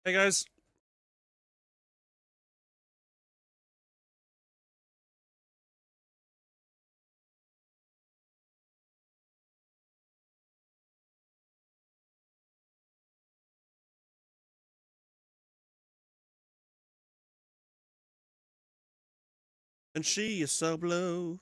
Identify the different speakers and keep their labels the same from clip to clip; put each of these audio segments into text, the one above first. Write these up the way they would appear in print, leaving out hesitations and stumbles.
Speaker 1: Hey guys. And she is so blue.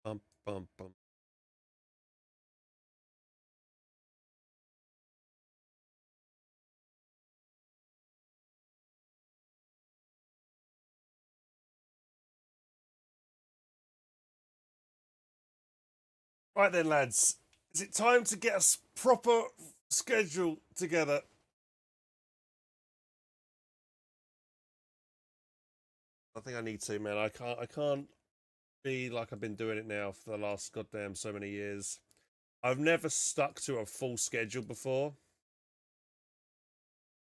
Speaker 1: Bum, bum, bum. Right then, lads. Is it time to get a proper schedule together? I think I need to, man. I can't be like I've been doing it now for the last goddamn so many years. I've never stuck to a full schedule before.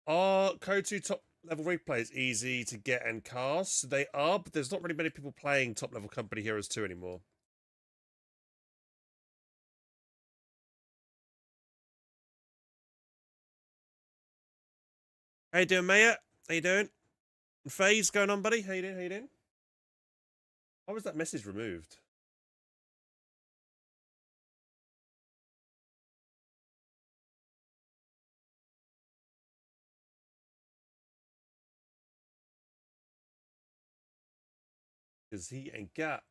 Speaker 1: Are CoH2 top level replays easy to get and cast? They are, but there's not really many people playing top level Company Heroes 2 anymore. How you doing, Maya? How you doing? And FaZe going on, buddy? How you doing? How you doing? Why was that message removed? Because he ain't got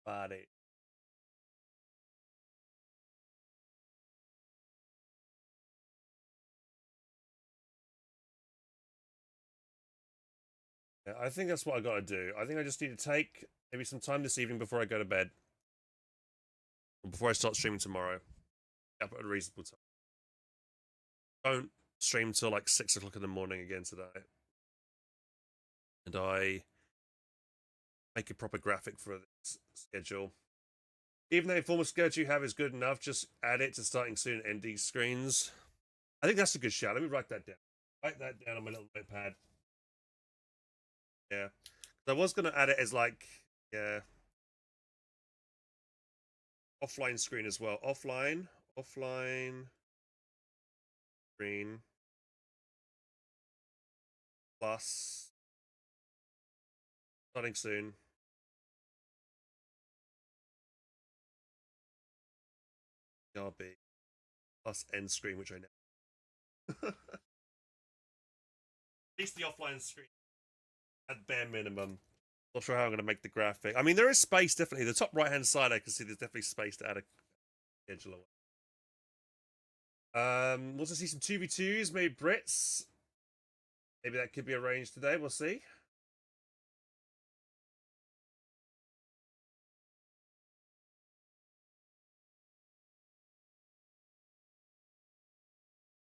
Speaker 1: body. Yeah, I think that's what I got to do. I think I just need to take maybe some time this evening before I go to bed. Or before I start streaming tomorrow. Up at a reasonable time. Don't stream till like 6 o'clock in the morning again today. And I make a proper graphic for this schedule. Even though the formal schedule you have is good enough, just add it to starting soon and ending screens. I think that's a good shout. Let me write that down. Write that down on my little notepad. Yeah. I was going to add it as like, yeah, offline screen as well. Offline screen plus starting soon. RB plus end screen, which I know. At least the offline screen at bare minimum. Not sure how I'm going to make the graphic. I mean, there is space definitely. The top right hand side, I can see there's definitely space to add a schedule away. Want to see some 2v2s, maybe Brits. Maybe that could be arranged today. We'll see.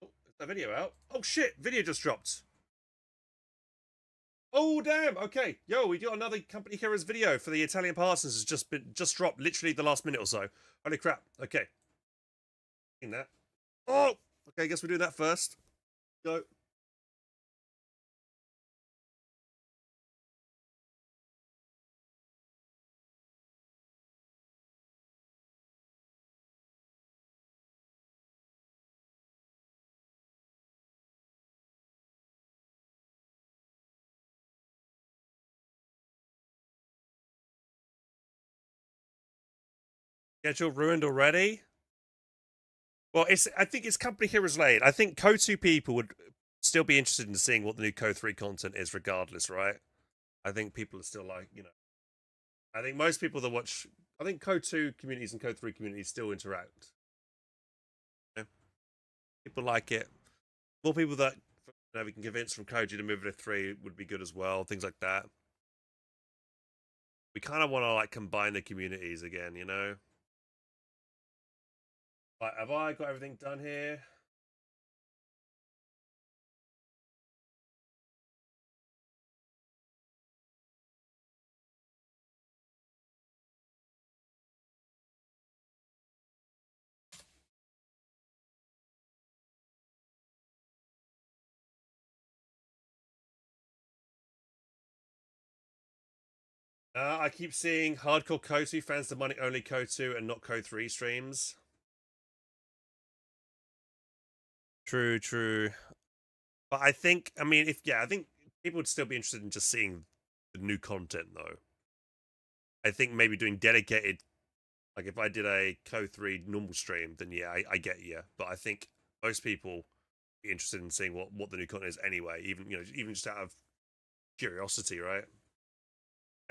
Speaker 1: Oh, is that video out? Oh shit! Video just dropped. Oh damn! Okay, yo, we got another Company Heroes video for the Italian Parsons. Has just dropped literally the last minute or so. Holy crap! Okay, in that. Oh, okay. I guess we're doing that first. Go. Schedule ruined already. Well, I think it's Company Heroes late. I think CoH2 people would still be interested in seeing what the new CoH3 content is, regardless, right? I think people are still like, I think most people that watch, I think CoH2 communities and CoH3 communities still interact. People like it. More people that we can convince from Koji to move to 3 would be good as well. Things like that. We kind of want to like combine the communities again, Right, have I got everything done here? I keep seeing hardcore CoH2 fans demanding only CoH2 and not CoH3 streams. True, true. But I think, I mean, I think people would still be interested in just seeing the new content, though. I think maybe doing dedicated, like if I did a CoH3 normal stream, then yeah, I get you. But I think most people be interested in seeing what the new content is anyway, even just out of curiosity, right?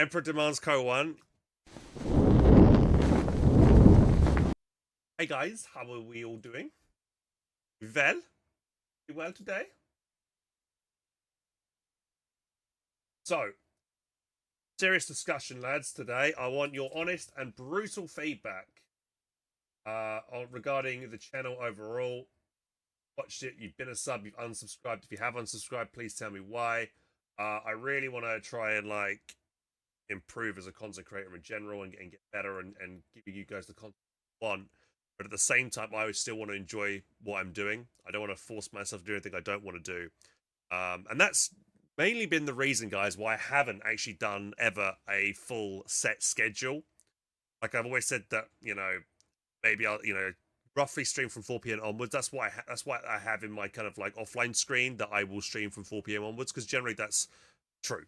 Speaker 1: Emperor demands CoH1. Hey guys, how are we all doing? Well? You well today? So, serious discussion, lads, today. I want your honest and brutal feedback regarding the channel overall. Watched it, you've been a sub, you've unsubscribed. If you have unsubscribed, please tell me why. I really want to try and like improve as a content creator in general and get better and give you guys the content you want. But at the same time, I still want to enjoy what I'm doing. I don't want to force myself to do anything I don't want to do. And that's mainly been the reason, guys, why I haven't actually done ever a full set schedule. Like I've always said that, maybe I'll, roughly stream from 4 p.m. onwards. That's why I have in my kind of like offline screen that I will stream from 4 p.m. onwards, because generally that's true.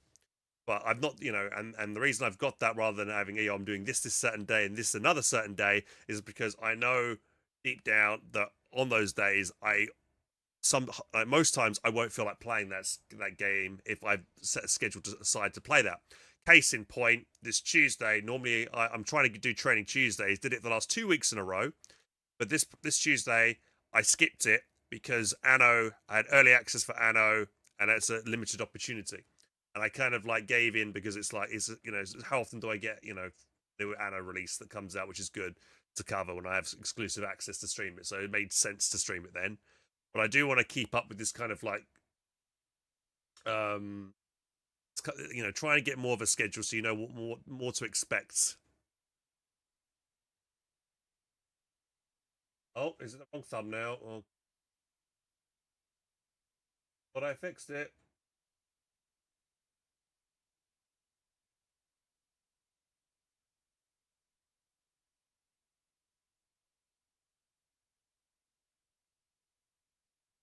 Speaker 1: But I've not, and the reason I've got that rather than having, I'm doing this certain day and this another certain day is because I know deep down that on those days most times I won't feel like playing that game if I've set a schedule aside to play that. Case in point, this Tuesday, normally I'm trying to do training Tuesdays, did it the last 2 weeks in a row, but this Tuesday I skipped it because I had early access for Anno, and it's a limited opportunity. And I kind of like gave in because it's like, how often do I get, new Anno release that comes out, which is good to cover when I have exclusive access to stream it. So it made sense to stream it then. But I do want to keep up with this kind of like, trying to get more of a schedule so you know what more to expect. Oh, is it the wrong thumbnail? Oh, but I fixed it.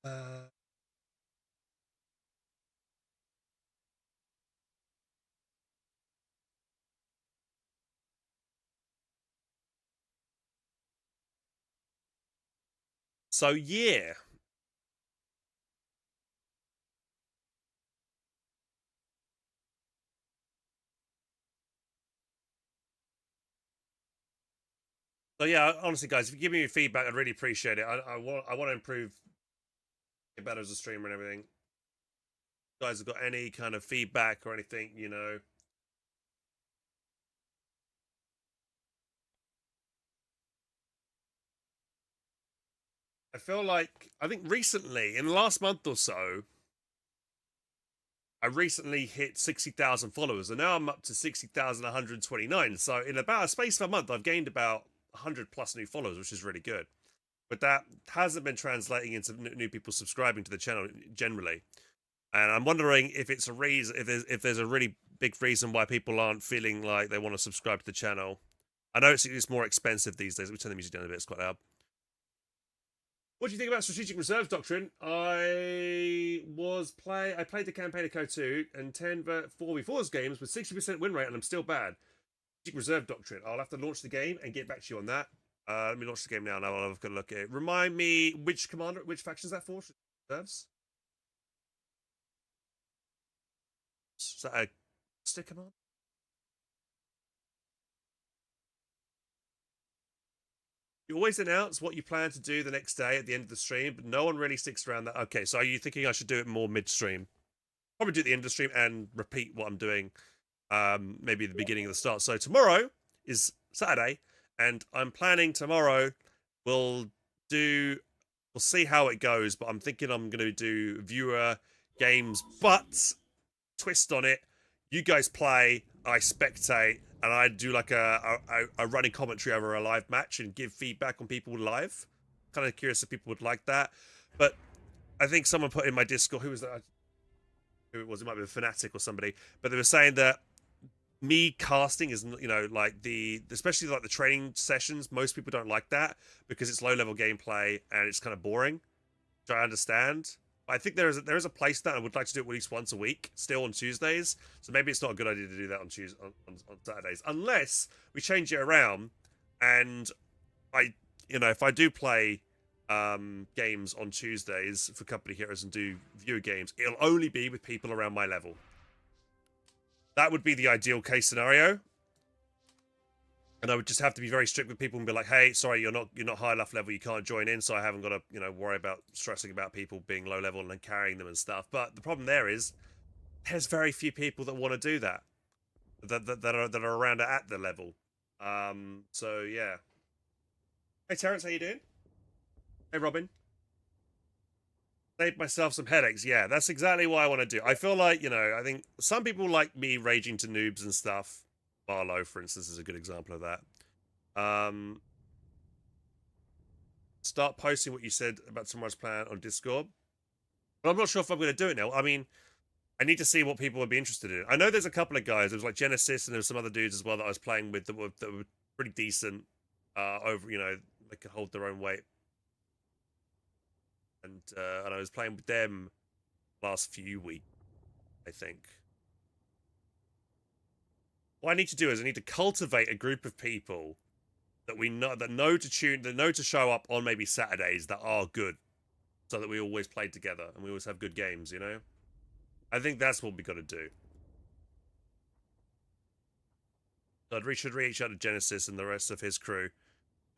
Speaker 1: Uh, so yeah. So yeah, honestly, guys, if you give me your feedback, I'd really appreciate it. I want to improve, get better as a streamer and everything. If you guys have got any kind of feedback or anything, I feel like I think recently, in the last month or so, I recently hit 60,000 followers, and now I'm up to 60,129. So in about a space of a month, I've gained about 100 plus new followers, which is really good. But that hasn't been translating into new people subscribing to the channel generally. And I'm wondering if it's a reason, if there's a really big reason why people aren't feeling like they want to subscribe to the channel. I know it's more expensive these days. We turn the music down a bit; it's quite loud. What do you think about strategic reserves doctrine? I played the campaign of CoH2 and 10 4v4s games with 60% win rate, and I'm still bad. Strategic reserve doctrine. I'll have to launch the game and get back to you on that. Let me launch the game now, and I'll have a look at it. Remind me which faction is that for? Reserves. Is that a stick command? You always announce what you plan to do the next day at the end of the stream, but no one really sticks around that. Okay, so are you thinking I should do it more midstream? Probably do it at the end of the stream and repeat what I'm doing maybe at the beginning of the start. So tomorrow is Saturday, and I'm planning tomorrow we'll see how it goes, but I'm thinking I'm going to do viewer games, but twist on it. You guys play, I spectate, and I do like a running commentary over a live match and give feedback on people live. Kind of curious if people would like that. But I think someone put in my Discord, who was that? Who it was? It might be a Fanatic or somebody. But they were saying that me casting is, like especially like the training sessions, most people don't like that because it's low level gameplay and it's kind of boring, which I understand. I think there is a place that I would like to do it at least once a week, still on Tuesdays. So maybe it's not a good idea to do that on Saturdays, unless we change it around. And if I do play games on Tuesdays for Company Heroes and do viewer games, it'll only be with people around my level. That would be the ideal case scenario. And I would just have to be very strict with people and be like, hey, sorry, you're not high enough level, you can't join in, so I haven't got to, worry about stressing about people being low level and then carrying them and stuff. But the problem there is there's very few people that want to do that. That are around at the level. So yeah. Hey Terrence, how you doing? Hey Robin. Save myself some headaches. Yeah, that's exactly what I want to do. I feel like, I think some people like me raging to noobs and stuff. Barlow, for instance, is a good example of that. Start posting what you said about tomorrow's plan on Discord. But I'm not sure if I'm going to do it now. I mean, I need to see what people would be interested in. I know there's a couple of guys. There was like Genesis and there was some other dudes as well that I was playing with that were pretty decent. They could hold their own weight. And I was playing with them last few weeks, I think. What I need to do is I need to cultivate a group of people that know to show up on maybe Saturdays that are good, so that we always play together and we always have good games. I think that's what we got to do. So I should reach out to Genesis and the rest of his crew,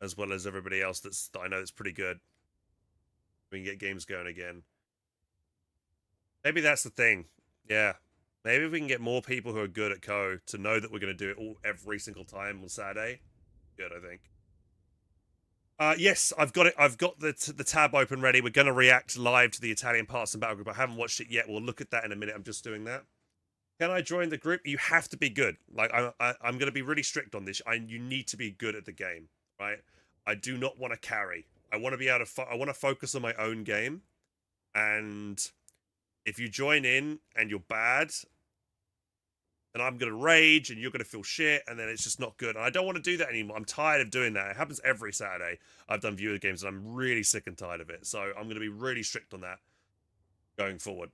Speaker 1: as well as everybody else that I know that's pretty good. We can get games going again. Maybe that's the thing. Yeah. Maybe if we can get more people who are good at Co to know that we're going to do it every single time on Saturday. Good, I think. Yes, I've got it. I've got the tab open ready. We're going to react live to the Italian Partisan Battle Group. I haven't watched it yet. We'll look at that in a minute. I'm just doing that. Can I join the group? You have to be good. Like I'm going to be really strict on this. You need to be good at the game, right? I do not want to carry. I want to be able to. I want to focus on my own game, and if you join in and you're bad, then I'm going to rage and you're going to feel shit, and then it's just not good. And I don't want to do that anymore. I'm tired of doing that. It happens every Saturday. I've done viewer games and I'm really sick and tired of it. So I'm going to be really strict on that going forward.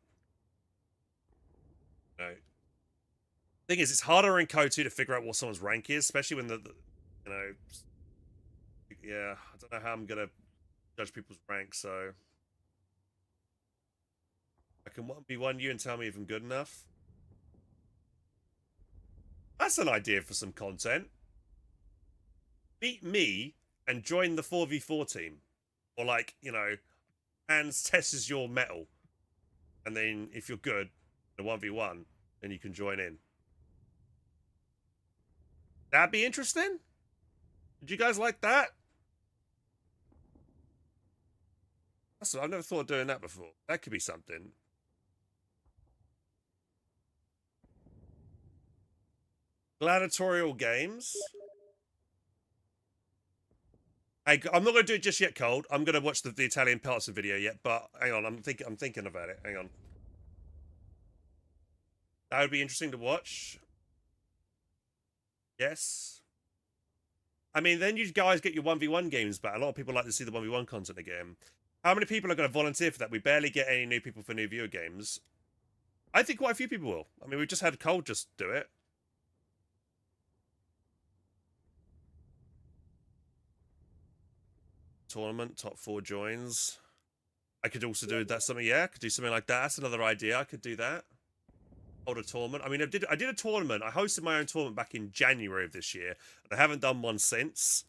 Speaker 1: Thing is, it's harder in CoH2 to figure out what someone's rank is, especially when yeah, I don't know how I'm going to judge people's ranks, so I can 1v1 you and tell me if I'm good enough. That's an idea for some content. Beat me and join the 4v4 team. Or Hans tests your metal. And then if you're good, the 1v1, then you can join in. That'd be interesting? Did you guys like that? I've never thought of doing that before. That could be something. Gladiatorial games. Hey, I'm not going to do it just yet, Cold. I'm going to watch the Italian Partisan video yet, but hang on, I'm thinking about it. Hang on. That would be interesting to watch. Yes. I mean, then you guys get your 1v1 games back. A lot of people like to see the 1v1 content again. How many people are going to volunteer for that? We barely get any new people for new viewer games. I think quite a few people will. I mean, we just had Cole just do it. Tournament, top 4 joins. I could also do that something. Yeah, I could do something like that. That's another idea. I could do that. hold a tournament. I mean, I did a tournament. I hosted my own tournament back in January of this year, and I haven't done one since.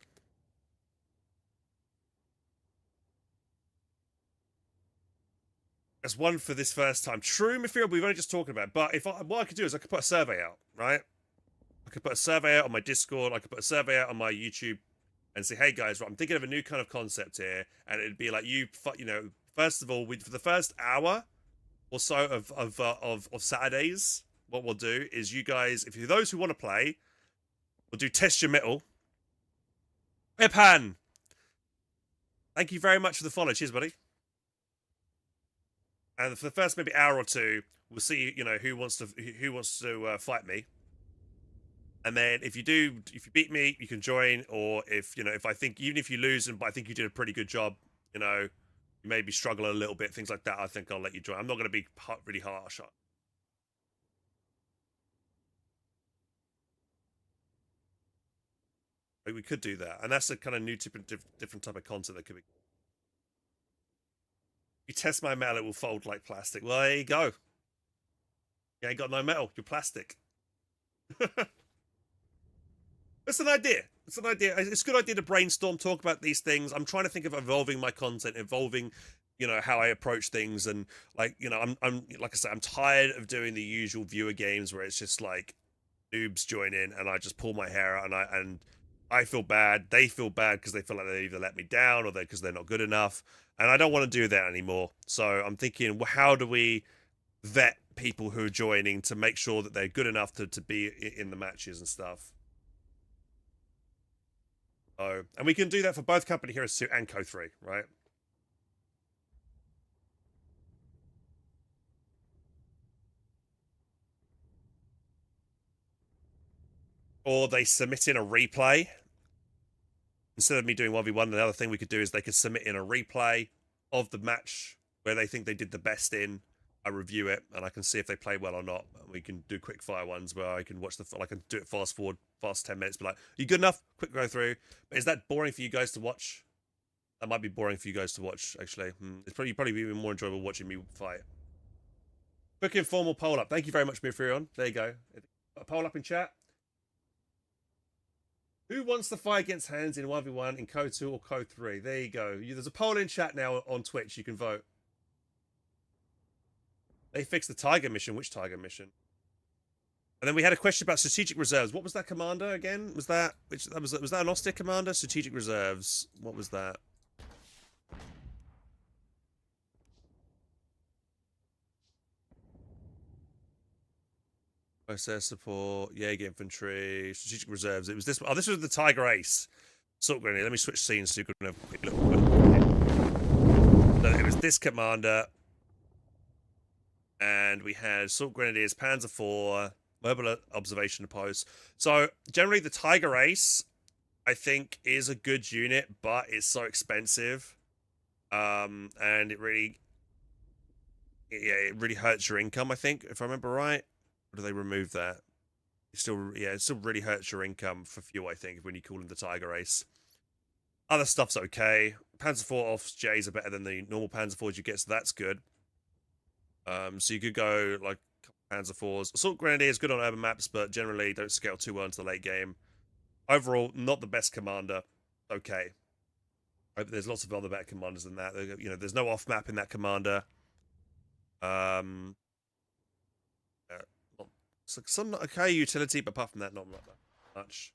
Speaker 1: As one for this first time. True, Mafia, we've only just talking about it. But what I could do is I could put a survey out, right? I could put a survey out on my Discord. I could put a survey out on my YouTube and say, hey guys, right, I'm thinking of a new kind of concept here. And it'd be like, first of all, for the first hour or so of Saturdays, what we'll do is you guys, if you're those who want to play, we'll do test your metal. Epan, thank you very much for the follow. Cheers, buddy. And for the first maybe hour or two, we'll see, who wants to fight me. And then if you beat me, you can join. Or if I think, even if you lose, but I think you did a pretty good job, you maybe struggle a little bit, things like that, I think I'll let you join. I'm not going to be really harsh. We could do that. And that's a kind of new different type of content that could be. You test my metal, it will fold like plastic. Well, there you go. You ain't got no metal. You're plastic. It's an idea. It's an idea. It's a good idea to brainstorm, talk about these things. I'm trying to think of evolving my content, evolving, how I approach things, and I'm like I said, I'm tired of doing the usual viewer games where it's just like noobs join in and I just pull my hair out and I feel bad. They feel bad because they feel like they either let me down or because they're not good enough. And I don't want to do that anymore. So I'm thinking, well, how do we vet people who are joining to make sure that they're good enough to be in the matches and stuff? Oh, and we can do that for both Company Heroes 2 and CoH3, right? Or they submit in a replay. Instead of me doing 1v1, the other thing we could do is they could submit in a replay of the match where they think they did the best in. I review it and I can see if they play well or not. We can do quick fire ones where I can watch I can do it fast 10 minutes, be like, are you good enough? Quick go through. But is that boring for you guys to watch? That might be boring for you guys to watch, actually. It's probably be more enjoyable watching me fight. Quick informal poll up. Thank you very much, Mifrion. There you go. A poll up in chat. Who wants to fight against Hands in 1v1 in CoH2 or CoH3? There you go. There's a poll in chat now on Twitch. You can vote. They fixed the Tiger mission. Which Tiger mission? And then we had a question about strategic reserves. What was that commander again? Was that was that an austere commander? Strategic reserves. What was that? Process support, Jaeger infantry, strategic reserves. It was this. Oh, this was the Tiger Ace. Assault grenade. Let me switch scenes so you can have a quick look. So it was this commander, and we had assault grenadiers, Panzer IV, mobile observation post. So generally, the Tiger Ace, I think, is a good unit, but it's so expensive, and it really hurts your income. I think, if I remember right. Or do they remove that? It still really hurts your income for fuel, I think, when you call him the Tiger Ace. Other stuff's okay. Panzer IV off J's are better than the normal Panzer IVs you get, so that's good. So you could go like Panzer IVs. Assault Grenadier is good on urban maps, but generally don't scale too well into the late game. Overall, not the best commander. Okay. There's lots of other better commanders than that. There's no off map in that commander. So some okay utility, but apart from that, not that much.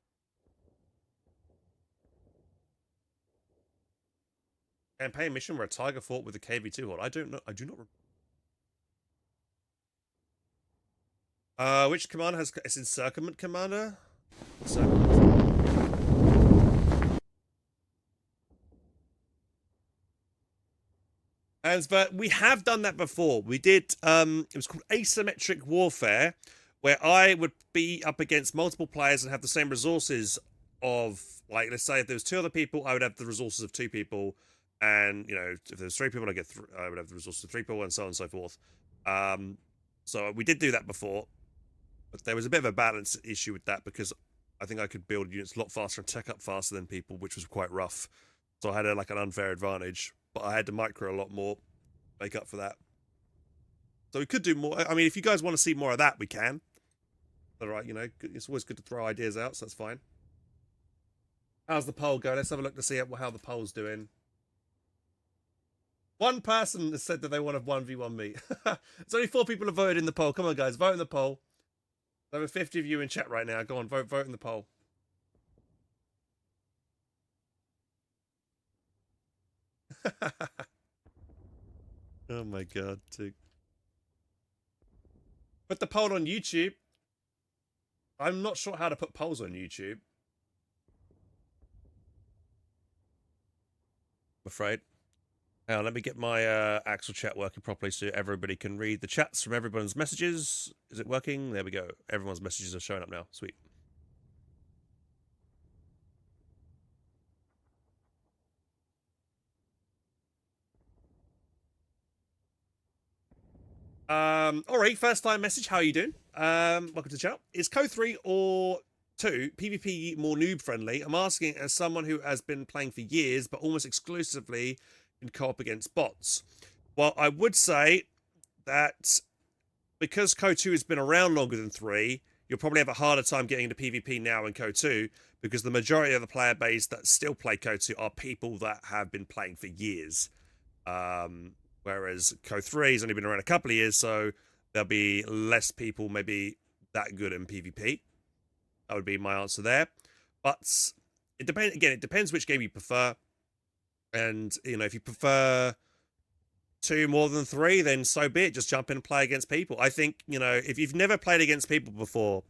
Speaker 1: Campaign mission where a tiger fought with a KV2 horde. I don't know. I do not. Which commander has? It's encirclement commander. But we have done that before. We did. It was called asymmetric warfare, where I would be up against multiple players and have the same resources of, like, let's say if there was 2 other people, I would have the resources of 2 people, and if there's 3 people, I would have the resources of 3 people, and so on and so forth. So we did do that before, but there was a bit of a balance issue with that because I think I could build units a lot faster and tech up faster than people, which was quite rough. So I had an unfair advantage, but I had to micro a lot more, make up for that. So we could do more. I mean, if you guys want to see more of that, we can. All right, you know, it's always good to throw ideas out, so that's fine. How's the poll go? Let's have a look to see how the poll's doing. One person has said that they want to 1v1 me. There's only 4 people have voted in the poll. Come on, guys, vote in the poll. There are 50 of you in chat right now. Go on, vote in the poll. Oh my god, dude. Put the poll on YouTube. I'm not sure how to put polls on YouTube. I'm afraid. Hang on, let me get my actual chat working properly so everybody can read the chats from everyone's messages. Is it working? There we go. Everyone's messages are showing up now. Sweet. All right, first time message. How are you doing? Welcome to the channel. Is CoH3 or 2 PvP more noob friendly? I'm asking as someone who has been playing for years, but almost exclusively in co-op against bots. Well, I would say that because CoH2 has been around longer than 3, you'll probably have a harder time getting into PvP now in CoH2 because the majority of the player base that still play CoH2 are people that have been playing for years. Whereas CoH3 has only been around a couple of years, so there'll be less people maybe that good in PvP. That would be my answer there. But it depends. Again, it depends which game you prefer. And, you know, if you prefer 2 more than 3, then so be it. Just jump in and play against people. I think, you know, if you've never played against people before,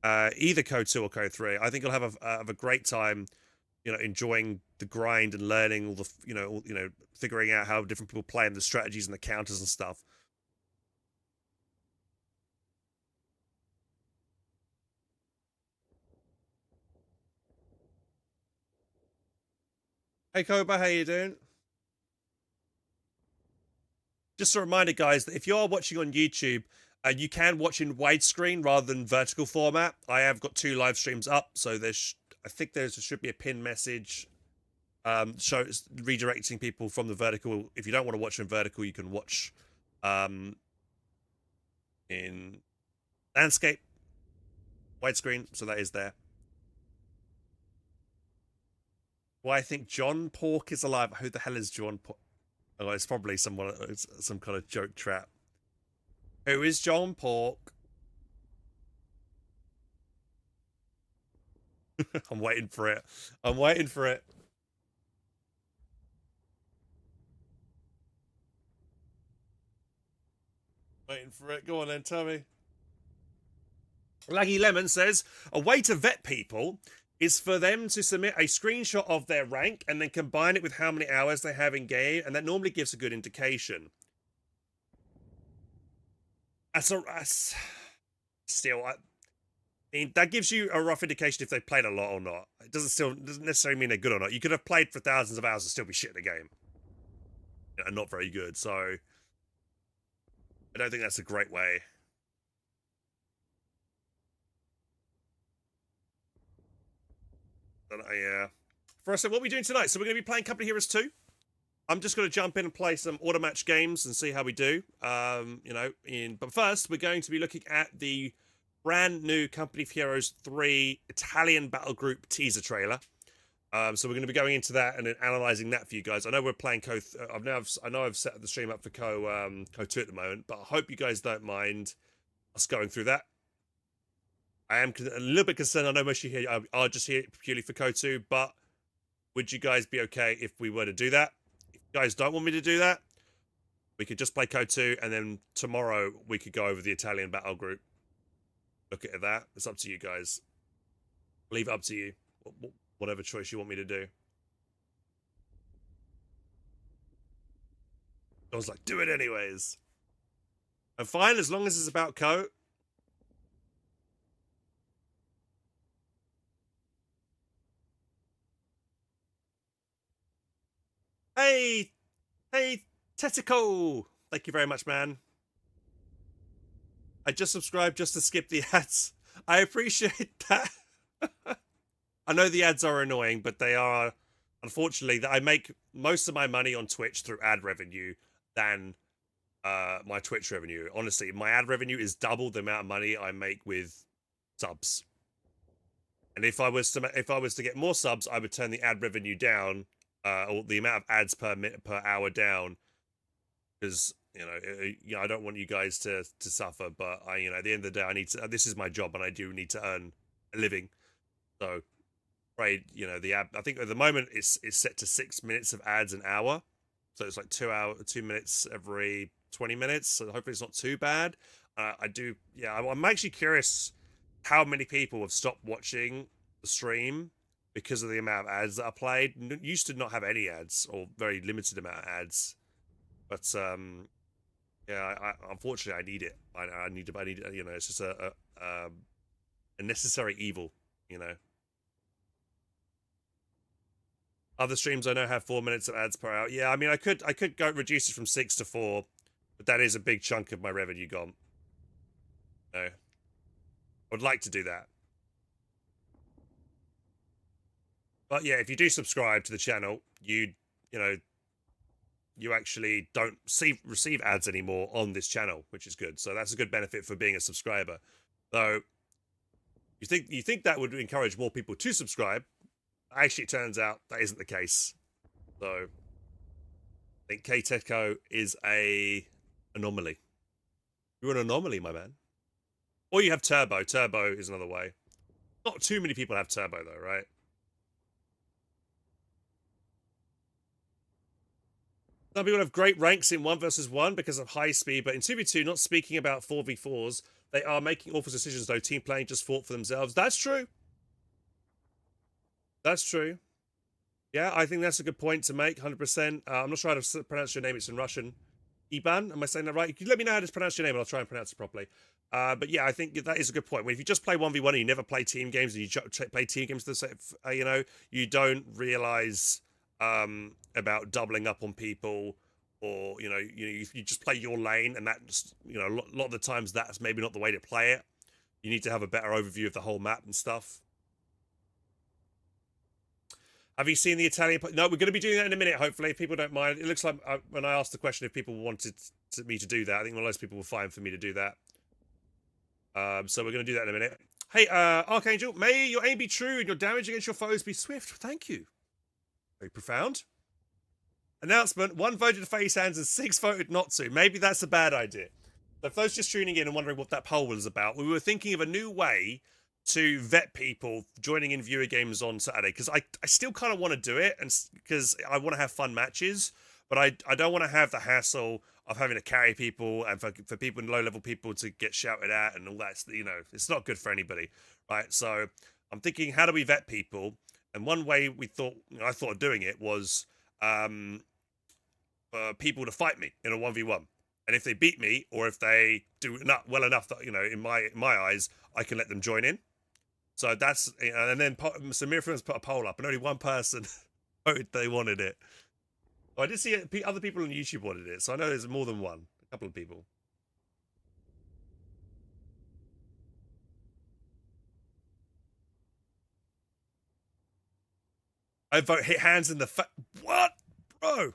Speaker 1: either CoH2 or CoH3, I think you'll have a great time, you know, enjoying the grind and learning all the, you know, figuring out how different people play and the strategies and the counters and stuff. Hey Koba, how you doing? Just a reminder, guys, that if you're watching on YouTube, you can watch in widescreen rather than vertical format. I have got 2 live streams up, so I think there should be a pin message redirecting people from the vertical. If you don't want to watch in vertical, you can watch in landscape widescreen, so that is there. Well, I think John Pork is alive. Who the hell is John Pork? Oh, it's probably some kind of joke trap. Who is John Pork? I'm waiting for it. I'm waiting for it. Waiting for it. Go on then, tell me. Laggy Lemon says, a way to vet people is for them to submit a screenshot of their rank and then combine it with how many hours they have in game, and that normally gives a good indication. Still, I mean, that gives you a rough indication if they've played a lot or not. It doesn't necessarily mean they're good or not. You could have played for thousands of hours and still be shit in the game. And not very good, so I don't think that's a great way. Yeah. For us, what are we doing tonight? So we're going to be playing Company Heroes 2. I'm just going to jump in and play some auto match games and see how we do. You know, but first we're going to be looking at the brand new Company Heroes 3 Italian battle group teaser trailer. So we're going to be going into that and then analyzing that for you guys. I know we're playing I know I've set the stream up for CoH2 at the moment, but I hope you guys don't mind us going through that. I am a little bit concerned. I know most of you here are just here purely for CoH2, but would you guys be okay if we were to do that? If you guys don't want me to do that, we could just play CoH2, and then tomorrow we could go over the Italian battle group. Look at that. It's up to you guys. Leave it up to you. Whatever choice you want me to do. I was like, do it anyways. I'm fine as long as it's about Co. Hey, Tetico. Thank you very much, man. I just subscribed just to skip the ads. I appreciate that. I know the ads are annoying, but they are, unfortunately, that I make most of my money on Twitch through ad revenue than my Twitch revenue. Honestly, my ad revenue is double the amount of money I make with subs. And if I was to get more subs, I would turn the ad revenue down, or the amount of ads per hour down, because I don't want you guys to suffer. But at the end of the day, I need to. This is my job, and I do need to earn a living. So, right, the ad. I think at the moment it's set to 6 minutes of ads an hour, so it's like 2 minutes every 20 minutes. So hopefully it's not too bad. I'm actually curious how many people have stopped watching the stream because of the amount of ads that are played. Used to not have any ads, or very limited amount of ads, but unfortunately I need it. I need it's just a necessary evil. Other streams I know have 4 minutes of ads per hour. Yeah, I mean, I could go reduce it from 6 to 4, but that is a big chunk of my revenue gone. I would like to do that. But yeah, if you do subscribe to the channel, you actually don't receive ads anymore on this channel, which is good. So that's a good benefit for being a subscriber. Though you think that would encourage more people to subscribe. Actually, it turns out that isn't the case. So I think KTECO is a anomaly. You're an anomaly, my man. Or you have Turbo. Turbo is another way. Not too many people have Turbo, though, right? Some people have great ranks in 1 versus 1 because of high speed, but in 2v2, not speaking about 4v4s, they are making awful decisions, though. Team playing just fought for themselves. That's true. That's true. Yeah, I think that's a good point to make, 100%. I'm not sure how to pronounce your name. It's in Russian. Iban, am I saying that right? Can you let me know how to pronounce your name and I'll try and pronounce it properly. But yeah, I think that is a good point. If you just play 1v1 and you never play team games, and you play team games, you don't realize about doubling up on people, or you just play your lane, and that just, a lot of the times that's maybe not the way to play it. You need to have a better overview of the whole map and stuff. Have you seen the Italian? No, we're going to be doing that in a minute, hopefully, if people don't mind. It looks like when I asked the question if people wanted me to do that, I think most people were fine for me to do that. So we're going to do that in a minute. Hey, Archangel, may your aim be true and your damage against your foes be swift. Thank you. Very profound. Announcement: 1 voted to face hands and 6 voted not to. Maybe that's a bad idea. So folks just tuning in and wondering what that poll was about, we were thinking of a new way to vet people joining in viewer games on Saturday, because I still kind of want to do it, and because I want to have fun matches, but I don't want to have the hassle of having to carry people, and for people, low level people, to get shouted at and all that. It's not good for anybody, right? So I'm thinking, how do we vet people? And one way I thought of doing it was for people to fight me in a 1v1, and if they beat me, or if they do not well enough that in my eyes, I can let them join in. So that's, and then Samir Films put a poll up, and only one person voted they wanted it. So I did see other people on YouTube wanted it, so I know there's more than one. A couple of people. I vote hit hands in the what, bro?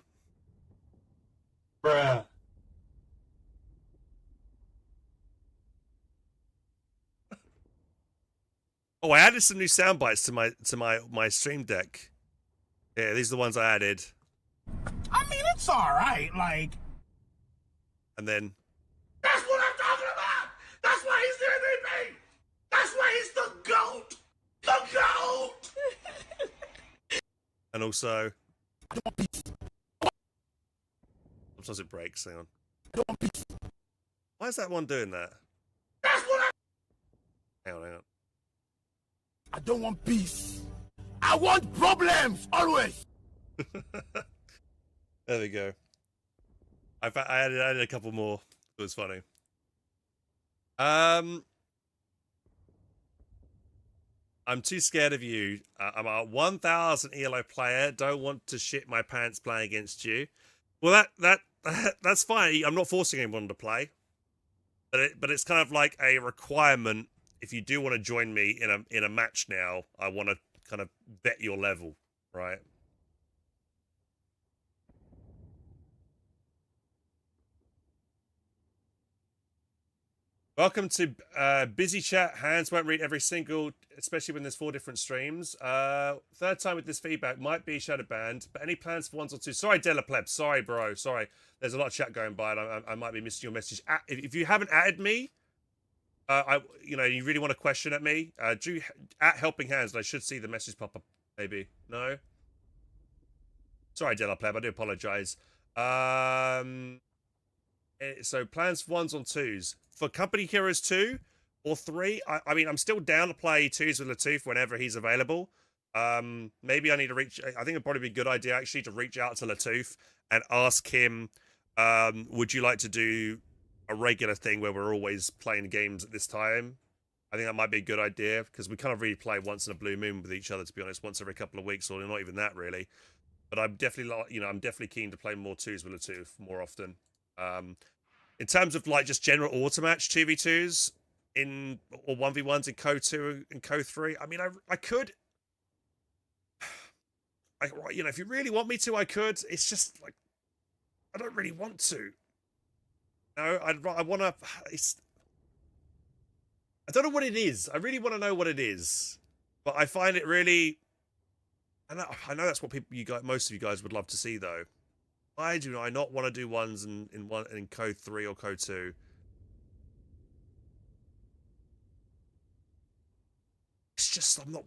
Speaker 2: Bruh.
Speaker 1: Oh, I added some new sound bites to my stream deck. Yeah, these are the ones I added.
Speaker 2: I mean, it's all right. Like,
Speaker 1: and then
Speaker 2: that's what I'm talking about. That's why he's the MVP. That's why he's the GOAT. The GOAT.
Speaker 1: and also, sometimes it breaks. Hang on. Why is that one doing that?
Speaker 2: That's what
Speaker 1: Hang on.
Speaker 2: I don't want peace. I want problems always.
Speaker 1: There we go. I added a couple more. It was funny. I'm too scared of you. I'm a 1000 ELO player. Don't want to shit my pants playing against you. Well, that's fine. I'm not forcing anyone to play, but it's kind of like a requirement. If you do want to join me in a match now, I want to kind of vet your level, right? Welcome to Busy Chat. Hands won't read every single, especially when there's 4 different streams. Third time with this feedback, might be shadow banned, but any plans for 1 or 2? Sorry, Della Pleb. Sorry, bro. Sorry. There's a lot of chat going by, and I might be missing your message. If you haven't added me, you really want to question at me, do at HelpingHans, and I should see the message pop up. Maybe no. Sorry, Della Pleb. I do apologize. So plans for 1s or 2s for Company Heroes 2 or 3. I mean, I'm still down to play 2s with Latoof whenever he's available. Maybe I need to reach. I think it'd probably be a good idea actually to reach out to Latoof and ask him, would you like to do a regular thing where we're always playing games at this time? I think that might be a good idea because we kind of really play once in a blue moon with each other, to be honest, once every couple of weeks, or not even that really. But I'm definitely, I'm definitely keen to play more 2s with Latoof more often. In terms of like just general automatch 2v2s or 1v1s in CoH2 and CoH3, I mean, I could, if you really want me to, I could. It's just like I don't really want to. No, I want to. I don't know what it is. I really want to know what it is, but I find it really. I know that's what most of you guys would love to see, though. Why do I not want to do ones in CoH3 or CoH2? It's just I'm not.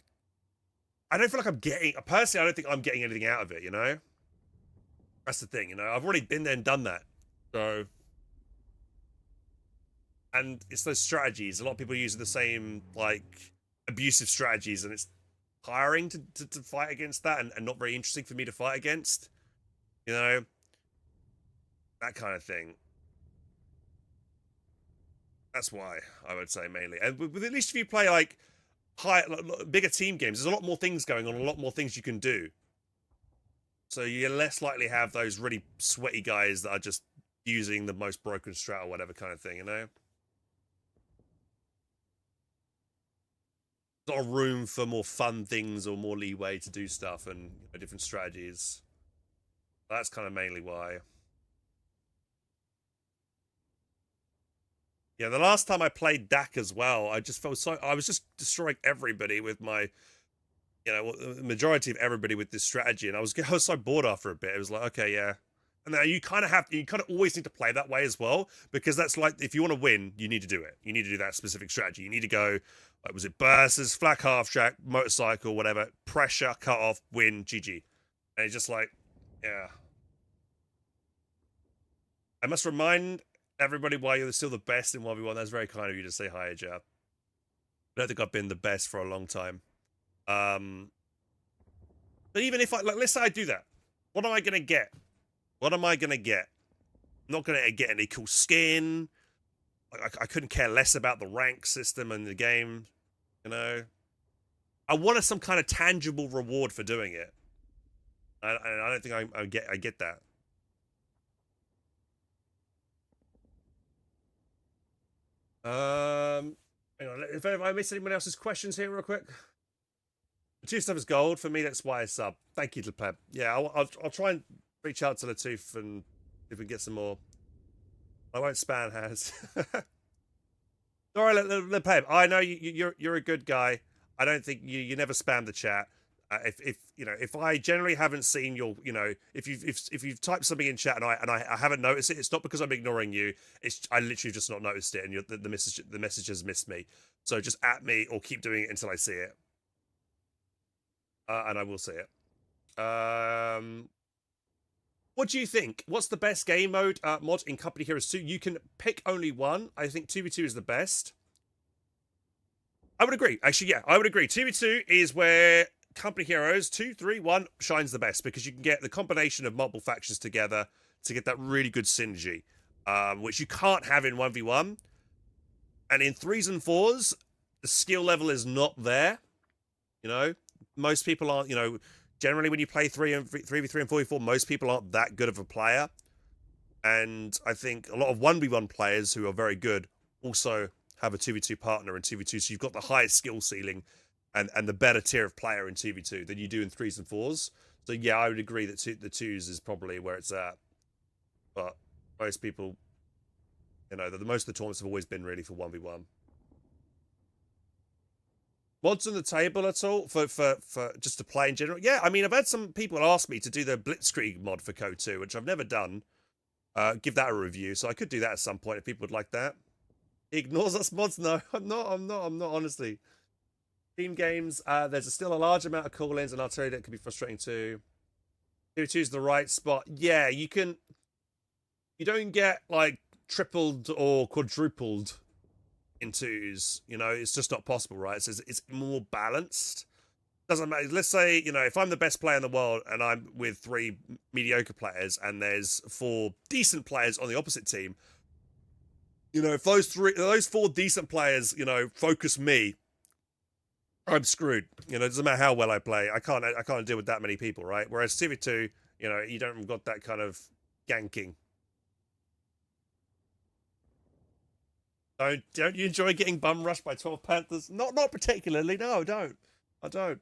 Speaker 1: I don't feel like I'm getting. Personally, I don't think I'm getting anything out of it. That's the thing. I've already been there and done that. So, and it's those strategies. A lot of people use the same like abusive strategies, and it's tiring to fight against that, and not very interesting for me to fight against. That kind of thing. That's why I would say mainly. And with at least if you play like bigger team games, there's a lot more things going on, a lot more things you can do. So you're less likely to have those really sweaty guys that are just using the most broken strat or whatever kind of thing, There's not a room for more fun things or more leeway to do stuff and different strategies. That's kind of mainly why. Yeah, the last time I played DAC as well, I just felt I was just destroying everybody with my, the majority of everybody with this strategy, and I was so bored after a bit. It was like, okay, yeah. And now you kind of always need to play that way as well, because that's like, if you want to win, you need to do it. You need to do that specific strategy. You need to go, like, was it bursters, flak half track, motorcycle, whatever, pressure, cut off, win, GG. And it's just like, yeah. I must remind everybody why you're still the best in 1v1. That's very kind of you to say hi, Jab. I don't think I've been the best for a long time. But even if let's say I do that, what am I going to get? What am I going to get? I'm not going to get any cool skin. I couldn't care less about the rank system and the game, I wanted some kind of tangible reward for doing it. I don't think I get that. Hang on, if I missed anyone else's questions here real quick. 2 stuff is gold. For me, that's why I sub. Thank you, Lepeb. Yeah, I'll try and reach out to Latoof and if we can get some more. I won't spam Has. Sorry, Lepeb. I know you're a good guy. I don't think you never spam the chat. If I generally haven't seen your, if you've typed something in chat and I haven't noticed it, it's not because I'm ignoring you. I literally just not noticed it, and the message has missed me. So just at me or keep doing it until I see it, and I will see it. What do you think? What's the best game mode mod in Company Heroes 2? You can pick only one. I think 2v2 is the best. I would agree. Actually, yeah, I would agree. 2v2 is where Company Heroes 2, 3, 1 shines the best, because you can get the combination of multiple factions together to get that really good synergy, which you can't have in 1v1. And in 3s and 4s, the skill level is not there. Most people aren't, generally when you play 3v3 and 4v4, most people aren't that good of a player. And I think a lot of 1v1 players who are very good also have a 2v2 partner in 2v2, so you've got the highest skill ceiling and the better tier of player in 2v2 than you do in 3s and 4s. So yeah, I would agree that the 2s is probably where it's at. But most people You know, the most of the tournaments have always been really for 1v1. Mods on the table at all for just to play in general? Yeah, I mean, I've had some people ask me to do the Blitzkrieg mod for CoH2, which I've never done. Give that a review, so I could do that at some point if people would like that. He ignores us mods? No, I'm not, honestly. Team games, there's still a large amount of call-ins, and I'll tell you that can be frustrating too. You choose the right spot. Yeah, you can. You don't get like tripled or quadrupled in twos. You know, it's just not possible, right? So it's more balanced. Doesn't matter. Let's say, you know, if I'm the best player in the world and I'm with 3 mediocre players and there's 4 decent players on the opposite team, you know, if those 4 decent players, you know, focus me, I'm screwed. You know, it doesn't matter how well I play. I can't deal with that many people, right? Whereas CV2, you know, you don't got that kind of ganking. Don't you enjoy getting bum rushed by 12 Panthers? Not particularly. No, I don't. I don't.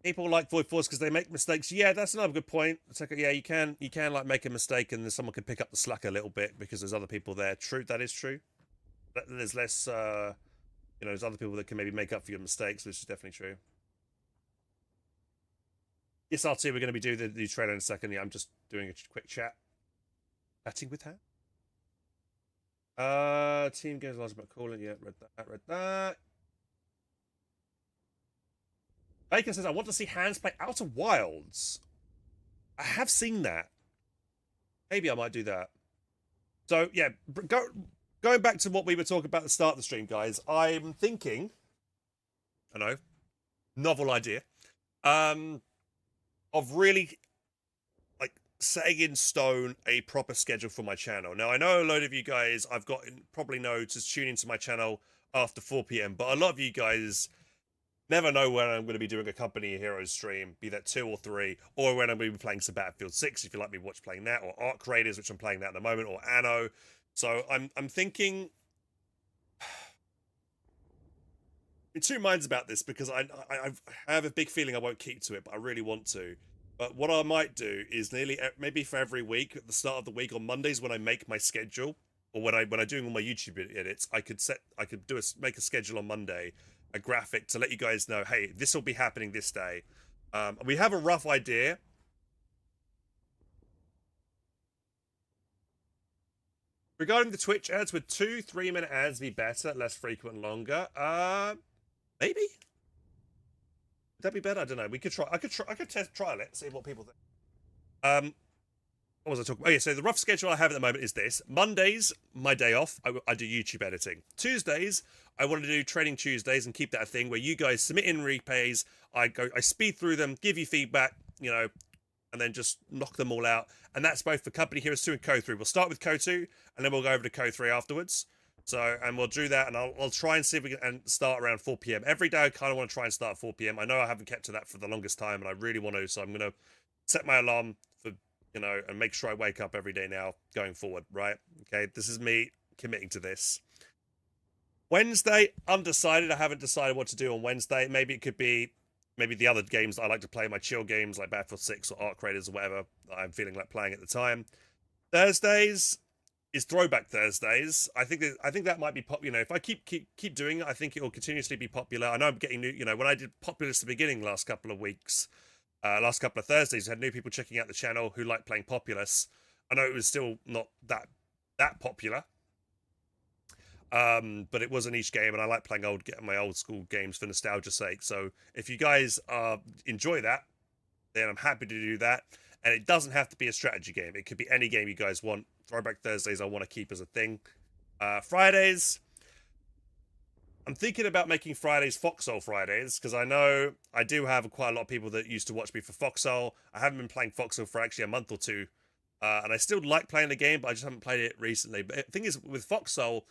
Speaker 1: People like Void Force because they make mistakes. Yeah, that's another good point. It's like, yeah, you can like make a mistake and then someone can pick up the slack a little bit because there's other people there. True, that is true. But there's less, you know, there's other people that can maybe make up for your mistakes, which is definitely true. Yes, RT, we're going to be doing the new trailer in a second. Yeah, I'm just doing a quick chat. Chatting with her. Team games large about calling. Yeah, read that. Bacon says, I want to see Hans play Outer Wilds. I have seen that. Maybe I might do that. So, yeah, going back to what we were talking about at the start of the stream, guys, I'm thinking, I know, novel idea, of really, like, setting in stone a proper schedule for my channel. Now, I know a load of you guys, probably know to tune into my channel after 4 p.m., but a lot of you guys never know when I'm going to be doing a Company of Heroes stream, be that 2 or 3, or when I'm going to be playing some Battlefield 6, if you like me watch playing that, or Arc Raiders, which I'm playing that at the moment, or Anno. So I'm thinking in 2 minds about this because I have a big feeling I won't keep to it, but I really want to. But what I might do is maybe for every week at the start of the week on Mondays when I make my schedule, or when I'm doing all my YouTube edits, I could make a schedule on Monday, a graphic to let you guys know, hey, this will be happening this day. We have a rough idea. Regarding the Twitch ads, would 2 3-minute ads be better, less frequent, longer? Maybe. Would that be better? I don't know. We could try. I could trial it, see what people think. What was I talking about? Oh, yeah, so the rough schedule I have at the moment is this. Mondays, my day off, I do YouTube editing. Tuesdays, I want to do Training Tuesdays and keep that a thing where you guys submit in replays. I speed through them, give you feedback, you know, and then just knock them all out. And that's both for Company Heroes 2 and CoH3. We'll start with CoH2, and then we'll go over to CoH3 afterwards. So, and we'll do that, and I'll try and see if we can start around 4 p.m. Every day I kind of want to try and start at 4 p.m. I know I haven't kept to that for the longest time, and I really want to, so I'm going to set my alarm for, you know, and make sure I wake up every day now going forward, right? Okay, this is me committing to this. Wednesday, undecided. I haven't decided what to do on Wednesday. Maybe it could be the other games that I like to play, my chill games like Battlefield 6 or Arc Raiders or whatever that I'm feeling like playing at the time. Thursdays is Throwback Thursdays. I think that might be popular. You know, if I keep doing it, I think it will continuously be popular. I know I'm getting new. You know, when I did Populous at the beginning last couple of weeks, last couple of Thursdays, I had new people checking out the channel who like playing Populous. I know it was still not that popular, but it was a niche game, and I like playing my old school games for nostalgia's sake. So if you guys enjoy that, then I'm happy to do that. And it doesn't have to be a strategy game. It could be any game you guys want. Throwback Thursdays I want to keep as a thing. Fridays, I'm thinking about making Fridays Foxhole Fridays, because I know I do have quite a lot of people that used to watch me for Foxhole. I haven't been playing Foxhole for actually a month or two, and I still like playing the game, but I just haven't played it recently. But the thing is, with Foxhole,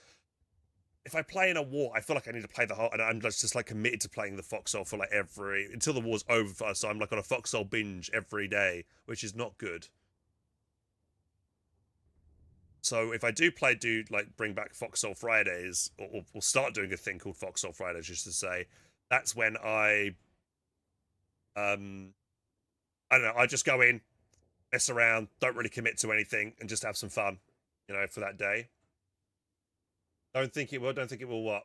Speaker 1: if I play in a war, I feel like I need to play the whole, and I'm just like committed to playing the Foxhole for like until the war's over. So I'm like on a Foxhole binge every day, which is not good. So if I do bring back Foxhole Fridays, or we'll start doing a thing called Foxhole Fridays, just to say, that's when I don't know, I just go in, mess around, don't really commit to anything, and just have some fun, you know, for that day. Don't think it will. Don't think it will. What?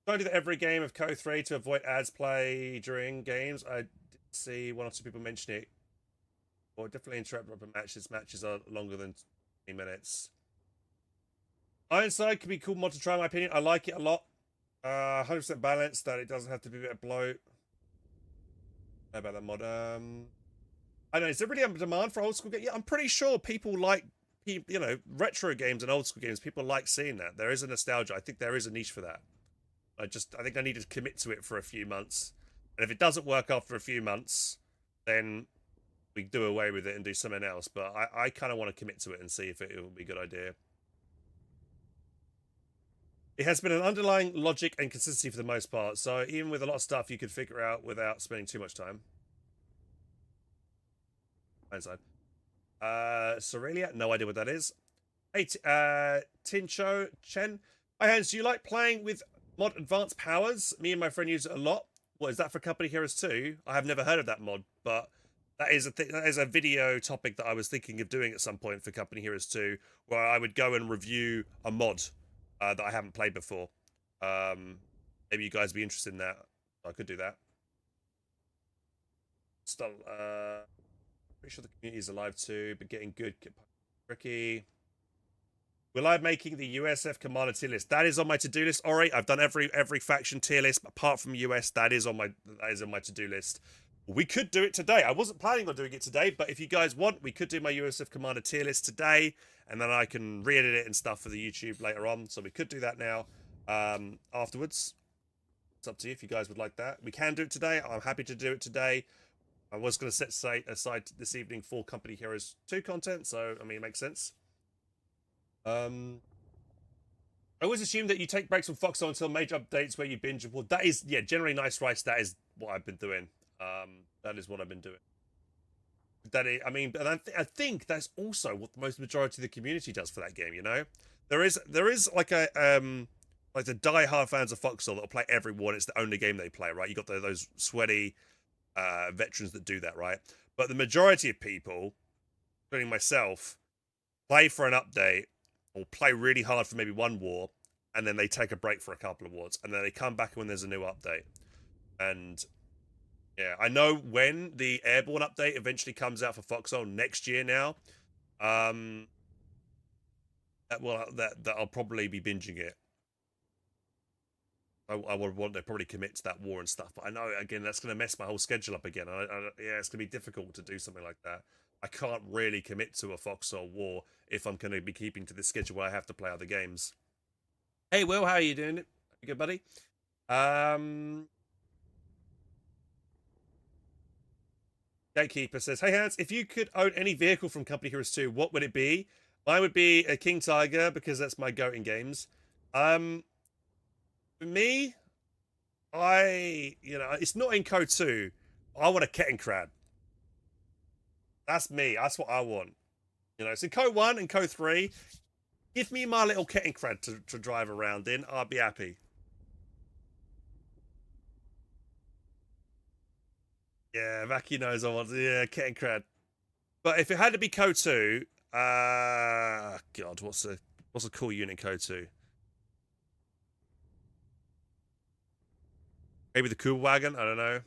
Speaker 1: Don't do that every game of CoH3 to avoid ads play during games. I did see one or two people mention it. Or definitely interrupt proper matches. Matches are longer than 20 minutes. Ironside could be a cool mod to try, in my opinion. I like it a lot. 100% balance, that it doesn't have to be a bit of bloat. How about that mod? I don't know, is there really a demand for old school games? Yeah, I'm pretty sure people like, you know, retro games and old school games. People like seeing that. There is a nostalgia. I think there is a niche for that. I think I need to commit to it for a few months. And if it doesn't work after a few months, then we do away with it and do something else. But I kind of want to commit to it and see if it will be a good idea. It has been an underlying logic and consistency for the most part. So even with a lot of stuff you could figure out without spending too much time. Inside. Sorelia, no idea what that is. Hey, Tincho Chen. Hi, Hans, do you like playing with mod advanced powers? Me and my friend use it a lot. What is that for Company Heroes 2? I have never heard of that mod, but that is a video topic that I was thinking of doing at some point for Company Heroes 2, where I would go and review a mod that I haven't played before. Maybe you guys would be interested in that. I could do that. Still, pretty sure the community is alive too, but getting good. Tricky. Will I making the USF Commander tier list? That is on my to-do list. All right, I've done every faction tier list apart from US. That is on my to-do list. We could do it today. I wasn't planning on doing it today, but if you guys want, we could do my USF Commander tier list today, and then I can re-edit it and stuff for the YouTube later on. So we could do that now. Afterwards, it's up to you if you guys would like that. We can do it today. I'm happy to do it today. I was going to set aside this evening for Company Heroes 2 content, so I mean, it makes sense. I always assume that you take breaks from Foxhole until major updates where you binge. Well, that is, yeah, generally nice rice. That is what I've been doing. That is what I've been doing. That is, I mean, and I think that's also what the most majority of the community does for that game. You know, there is like a like the die-hard fans of Foxhole that'll play every one. It's the only game they play, right? You got those sweaty veterans that do that, right? But the majority of people, including myself, play for an update or play really hard for maybe one war, and then they take a break for a couple of wars, and then they come back when there's a new update. And yeah, I know when the airborne update eventually comes out for Foxhole next year now, that I'll probably be binging it. I would want to probably commit to that war and stuff, but I know again that's going to mess my whole schedule up again. Yeah, it's going to be difficult to do something like that. I can't really commit to a Foxhole war if I'm going to be keeping to this schedule where I have to play other games. Hey, Will, how are you doing? You good, buddy? Gatekeeper says, hey, Hans, if you could own any vehicle from Company Heroes 2, what would it be? Mine would be a King Tiger because that's my goat in games. For me, it's not in CoH2. I want a Kettenkrad. That's me. That's what I want. You know, it's in CoH1 and CoH3. Give me my little Kettenkrad to drive around in. I'll be happy. Yeah, Mackie knows I want. Yeah, Kettenkrad. But if it had to be CoH2, God, what's a cool unit in CoH2? Maybe the Cool Wagon. I don't know.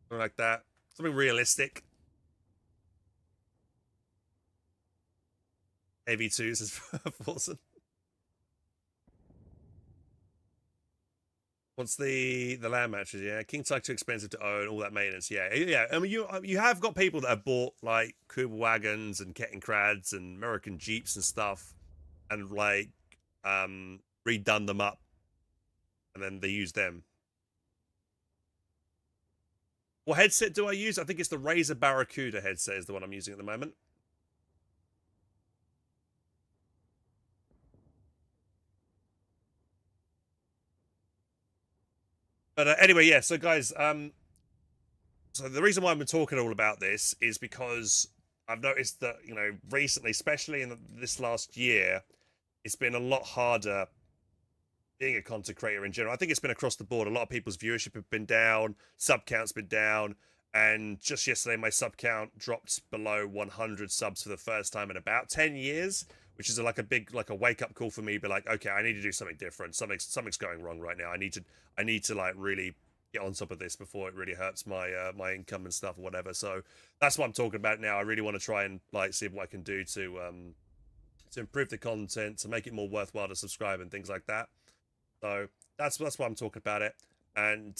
Speaker 1: Something like that. Something realistic. AV2s is Forsen. What's the land matches? Yeah, King Tiger too expensive to own. All that maintenance. Yeah, yeah. I mean, you have got people that have bought like Kuba wagons and Kettenkrads and American Jeeps and stuff, and like redone them up, and then they use them. What headset do I use? I think it's the Razer Barracuda headset is the one I'm using at the moment. But anyway, yeah. So guys, so the reason why I've been talking all about this is because I've noticed that recently, especially in this last year, it's been a lot harder being a content creator in general. I think it's been across the board. A lot of people's viewership have been down, sub count's been down, And just yesterday, my sub count dropped below 100 subs for the first time in about 10 years, which is like a big, like a wake up call for me. Be like, okay, I need to do something different. Something's going wrong right now. I need to like really get on top of this before it really hurts my my income and stuff or whatever. So that's what I'm talking about now. I really want to try and like see what I can do to improve the content, to make it more worthwhile to subscribe and things like that. So that's why I'm talking about it. And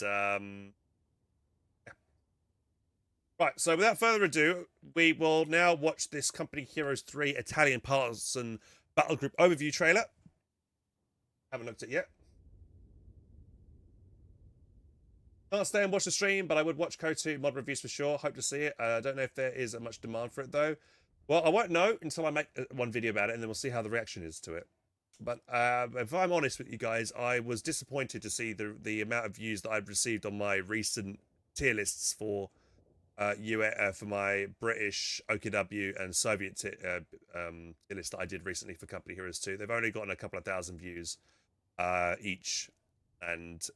Speaker 1: right, so without further ado, we will now watch this Company Heroes 3 Italian Partisan Battle Group overview trailer. Haven't looked at it yet. Can't stay and watch the stream, but I would watch CoH2 mod reviews for sure. Hope to see it. I don't know if there is much demand for it though. Well, I won't know until I make one video about it, and then we'll see how the reaction is to it. But if I'm honest with you guys, I was disappointed to see the amount of views that I've received on my recent tier lists for for my British OKW and Soviet tier list that I did recently for Company Heroes 2. They've only gotten a couple of thousand views each, and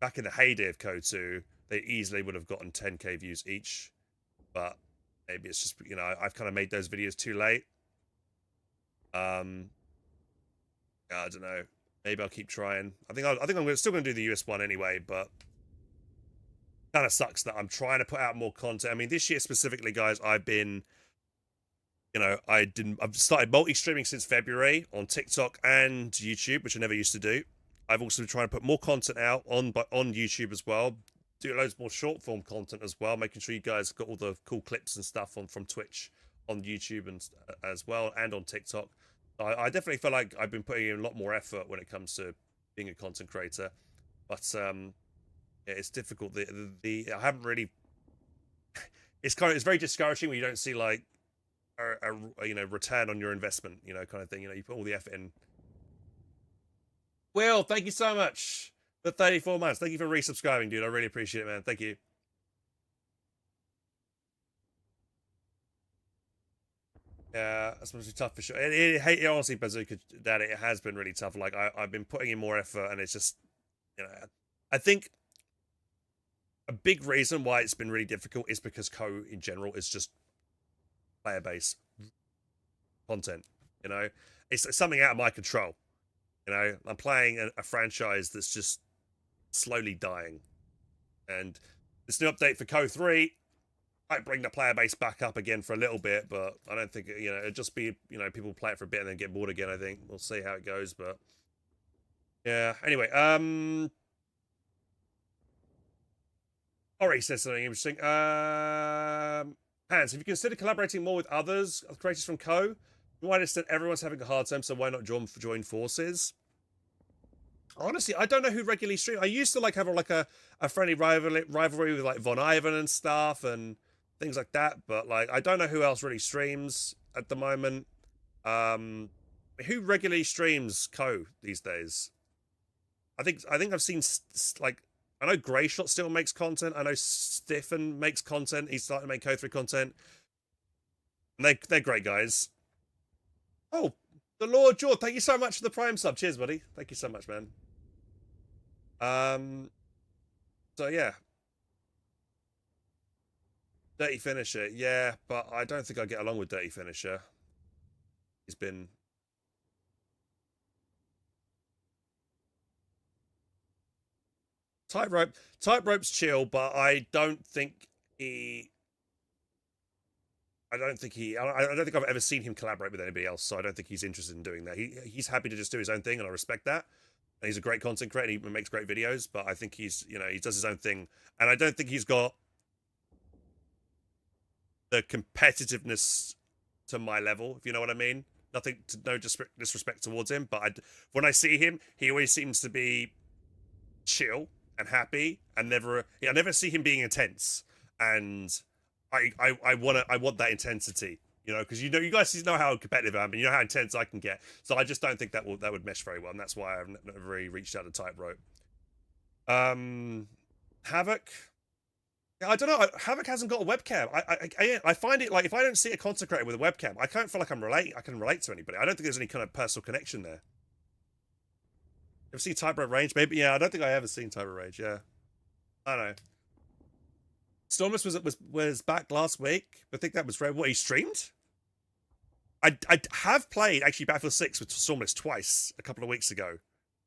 Speaker 1: back in the heyday of CoH2, they easily would have gotten 10k views each. But maybe it's just, you know, I've kind of made those videos too late. I don't know. Maybe I'll keep trying. I think I'm still going to do the US one anyway, but kind of sucks that I'm trying to put out more content. I mean, this year specifically, guys, I've been, you know, I've started multi-streaming since February on TikTok and YouTube, which I never used to do. I've also been trying to put more content out on YouTube as well. Do loads more short form content as well, making sure you guys got all the cool clips and stuff from Twitch on YouTube and as well, and on TikTok. I definitely feel like I've been putting in a lot more effort when it comes to being a content creator, but yeah, it's difficult. I haven't really. It's very discouraging when you don't see like a you know, return on your investment, you know, kind of thing. You know, you put all the effort in. Will, thank you so much for 34 months. Thank you for resubscribing, dude. I really appreciate it, man. Thank you. Yeah, that's must be tough for sure. It honestly, Bazooka, that it has been really tough. Like I've been putting in more effort, and it's just, you know, I think a big reason why it's been really difficult is because Co in general is just player base content. You know, it's something out of my control. You know, I'm playing a franchise that's just slowly dying, and this new update for CoH3 might bring the player base back up again for a little bit, but I don't think, you know, it'd just be, you know, people play it for a bit and then get bored again. I think we'll see how it goes, but yeah. Anyway, Ori says something interesting. Hans, have you considered collaborating more with others creators from Co? To what extent everyone's having a hard time, so why not join forces? Honestly, I don't know who regularly streams. I used to like have a friendly rivalry with like Von Ivan and stuff and things like that, but like I don't know who else really streams at the moment. Who regularly streams Co these days? I think I've seen like, I know Greyshot still makes content. I know Stiffen makes content. He's starting to make CoH3 content. And they're great guys. Oh, the Lord George, thank you so much for the Prime sub. Cheers, buddy. Thank you so much, man. So yeah. Dirty Finisher, yeah, but I don't think I get along with Dirty Finisher. He's been Tightrope's chill, but I don't think I don't think I've ever seen him collaborate with anybody else, so I don't think he's interested in doing that. He's happy to just do his own thing, and I respect that. And he's a great content creator. He makes great videos, but I think he's, you know, he does his own thing, and I don't think he's got the competitiveness to my level, if you know what I mean. No disrespect towards him, but when I see him, he always seems to be chill and happy, and I never see him being intense, and I want that intensity, you know, because you guys know how competitive I am, and you know how intense I can get. So I just don't think that would mesh very well, and that's why I've never really reached out to Tightrope. Havoc. I don't know. Havoc hasn't got a webcam. I find it like, if I don't see a content creator with a webcam, I can't feel like I can relate to anybody. I don't think there's any kind of personal connection there. Ever seen Tightrope Range? Maybe, yeah. I don't think I ever seen Tightrope Range. Yeah, I don't know. Stormus was back last week. I think that was what he streamed. I have played actually Battlefield 6 with Stormus twice a couple of weeks ago,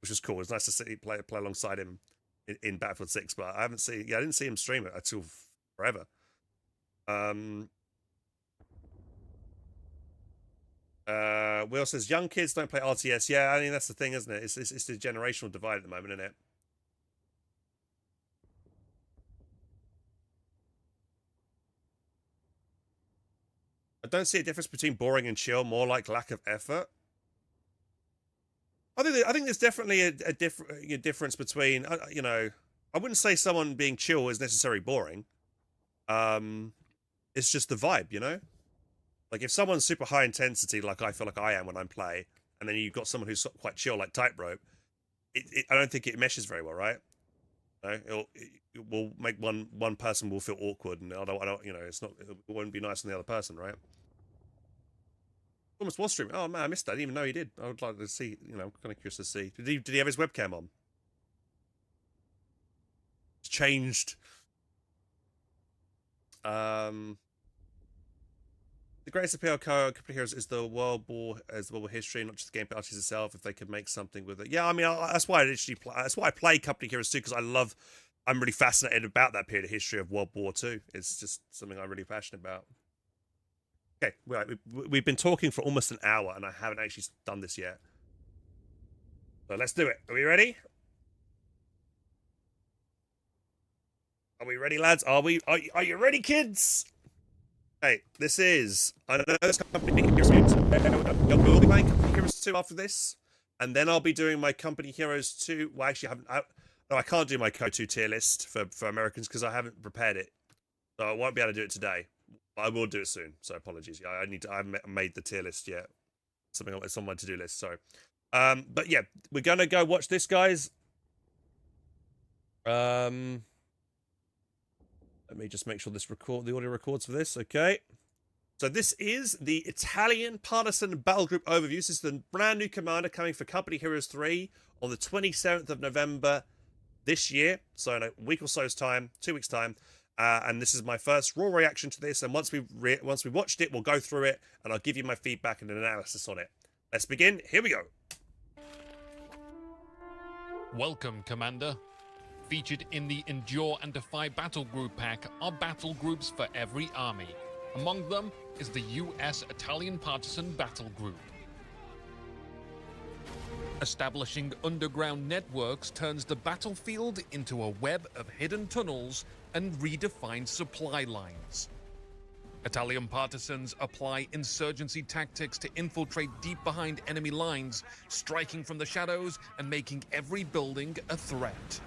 Speaker 1: which was cool. It was nice to see play alongside him in Battlefield 6, but I didn't see him stream it until forever. Will says young kids don't play RTS. Yeah, I mean that's the thing, isn't it? It's the generational divide at the moment, isn't it? I don't see a difference between boring and chill, more like lack of effort. I think there's definitely a difference between, you know, I wouldn't say someone being chill is necessarily boring. It's just the vibe, you know? Like if someone's super high intensity, like I feel like I am when I play, and then you've got someone who's quite chill, like Tightrope, I don't think it meshes very well, right? You know, it will make one person will feel awkward, and I don't, you know, it won't be nice on the other person, right? Almost was streaming. Oh man, I missed that. I didn't even know he did. I would like to see. You know, I'm kind of curious to see. Did he have his webcam on? It's changed. The greatest appeal of Company Heroes is the world war history, not just the gameplay artists itself. If they could make something with it, yeah. I mean, that's why I play Company Heroes 2 because I'm really fascinated about that period of history of World War II. It's just something I'm really passionate about. Okay, we've been talking for almost an hour, and I haven't actually done this yet. So let's do it. Are we ready? Are we ready, lads? Are you ready, kids? Hey, this is... I know this Company Heroes 2. We'll be playing Company Heroes 2 after this, and then I'll be doing my Company Heroes 2... Well, actually, I can't do my CoH2 tier list for Americans because I haven't prepared it. So I won't be able to do it today. I will do it soon, so apologies. I haven't made the tier list yet. It's on my to-do list, sorry. But yeah, we're gonna go watch this, guys. Let me just make sure the audio records for this, okay. So this is the Italian Partisan Battle Group overview. This is the brand new commander coming for Company Heroes 3 on the 27th of November this year. So in a week or so's time, 2 weeks' time. And this is my first raw reaction to this. And once we watched it, we'll go through it, and I'll give you my feedback and an analysis on it. Let's begin. Here we go.
Speaker 3: Welcome, Commander. Featured in the Endure and Defy Battle Group pack are battle groups for every army. Among them is the US Italian Partisan Battle Group. Establishing underground networks turns the battlefield into a web of hidden tunnels and redefined supply lines. Italian partisans apply insurgency tactics to infiltrate deep behind enemy lines, striking from the shadows and making every building a threat.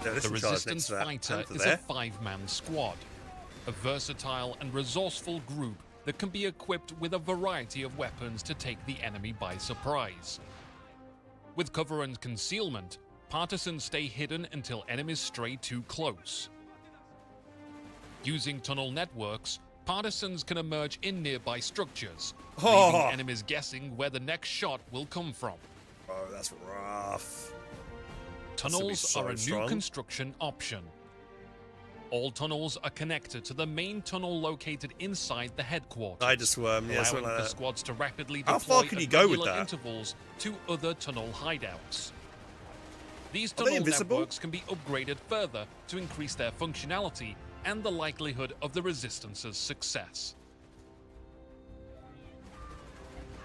Speaker 3: The Resistance Fighter is a 5-man squad, a versatile and resourceful group that can be equipped with a variety of weapons to take the enemy by surprise. With cover and concealment, partisans stay hidden until enemies stray too close. Using tunnel networks, partisans can emerge in nearby structures, leaving enemies guessing where the next shot will come from.
Speaker 1: Oh, that's rough.
Speaker 3: Tunnels are a new construction option. All tunnels are connected to the main tunnel located inside the headquarters.
Speaker 1: I just
Speaker 3: allowing the squads to rapidly deploy
Speaker 1: how far can you go with that?
Speaker 3: Intervals to other tunnel hideouts. These tunnel networks can be upgraded further to increase their functionality and the likelihood of the Resistance's success.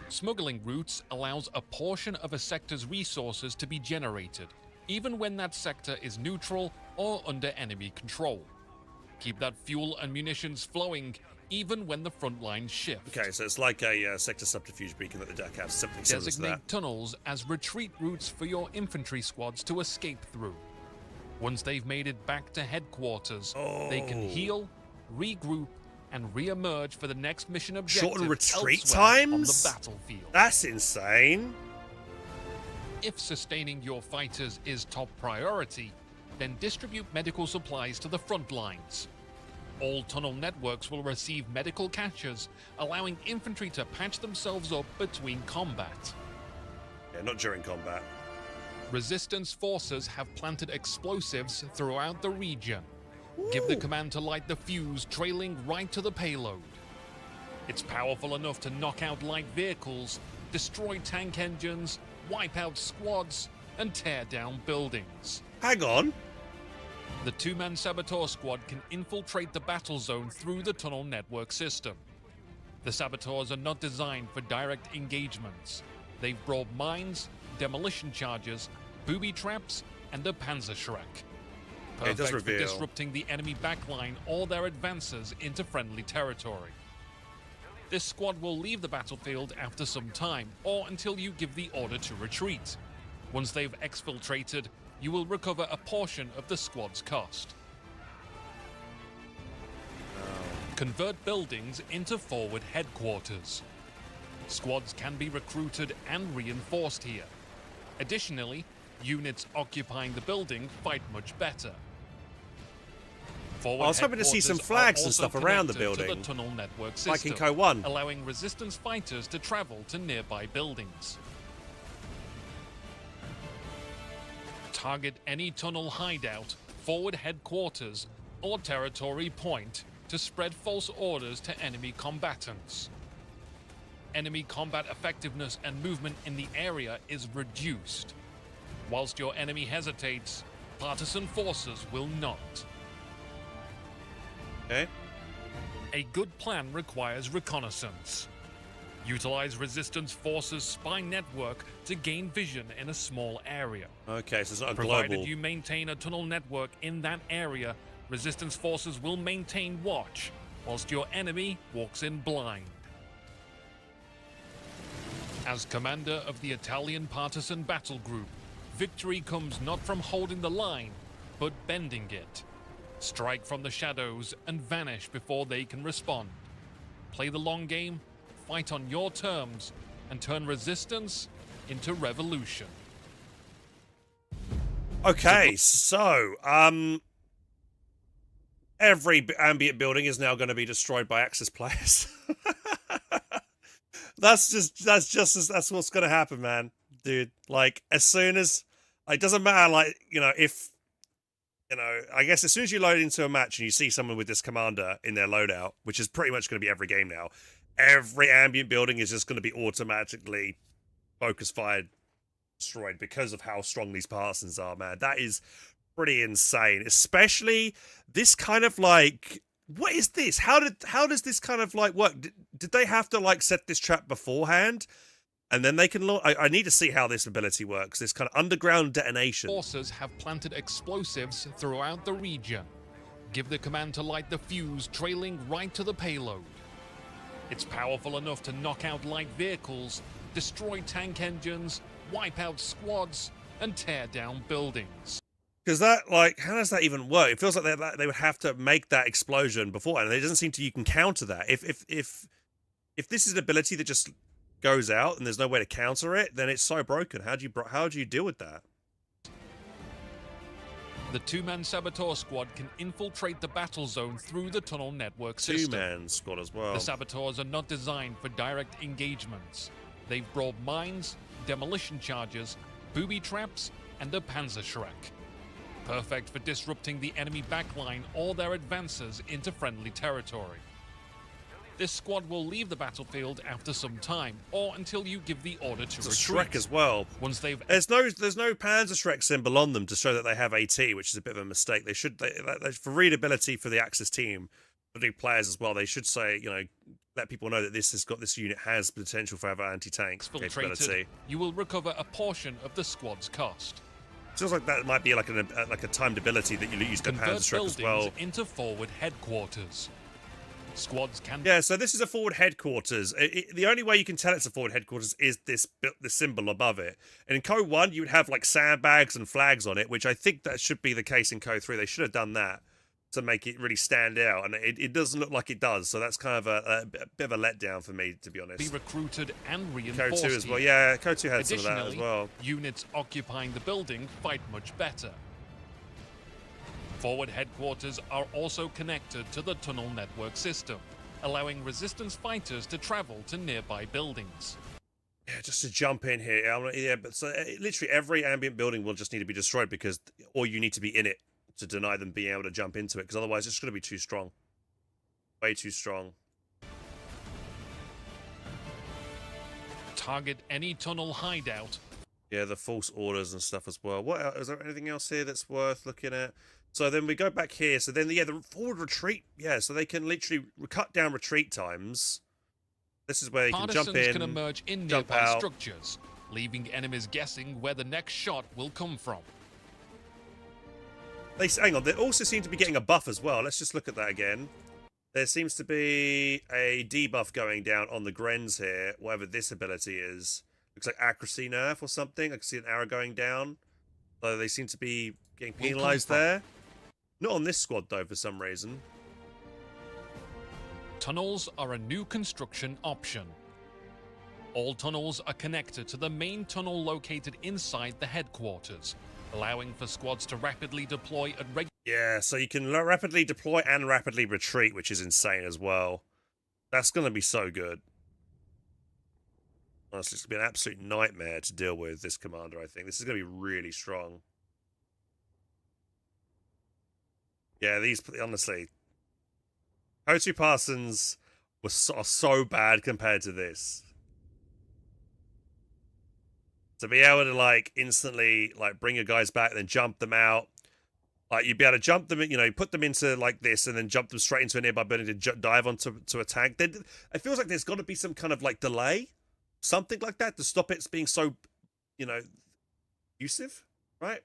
Speaker 3: Smuggling routes allows a portion of a sector's resources to be generated, even when that sector is neutral or under enemy control. Keep that fuel and munitions flowing, even when the front lines shift.
Speaker 1: Okay, so it's like a sector subterfuge beacon that the deck has, something similar to that.
Speaker 3: Designate tunnels as retreat routes for your infantry squads to escape through. Once they've made it back to headquarters, they can heal, regroup, and re-emerge for the next mission objective.
Speaker 1: Shorten retreat times?
Speaker 3: On the battlefield.
Speaker 1: That's insane.
Speaker 3: If sustaining your fighters is top priority, then distribute medical supplies to the front lines. All tunnel networks will receive medical caches, allowing infantry to patch themselves up between combat.
Speaker 1: Yeah, not during combat.
Speaker 3: Resistance forces have planted explosives throughout the region. Give the command to light the fuse trailing right to the payload. It's powerful enough to knock out light vehicles, destroy tank engines, wipe out squads, and tear down buildings.
Speaker 1: Hang on.
Speaker 3: The two-man Saboteur squad can infiltrate the battle zone through the tunnel network system. The Saboteurs are not designed for direct engagements. They've brought mines, demolition charges, booby traps, and a Panzerschreck. Perfect for disrupting the enemy backline or their advances into friendly territory. This squad will leave the battlefield after some time, or until you give the order to retreat. Once they've exfiltrated, you will recover a portion of the squad's cost. Convert buildings into forward headquarters. Squads can be recruited and reinforced here. Additionally, units occupying the building fight much better. Forward
Speaker 1: I was hoping to see some flags and stuff around the building,
Speaker 3: to the tunnel network system,
Speaker 1: like in CoH1,
Speaker 3: allowing resistance fighters to travel to nearby buildings. Target any tunnel hideout, forward headquarters, or territory point to spread false orders to enemy combatants. Enemy combat effectiveness and movement in the area is reduced. Whilst your enemy hesitates, partisan forces will not.
Speaker 1: Okay.
Speaker 3: A good plan requires reconnaissance. Utilize resistance forces' spy network to gain vision in a small area.
Speaker 1: Okay, so it's not a
Speaker 3: Provided
Speaker 1: global.
Speaker 3: you maintain a tunnel network in that area, resistance forces will maintain watch, whilst your enemy walks in blind. As commander of the Italian partisan battle group, victory comes not from holding the line, but bending it. Strike from the shadows and vanish before they can respond. Play the long game, fight on your terms, and turn resistance into revolution.
Speaker 1: Okay, so every ambient building is now going to be destroyed by Axis players. that's what's going to happen, man, dude. Like, as soon as it doesn't matter, like, you know, if you know, I guess as soon as you load into a match and you see someone with this commander in their loadout, which is pretty much going to be every game now, every ambient building is just going to be automatically focus fired destroyed because of how strong these partisans are, man. That is pretty insane, especially this kind of like, what is this? How does this kind of like work? Did they have to like set this trap beforehand? And then they can I need to see how this ability works. This kind of underground detonation.
Speaker 3: Forces have planted explosives throughout the region. Give the command to light the fuse trailing right to the payload. It's powerful enough to knock out light vehicles, destroy tank engines, wipe out squads, and tear down buildings.
Speaker 1: Because that, like, how does that even work? It feels like they would have to make that explosion before, and it doesn't seem to you can counter that. If this is an ability that just goes out and there's no way to counter it, then it's so broken. How do you deal with that?
Speaker 3: The two-man Saboteur squad can infiltrate the battle zone through the tunnel network system.
Speaker 1: Two-man squad as well.
Speaker 3: The Saboteurs are not designed for direct engagements. They've brought mines, demolition charges, booby traps, and a Panzerschreck. Perfect for disrupting the enemy backline or their advances into friendly territory. This squad will leave the battlefield after some time, or until you give the order to retreat.
Speaker 1: Shrek as well.
Speaker 3: Once they've
Speaker 1: there's no Panzerschreck symbol on them to show that they have AT, which is a bit of a mistake. They should for readability for the Axis team, for the players as well. They should say, you know, let people know that this unit has potential for our anti-tank capability.
Speaker 3: You will recover a portion of the squad's cost.
Speaker 1: Feels like that might be like a timed ability that you use to Panzerschreck as well.
Speaker 3: Into forward headquarters. Squads can...
Speaker 1: Yeah, so this is a forward headquarters. The only way you can tell it's a forward headquarters is the symbol above it. And in CoH1, you would have like sandbags and flags on it, which I think that should be the case in CoH3. They should have done that to make it really stand out, and it doesn't look like it does. So that's kind of a bit of a letdown for me, to be honest.
Speaker 3: Be recruited and reinforced.
Speaker 1: CoH2 as well. Yeah, CoH2 had some of that as well.
Speaker 3: Units occupying the building fight much better. Forward headquarters are also connected to the tunnel network system, allowing resistance fighters to travel to nearby buildings.
Speaker 1: Yeah, just to jump in here. Yeah, but so literally every ambient building will just need to be destroyed because, or you need to be in it to deny them being able to jump into it, because otherwise it's going to be too strong. Way too strong.
Speaker 3: Target any tunnel hideout.
Speaker 1: Yeah, the false orders and stuff as well. What is there anything else here that's worth looking at? So then we go back here. So then, yeah, the forward retreat. Yeah, so they can literally cut down retreat times. This is where you can jump in,
Speaker 3: can emerge in
Speaker 1: jump
Speaker 3: nearby
Speaker 1: out.
Speaker 3: structures, leaving enemies guessing where the next shot will come from.
Speaker 1: Hang on, they also seem to be getting a buff as well. Let's just look at that again. There seems to be a debuff going down on the Grens here, whatever this ability is. Looks like accuracy nerf or something. I can see an arrow going down. So they seem to be getting penalized there. Not on this squad, though, for some reason.
Speaker 3: Tunnels are a new construction option. All tunnels are connected to the main tunnel located inside the headquarters, allowing for squads to rapidly deploy at regular...
Speaker 1: Yeah, so you can rapidly deploy and rapidly retreat, which is insane as well. That's going to be so good. Honestly, it's going to be an absolute nightmare to deal with, this commander, I think. This is going to be really strong. Yeah, these, honestly... CoH2 Parsons are so bad compared to this. To be able to, like, instantly, like, bring your guys back and then jump them out. Like, you'd be able to jump them, you know, put them into, like, this and then jump them straight into a nearby building to dive onto a tank. It feels like there's got to be some kind of, like, delay. Something like that to stop it being so, you know, abusive, right?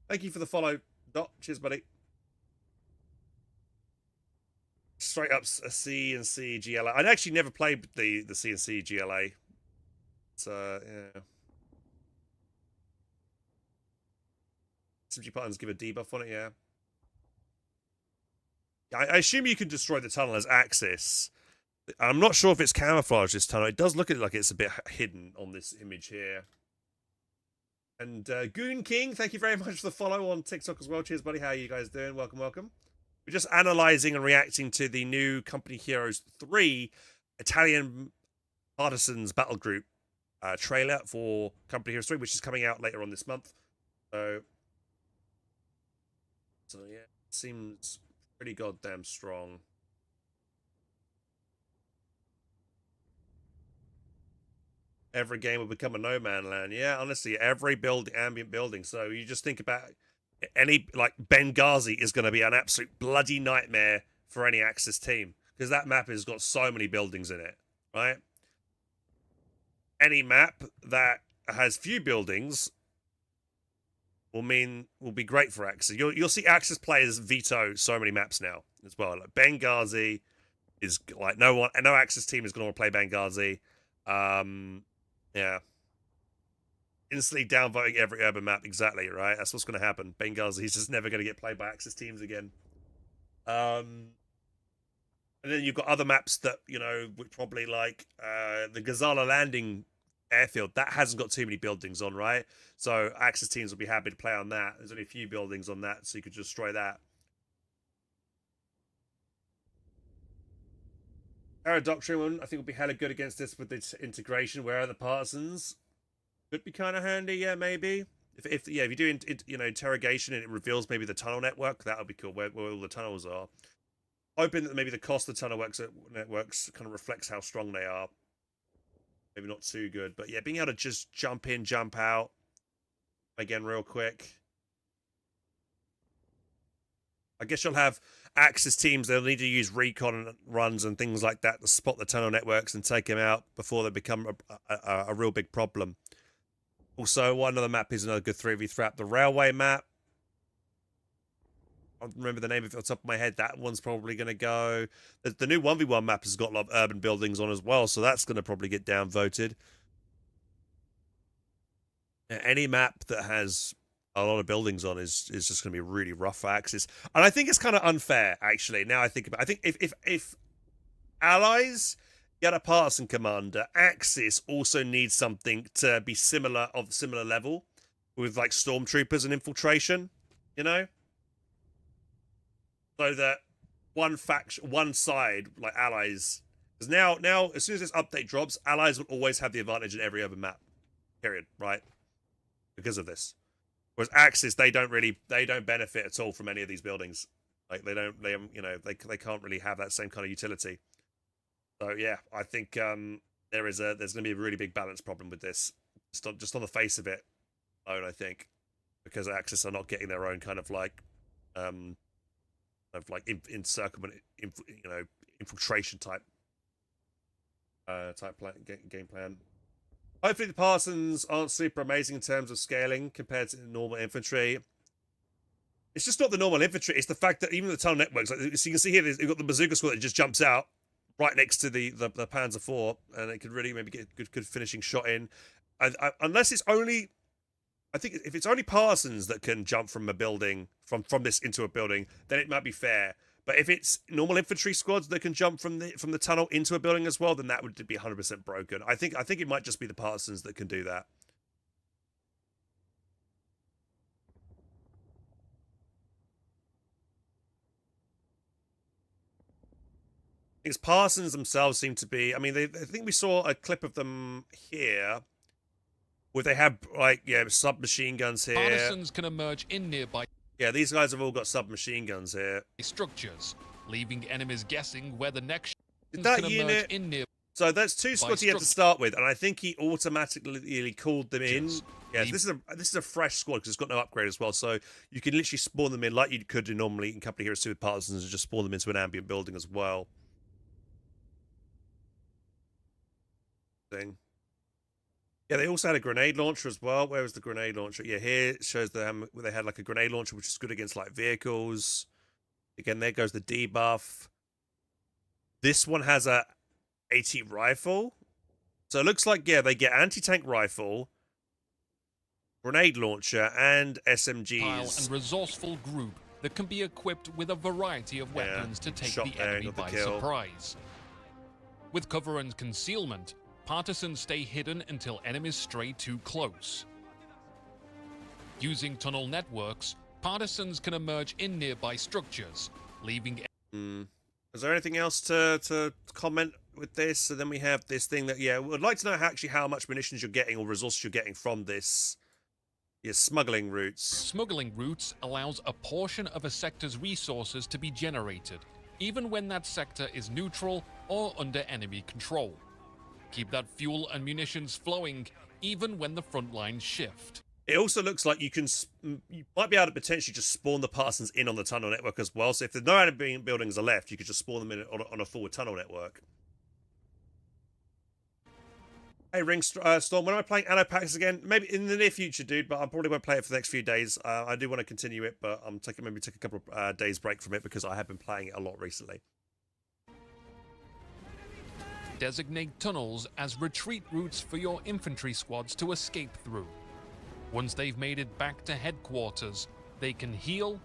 Speaker 1: Thank you for the follow, Dot. Cheers, buddy. Straight up a C&C GLA. I actually never played the C&C GLA. So, yeah. SMG patterns give a debuff on it, yeah. I assume you can destroy the tunnel as Axis. I'm not sure if it's camouflage, this tunnel. It does look like it's a bit hidden on this image here. And Goon King, thank you very much for the follow on TikTok as well. Cheers, buddy. How are you guys doing? Welcome, welcome. We're just analysing and reacting to the new Company Heroes 3 Italian Partisans Battle Group trailer for Company Heroes 3, which is coming out later on this month. So yeah, it seems pretty goddamn strong. Every game will become a no man land. Yeah, honestly, every ambient building. So you just think about any, like, Benghazi is going to be an absolute bloody nightmare for any Axis team because that map has got so many buildings in it, right? Any map that has few buildings will be great for Axis. You'll see Axis players veto so many maps now as well. Like Benghazi is like no Axis team is going to want to play Benghazi. Yeah. Instantly downvoting every urban map, exactly, right? That's what's going to happen. Benghazi's just never going to get played by Axis teams again. And then you've got other maps that, you know, would probably like the Gazala Landing airfield. That hasn't got too many buildings on, right? So Axis teams will be happy to play on that. There's only a few buildings on that, so you could destroy that. Our Doctrine, I think, will be hella good against this with this integration. Where are the Partisans? Could be kind of handy, yeah, maybe. If you do you know, interrogation and it reveals maybe the tunnel network, that would be cool. Where all the tunnels are. Hoping that maybe the cost of the tunnel networks kind of reflects how strong they are. Maybe not too good, but yeah, being able to just jump in, jump out again real quick. I guess you'll have Axis teams. They'll need to use recon runs and things like that to spot the tunnel networks and take them out before they become a real big problem. Also, one other map is another good 3v3 the railway map. I don't remember the name of it off the top of my head. That one's probably going to go. The new 1v1 map has got a lot of urban buildings on as well, so that's going to probably get downvoted. Any map that has a lot of buildings on is just going to be really rough for Axis. And I think it's kind of unfair, actually. Now I think about it. I think if allies get a partisan commander, Axis also needs something to be similar level with like stormtroopers and infiltration, you know? So that one side, like allies, Because now, as soon as this update drops, allies will always have the advantage in every other map. Period. Right? Because of this. Whereas Axis, they don't benefit at all from any of these buildings. Like they can't really have that same kind of utility. So yeah, I think there's going to be a really big balance problem with this, just on the face of it alone. I think because Axis are not getting their own kind of like infiltration type game plan. Hopefully the Parsons aren't super amazing in terms of scaling compared to normal infantry. It's just not the normal infantry. It's the fact that even the tunnel networks, like, so you can see here, you've got the bazooka squad that just jumps out right next to the Panzer IV, and it could really maybe get a good finishing shot in. Unless it's only, I think if it's only Parsons that can jump from a building, from this into a building, then it might be fair. But if it's normal infantry squads that can jump from the tunnel into a building as well, then that would be 100% broken. I think it might just be the Parsons that can do that. Because Parsons themselves seem to be. I mean, I think we saw a clip of them here, where they have submachine guns here.
Speaker 3: Partisans can emerge in nearby.
Speaker 1: Yeah, these guys have all got submachine guns here.
Speaker 3: Structures, leaving enemies guessing where the next
Speaker 1: Did that
Speaker 3: can
Speaker 1: unit?
Speaker 3: emerge in nearby.
Speaker 1: So that's two squads he had to start with, and I think he automatically called them in. Yeah, this is a fresh squad because it's got no upgrade as well. So you can literally spawn them in like you could do normally in Company Heroes 2 with Partisans, and just spawn them into an ambient building as well. Thing. Yeah, they also had a grenade launcher as well. Where was the grenade launcher? Yeah, here it shows them where they had like a grenade launcher, which is good against like vehicles. Again, there goes the debuff. This one has a AT rifle. So it looks like, yeah, they get anti-tank rifle, grenade launcher, and SMGs.
Speaker 3: And resourceful group that can be equipped with a variety of weapons to take the enemy by surprise. With cover and concealment, Partisans stay hidden until enemies stray too close. Using tunnel networks, Partisans can emerge in nearby structures, leaving...
Speaker 1: Is there anything else to comment with this? So then we have this thing that, yeah, we'd like to know how much munitions you're getting or resources you're getting from this. Yeah, smuggling routes.
Speaker 3: Smuggling routes allows a portion of a sector's resources to be generated, even when that sector is neutral or under enemy control. Keep that fuel and munitions flowing, even when the front lines shift.
Speaker 1: It also looks like you might be able to potentially just spawn the Parsons in on the tunnel network as well. So if there's no enemy buildings are left, you could just spawn them in on a forward tunnel network. Hey, Storm, when am I playing Anno Pax again? Maybe in the near future, dude, but I probably won't play it for the next few days. I do want to continue it, but I'm maybe take a couple of days break from it because I have been playing it a lot recently.
Speaker 3: Designate tunnels as retreat routes for your infantry squads to escape through. Once they've made it back to headquarters, they can heal,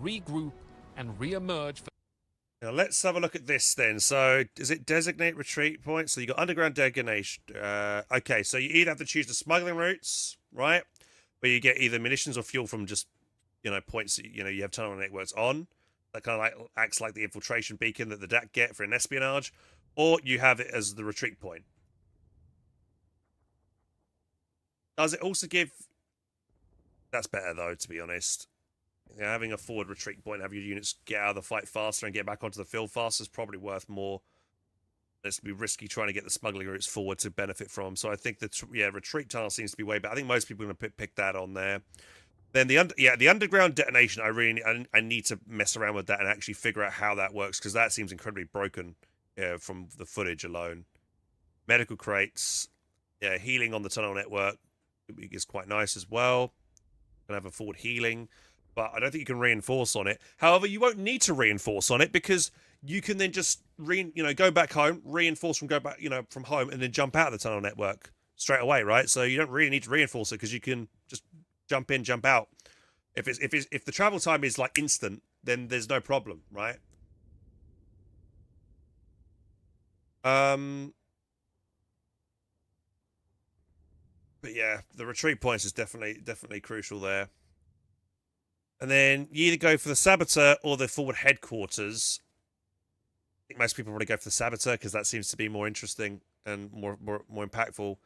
Speaker 3: regroup, and re-emerge.
Speaker 1: Now let's have a look at this then. So is it designate retreat points? So you got underground designation. Okay, so you either have to choose the smuggling routes, right? Where you get either munitions or fuel from just, points that, you have tunnel networks on. That kind of like acts like the infiltration beacon that the DAC get for an espionage. Or you have it as the retreat point. Does it also give... That's better, though, to be honest. Having a forward retreat point, have your units get out of the fight faster and get back onto the field faster is probably worth more. It's be risky trying to get the smuggling routes forward to benefit from. So I think that, retreat tunnel seems to be way better. I think most people are going to pick that on there. Then the underground detonation, I need to mess around with that and actually figure out how that works, because that seems incredibly broken. From the footage alone. Medical crates, healing on the tunnel network is quite nice as well. Can have a forward healing, but I don't think you can reinforce on it. However, you won't need to reinforce on it because you can then just go back home, reinforce from from home, and then jump out of the tunnel network straight away, right? So you don't really need to reinforce it because you can just jump in, jump out. If the travel time is like instant, then there's no problem, right? But yeah, the retreat points is definitely crucial there. And then you either go for the saboteur or the forward headquarters. think most people probably go for the Saboteur because that seems to be more interesting and more impactful.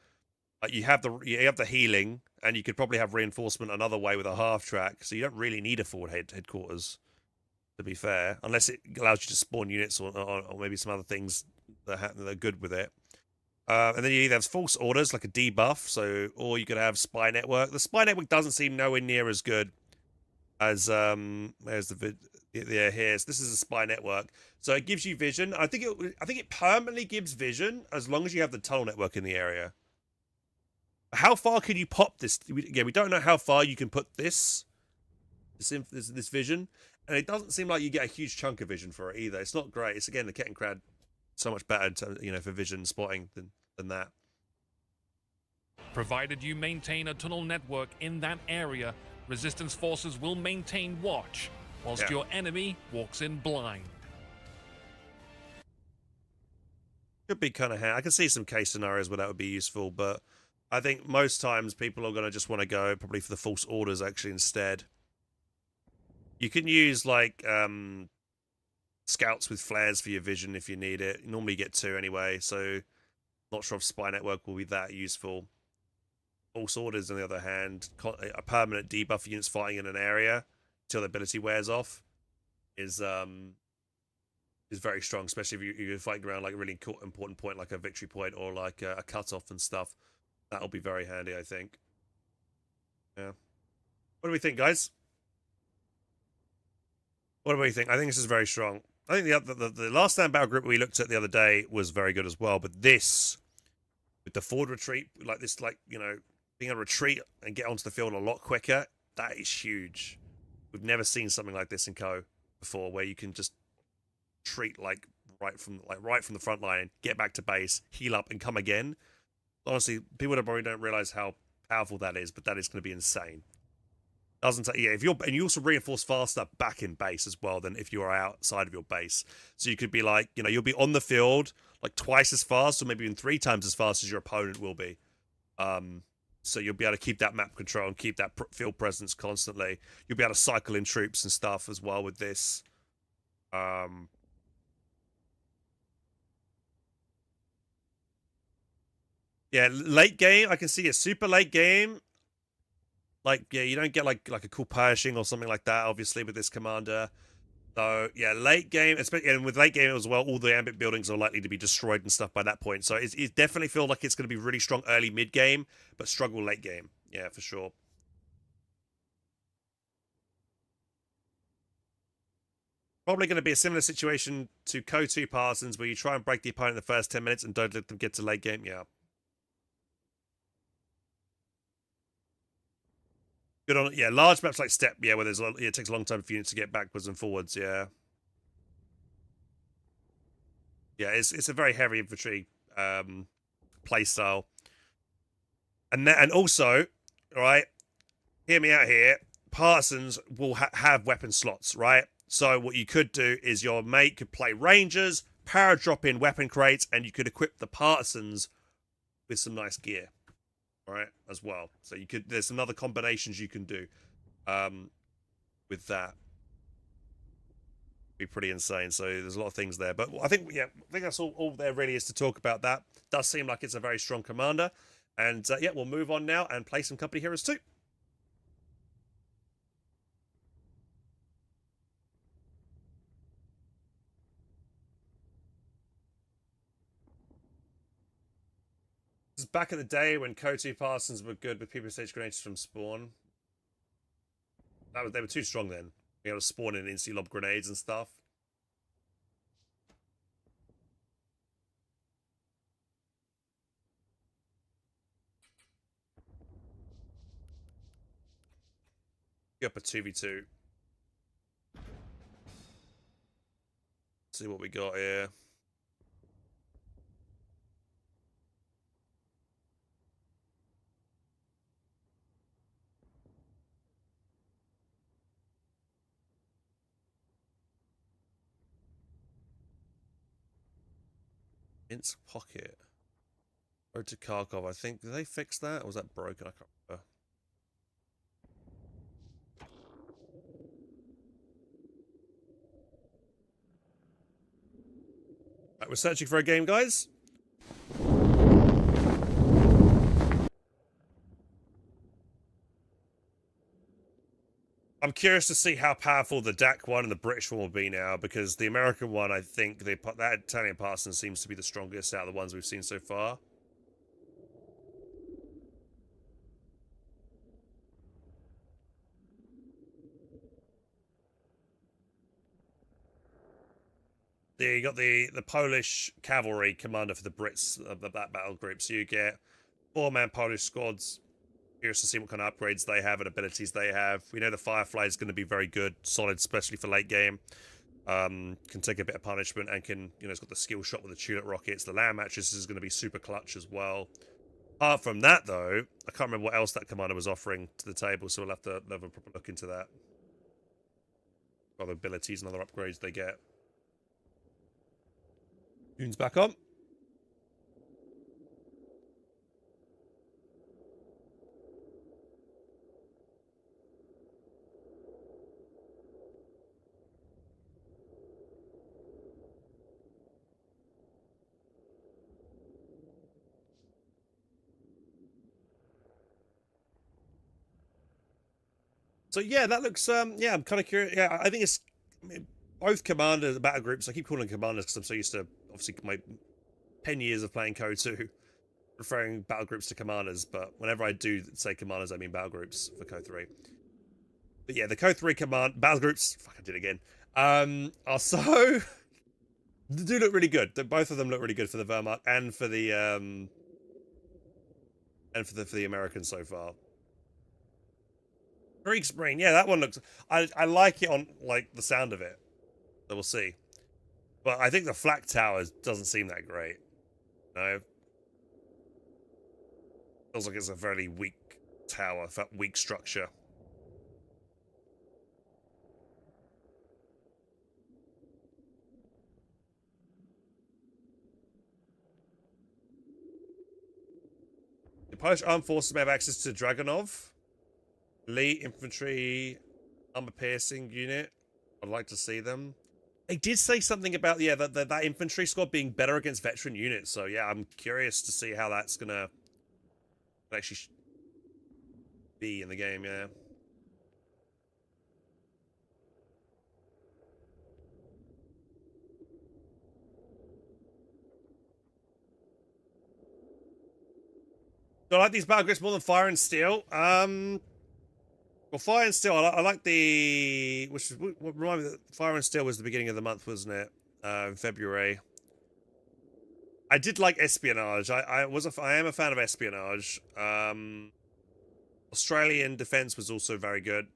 Speaker 1: Like you have the healing, and you could probably have reinforcement another way with a half track, so you don't really need a forward headquarters. To be fair, unless it allows you to spawn units or maybe some other things that are good with it. And then you either have false orders like a debuff, or you could have spy network. The spy network doesn't seem nowhere near as good as there's the here. So this is a spy network, so it gives you vision. I think it permanently gives vision as long as you have the tunnel network in the area. How far can you pop this? Again, we don't know how far you can put this vision, and it doesn't seem like you get a huge chunk of vision for it either. It's not great. It's again the Kettenkrad so much better for vision spotting than that.
Speaker 3: Provided you maintain a tunnel network in that area, resistance forces will maintain watch, whilst your enemy walks in blind.
Speaker 1: Could be kind of handy. I can see some case scenarios where that would be useful, but I think most times people are going to just want to go probably for the false orders actually instead. You can use like scouts with flares for your vision if you need it. You normally get 2 anyway, so not sure if spy network will be that useful. False orders, on the other hand, a permanent debuff for units fighting in an area until the ability wears off is very strong, especially if you're fighting around like a really important point like a victory point or like a cutoff and stuff. That'll be very handy, I think. Yeah. What do we think, guys? What do we think? I think this is very strong. I think the last stand battle group we looked at the other day was very good as well, but this, with the forward retreat, like this, like, being able to retreat and get onto the field a lot quicker, that is huge. We've never seen something like this in Co before, where you can just retreat like right from the front line, get back to base, heal up, and come again. Honestly, people probably don't realize how powerful that is, but that is going to be insane. Doesn't take, and you also reinforce faster back in base as well than if you are outside of your base. So you could be like, you'll be on the field like twice as fast, or maybe even 3 times as fast as your opponent will be. So you'll be able to keep that map control and keep that field presence constantly. You'll be able to cycle in troops and stuff as well with this. Yeah, late game, I can see a super late game. Like, yeah, you don't get like a cool Pershing or something like that, obviously, with this commander. So, yeah, late game, especially, and with late game as well, all the ambit buildings are likely to be destroyed and stuff by that point. So it definitely feels like it's going to be really strong early mid game, but struggle late game. Yeah, for sure. Probably going to be a similar situation to CoH2 Parsons, where you try and break the opponent in the first 10 minutes and don't let them get to late game. Yeah. Good on, yeah, large maps like Steppe, yeah, where it takes a long time for units to get backwards and forwards, yeah. Yeah, it's a very heavy infantry play style. And also, right, hear me out here, Parsons will have weapon slots, right? So what you could do is your mate could play Rangers, power drop in weapon crates, and you could equip the Partisans with some nice gear. Right, as well. So there's some other combinations you can do with that. Be pretty insane. So there's a lot of things there. But I think that's all there really is to talk about that. Does seem like it's a very strong commander. And yeah, we'll move on now and play some company heroes too. This is back in the day when CoH2 Parsons were good with people stage grenades from spawn. They were too strong then. Being able to spawn in instant lob grenades and stuff. Get up a 2v2. See what we got here. Ince Pocket. Road to Kharkov. I think, did they fix that? Or was that broken? I can't remember. Right, we're searching for a game, guys. I'm curious to see how powerful the DAC one and the British one will be now, because the American one, I think that Italian partisan seems to be the strongest out of the ones we've seen so far. You got the Polish cavalry commander for the Brits of that battle group, so you get 4-man Polish squads. Curious to see what kind of upgrades they have and abilities they have. We know the Firefly is going to be very good, solid, especially for late game. Can take a bit of punishment and can, it's got the skill shot with the tulip rockets. The land mattress is going to be super clutch as well. Apart from that, though, I can't remember what else that commander was offering to the table, so we'll have to have a proper look into that. Other abilities and other upgrades they get. Tunes back on. So yeah, that looks yeah, I'm kind of curious. Yeah, I think it's both commanders, battle groups. I keep calling them commanders because I'm so used to obviously my 10 years of playing CoH2 referring battle groups to commanders, but whenever I do say commanders, I mean battle groups for CoH3. But yeah, the CoH3 command battle groups, fuck, I did it again. Are so do look really good. Both of them look really good for the Wehrmacht and for the for the Americans so far. Kriegsmarine, yeah, that one looks. I like it on like the sound of it. So we'll see. But I think the flak tower doesn't seem that great. No, feels like it's a very weak tower, weak structure. The Polish armed forces may have access to Dragonov, elite infantry, armor piercing unit. I'd like to see them. They did say something about that infantry squad being better against veteran units. So yeah, I'm curious to see how that's gonna actually be in the game. Yeah. Do I like these battle grips more than Fire and Steel? Well, Fire and Steel, I like the remind me that Fire and Steel was the beginning of the month, wasn't it? In February. I did like Espionage. I am a fan of Espionage. Australian Defense was also very good.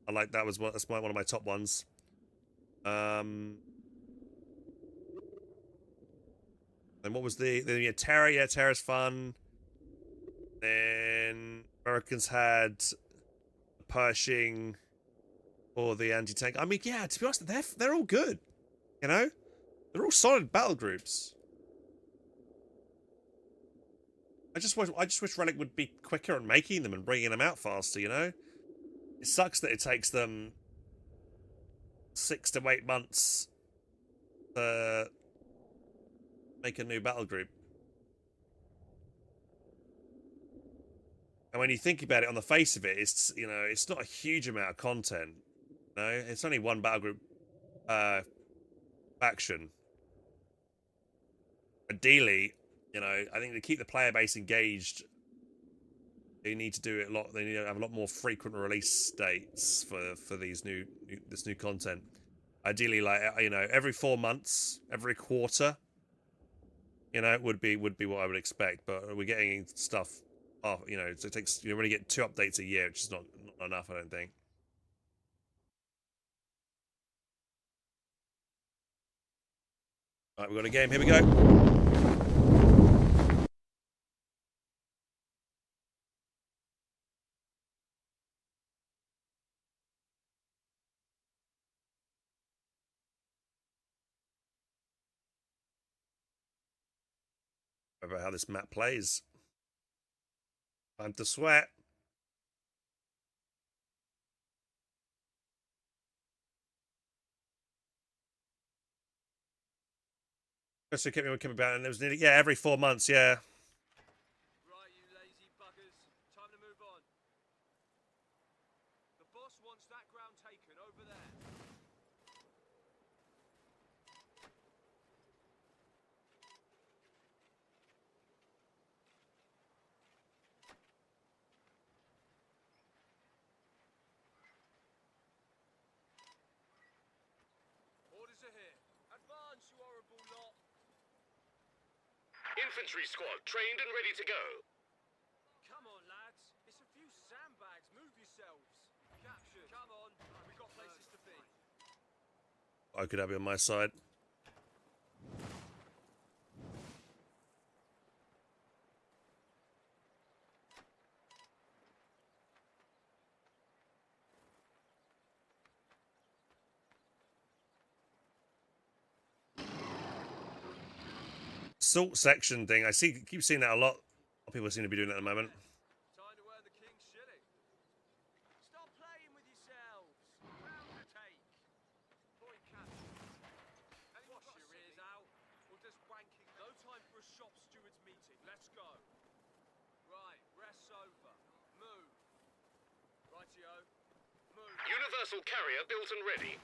Speaker 1: I like that. That's one of my top ones. And what was the Terror? Yeah, Terror's fun. Then Americans had the Pershing or the anti-tank. I mean, yeah, to be honest, they're all good. You know, they're all solid battle groups. I just wish Relic would be quicker on making them and bringing them out faster. You know, it sucks that it takes them 6 to 8 months to make a new battle group. And when you think about it, on the face of it, it's not a huge amount of content. No, it's only one battle group faction. Ideally, I think to keep the player base engaged, they need to do it a lot. They need to have a lot more frequent release dates for this new content. Ideally, like every 4 months, every quarter. Would be what I would expect. But we're getting stuff. So it takes really get 2 updates a year, which is not enough, I don't think. All right, we've got a game. Here we go. About how this map plays. Time to sweat. So kept me about, and it was nearly every 4 months. Yeah.
Speaker 4: Right, you lazy buggers. Time to move on. The boss wants that ground taken over there. Orders are here. Advance, you horrible lot.
Speaker 5: Infantry squad trained and ready to go.
Speaker 4: Come on, lads. It's a few sandbags. Move yourselves. Captured. Come on. We've got places to be.
Speaker 1: I could have you on my side. Salt section thing. Keep seeing that a lot. People seem to be doing that at the moment.
Speaker 4: Time to earn the king's shilling. Stop playing with yourselves. Ground to take. Point captured. Wash your ears out, or does wanking... No time for a shop steward's meeting. Let's go. Right, rest's over. Move. Rightio. Move.
Speaker 5: Universal carrier built and ready.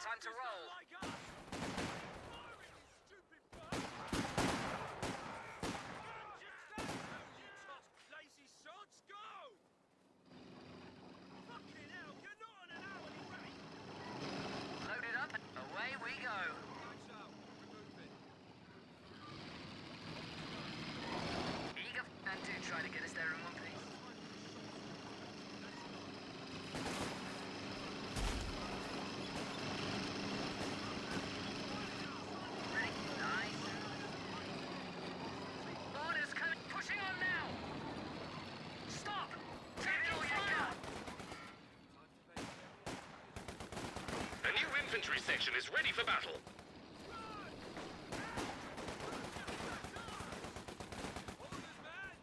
Speaker 4: Time to roll. Like us. Lazy sods, go! Fucking hell, you're not on an hourly rate!
Speaker 6: Load it up, away we go.
Speaker 4: Lights out, we're moving.
Speaker 6: Eager and do try to get us there in one piece. Ready? Nice. Orders coming, pushing on now. Stop! Taking fire!
Speaker 5: A new infantry section is ready for battle.
Speaker 4: Orders, man!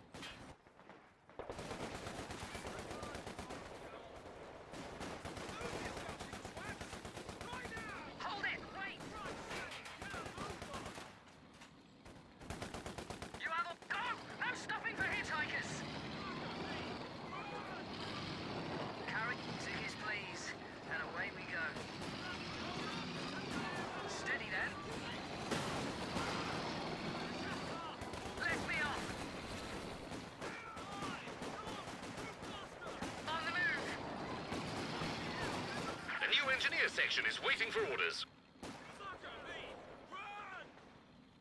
Speaker 4: Right now!
Speaker 6: Hold it! Wait! You have a go! No stopping for hitchhikers! Carry tickets, please. And away we go. Steady then. Let's be off! On the move!
Speaker 5: A new engineer section is waiting for orders.
Speaker 4: Look at me! Run!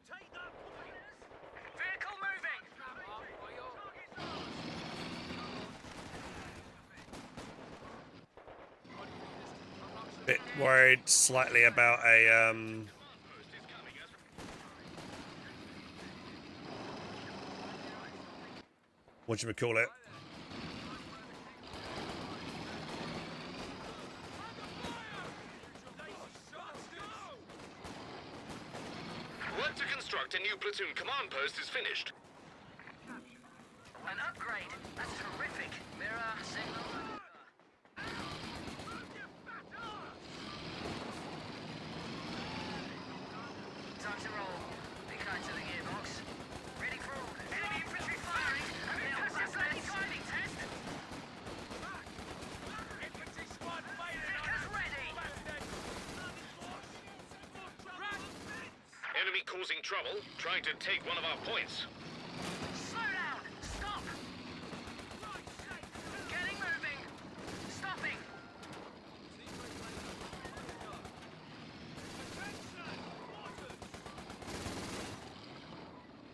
Speaker 4: Take that point!
Speaker 6: Vehicle moving!
Speaker 1: Bit worried slightly about a whatchamacallit.
Speaker 5: Work to construct a new platoon command post is finished.
Speaker 6: An upgrade. That's terrific. Mirror, signal. Time to roll. Be kind to the gearbox. Ready for order. Enemy infantry firing. Little driving test.
Speaker 4: Infantry squad
Speaker 6: Thickers ready.
Speaker 5: Enemy causing trouble, trying to take one of our points.
Speaker 6: Slow down. Stop. Getting moving. Stopping.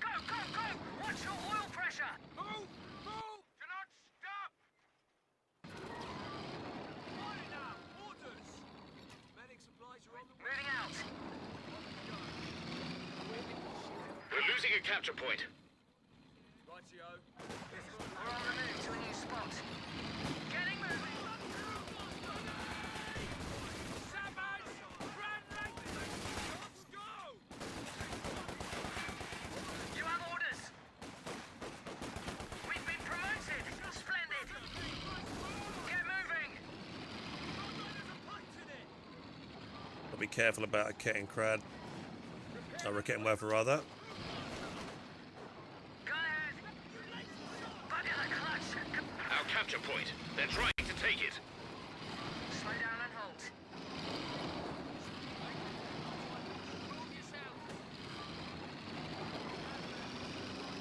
Speaker 6: Go, go, go! Watch your oil pressure!
Speaker 4: Move! Move! Do not stop! Fire now! Orders! Medic supplies are on the way.
Speaker 6: Moving out.
Speaker 5: We're losing a capture point.
Speaker 4: Rightio.
Speaker 6: We're on the move to a new spot. Getting moving.
Speaker 4: Sandbags! Grand rank! Let's go!
Speaker 6: You have orders. We've been promoted. Splendid. Get moving.
Speaker 1: I'll be careful about a kit and crad. Ricketing Werfer rather.
Speaker 6: Go ahead. Bugger the clutch.
Speaker 5: Our capture point. They're trying to take it.
Speaker 6: Slow down and halt.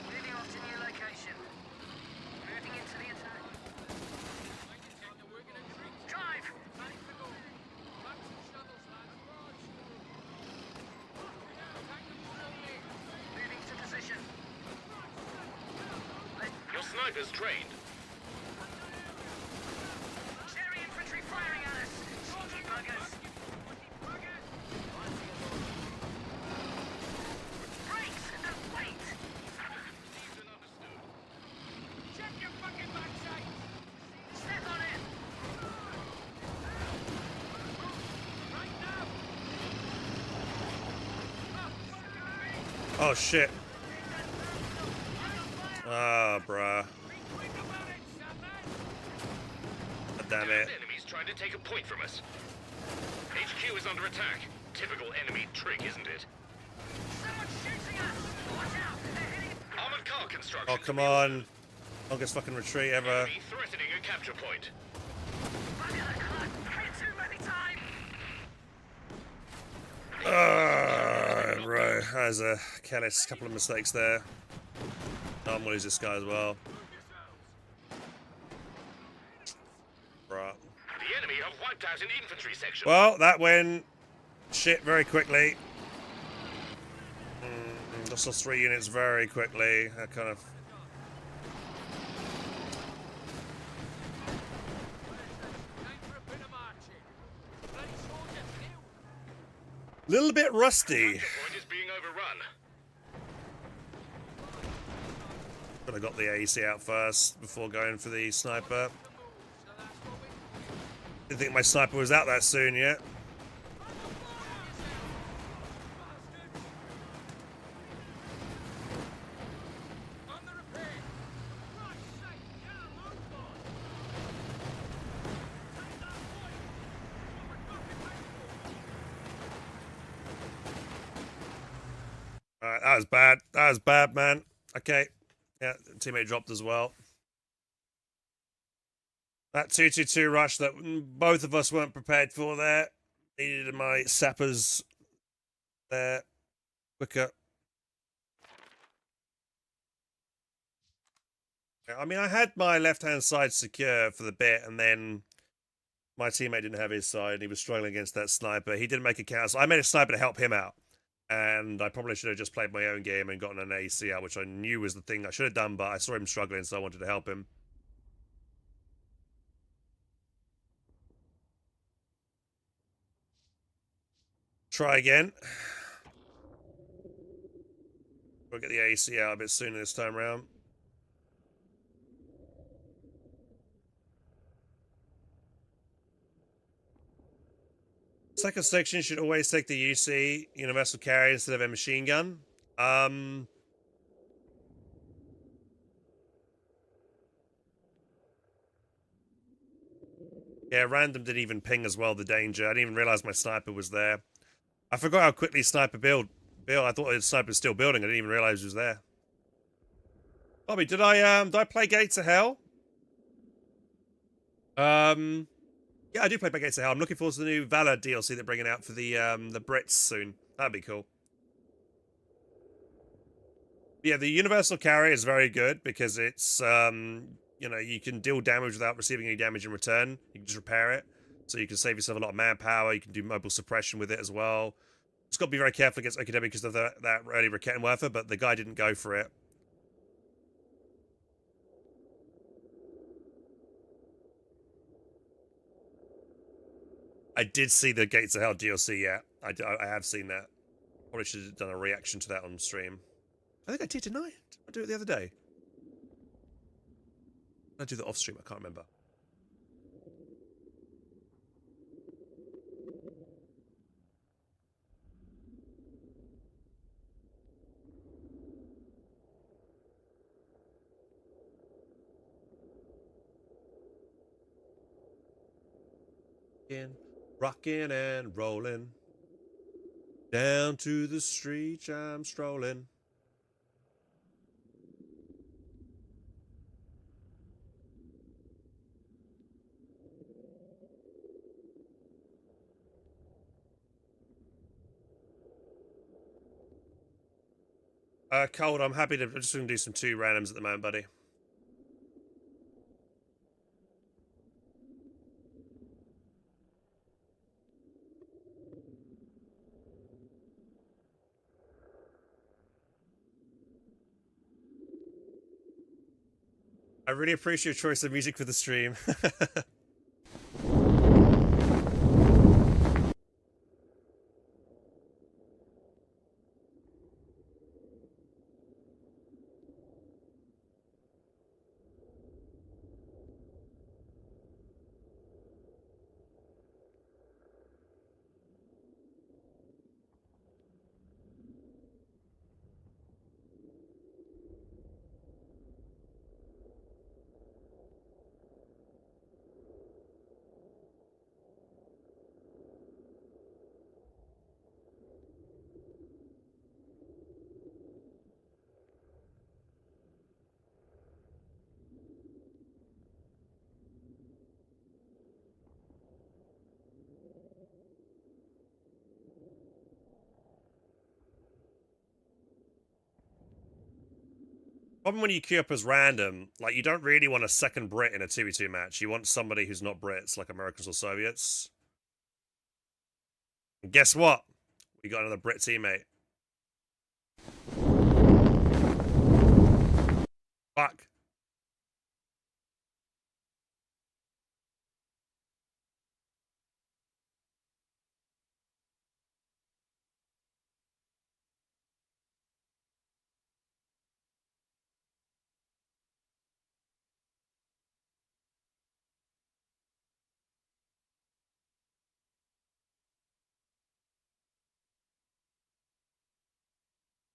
Speaker 6: Moving off to new location. Moving into the attack. Drive! Moving to position.
Speaker 5: Your sniper's trained.
Speaker 6: Cherry infantry firing at us! Cheeky buggers! Brakes! And wait!
Speaker 4: Check your fucking backside!
Speaker 6: Step on it!
Speaker 4: Right now!
Speaker 1: Oh shit. Ah, bruh.
Speaker 4: Quick about it, Sandman!
Speaker 1: Damn it.
Speaker 5: Enemies trying to take a point from us. HQ is under attack. Typical enemy trick, isn't it?
Speaker 6: Someone's shooting us! Watch out! They're hitting...
Speaker 5: Armored car construction.
Speaker 1: Oh, come on. Longest fucking retreat ever.
Speaker 5: Enemy threatening a capture point.
Speaker 6: Bugger the clutch! Hit too many times!
Speaker 1: Right. That was a careless couple of mistakes there. Oh, I'm gonna lose this guy as well. Right.
Speaker 5: The enemy have wiped out an infantry section.
Speaker 1: Well, that went shit very quickly. Lost those 3 units very quickly. That kind of.
Speaker 4: Time for a bit of marching. Bloody soldiers new.
Speaker 1: Little bit rusty.
Speaker 5: Point is being overrun.
Speaker 1: But I got the AEC out first before going for the sniper. Didn't think my sniper was out that soon yet.
Speaker 4: On the repair! Christ's sake, get a move on! Take that point!
Speaker 1: Alright, that was bad. That was bad, man. Okay. Yeah, teammate dropped as well. That 222 rush that both of us weren't prepared for there. Needed my sappers there quicker. I mean, I had my left-hand side secure for the bit, and then my teammate didn't have his side, and he was struggling against that sniper. He didn't make a counter, so I made a sniper to help him out. And I probably should have just played my own game and gotten an AC out, which I knew was the thing I should have done, but I saw him struggling, so I wanted to help him. Try again. We'll get the AC out a bit sooner this time around. Second section should always take the UC, universal carry, instead of a machine gun. Yeah, random didn't even ping as well, the danger. I didn't even realize my sniper was there. I forgot how quickly sniper build. I thought the sniper was still building. I didn't even realize he was there. Bobby, did I play Gates of Hell? Yeah, I do play Gates of Hell. I'm looking forward to the new Valor DLC they're bringing out for the Brits soon. That'd be cool. Yeah, the universal carry is very good because it's you know, you can deal damage without receiving any damage in return. You can just repair it, so you can save yourself a lot of manpower. You can do mobile suppression with it as well. Just got to be very careful against academic because of that early Rakettenwerfer, but the guy didn't go for it. I did see the Gates of Hell DLC, yeah. I have seen that. Probably should have done a reaction to that on stream. I think I did, didn't I? Did I do it the other day? Did I do that off stream? I can't remember. Rocking and rolling. Down to the street I'm strolling. Cold, I'm happy to. I'm just going to do some 2 randoms at the moment, buddy. I really appreciate your choice of music for the stream. Problem when you queue up as random, like you don't really want a second Brit in a 2v2 match. You want somebody who's not Brits, like Americans or Soviets. And guess what? We got another Brit teammate. Fuck.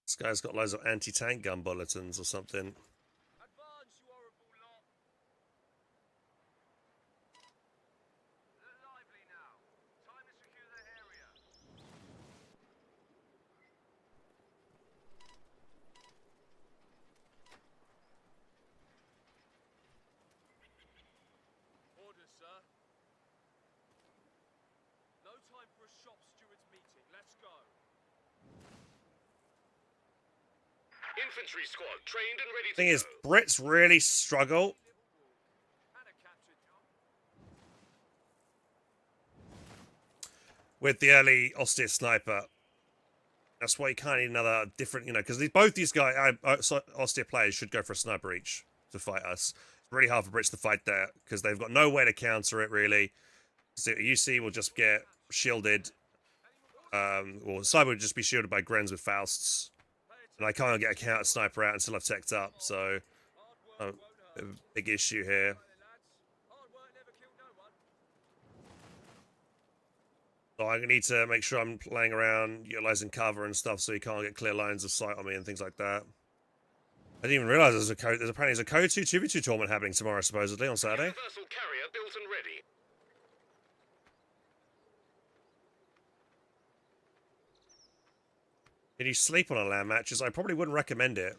Speaker 1: This guy's got loads of anti-tank gun bulletins or something.
Speaker 4: Advance, you horrible lot. Look lively now. Time to secure that area. Orders, sir. No time for a shop steward's meeting. Let's go.
Speaker 5: Infantry squad trained and ready to
Speaker 1: Thing is,
Speaker 5: go.
Speaker 1: Brits really struggle
Speaker 4: And a captured job.
Speaker 1: with the early austere sniper. That's why you can't need another different, because both these guys, austere players, should go for a sniper each to fight us. It's really hard for Brits to fight there because they've got no way to counter it, really. So UC will just get shielded. Well, Cyber would just be shielded by Grens with Fausts. And I can't get a counter sniper out until I've teched up, so a big issue here.
Speaker 4: Hard work never killed no one.
Speaker 1: So I need to make sure I'm playing around, utilizing cover and stuff, so he can't get clear lines of sight on me and things like that. I didn't even realize there's apparently a CoH2 2v2 tournament happening tomorrow, supposedly on Saturday.
Speaker 5: Universal carrier built and ready.
Speaker 1: Can you sleep on a land matches? I probably wouldn't recommend it.
Speaker 4: Rears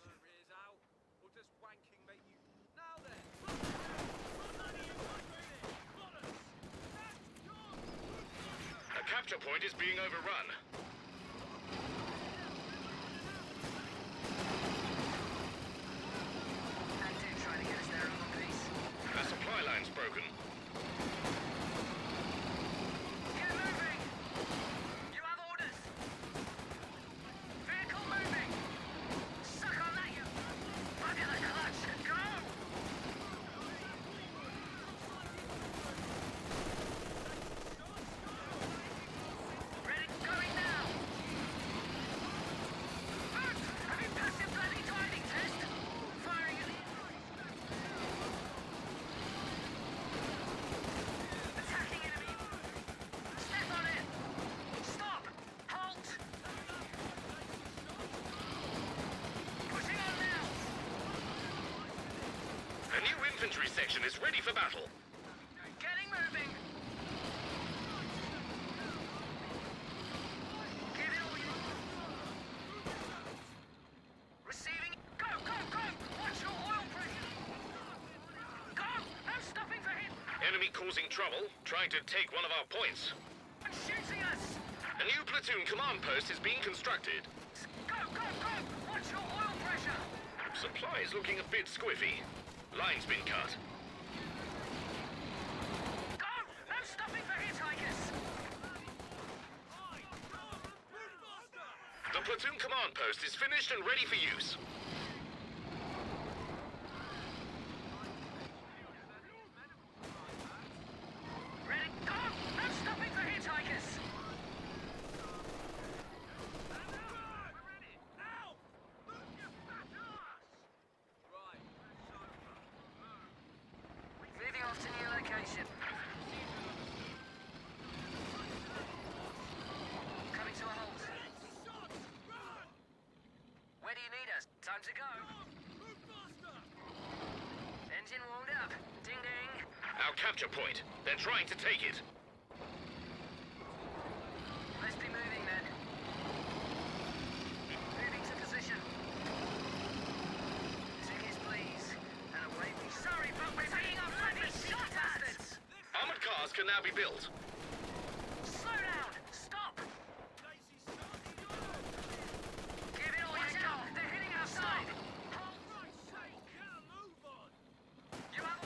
Speaker 4: out. Or does wanking make you... Now then.
Speaker 5: A capture point is being overrun.
Speaker 6: And do try to get us there in one piece.
Speaker 5: The supply line's broken.
Speaker 6: Get moving! You have orders! Vehicle moving! Suck on that, you... Bugger the clutch! Go! Ready? Going now! Bert, have you passed your bloody driving test? Firing at the... Attacking enemy! Step on it! Stop! Halt! Pushing on now!
Speaker 5: A new infantry section is ready for battle.
Speaker 6: Getting moving! Give it all you
Speaker 5: causing trouble, trying to take one of our points.
Speaker 6: Shooting us!
Speaker 5: A new platoon command post is being constructed.
Speaker 6: Go, go, go! Watch your oil pressure!
Speaker 5: Supplies looking a bit squiffy. Line's been cut.
Speaker 6: Go! No stopping for hitchhikers!
Speaker 5: The platoon command post is finished and ready for use.
Speaker 6: Ready? Go! No stopping for hitchhikers! Moving off to new location. Coming to a halt. Where do you need us? Time to go. Engine warmed up. Ding ding.
Speaker 5: Our capture point. They're trying to take it.
Speaker 6: Let's be moving then. Moving to position. Tickets please. And away we... Sorry, but we're taking our flight shot bastards!
Speaker 5: Armored cars can now be built.
Speaker 6: Slow down! Stop! Give it all you got! They're hitting our side! You have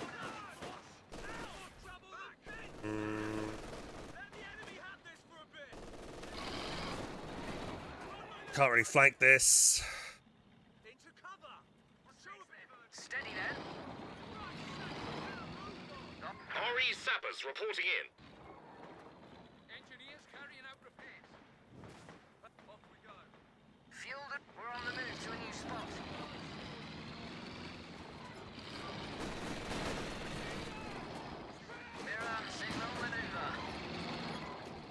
Speaker 1: Can't really flank this.
Speaker 6: steady then.
Speaker 5: RE sappers reporting in.
Speaker 4: Engineers carrying out repairs. Off we go.
Speaker 6: Fueled it. We're on the move to a new spot. Mirror, signal maneuver.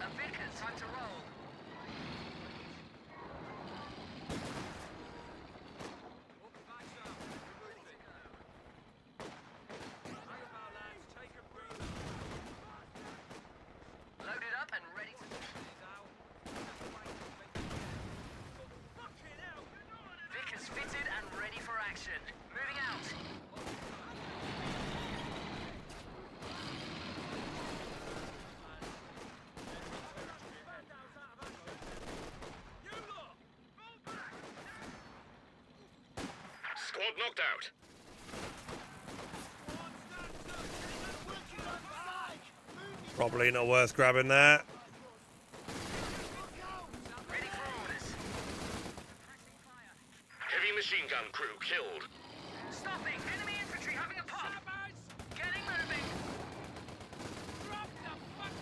Speaker 6: A Vickers, time to roll.
Speaker 4: Up the bags up. We're moving. Hang about, lads. Take a breather.
Speaker 6: Loaded up and ready to...
Speaker 4: He's out. Fucking hell.
Speaker 6: Vickers fitted and ready for action. Moving out.
Speaker 4: You lot. Fall back.
Speaker 5: Squad knocked out.
Speaker 1: Probably not worth grabbing that.
Speaker 6: Ready for orders.
Speaker 5: Heavy machine gun crew killed.
Speaker 6: Stopping. Enemy infantry having a pop. Getting moving.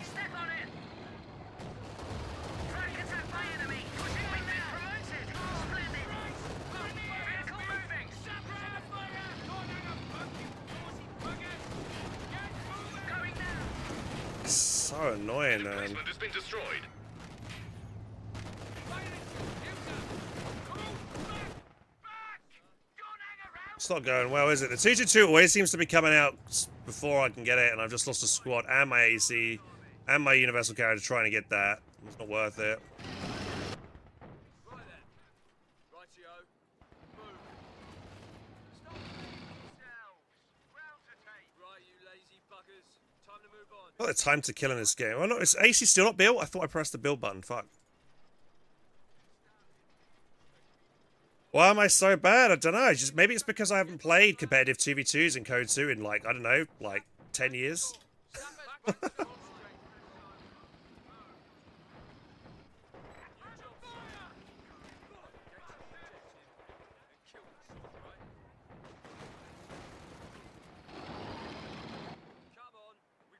Speaker 6: Step on it. Flank attack by enemy. Pushing. We've been promoted. Splendid. Vehicle moving. Going down.
Speaker 1: So annoying, man.
Speaker 5: Placement has been destroyed.
Speaker 1: It's not going well, is it? The 222 always seems to be coming out before I can get it, and I've just lost a squad and my AC and my universal carrier trying to get that. It's not worth it.
Speaker 4: Right then. Rightio. Move. Stop yourselves. Ground to take. Right, you lazy buggers. Time to move on.
Speaker 1: Not the time to kill in this game. Oh, no, is AC still not built? I thought I pressed the build button. Fuck. Why am I so bad? I don't know. Just maybe it's because I haven't played competitive 2v2s in CoH2 in like, I don't know, like 10 years.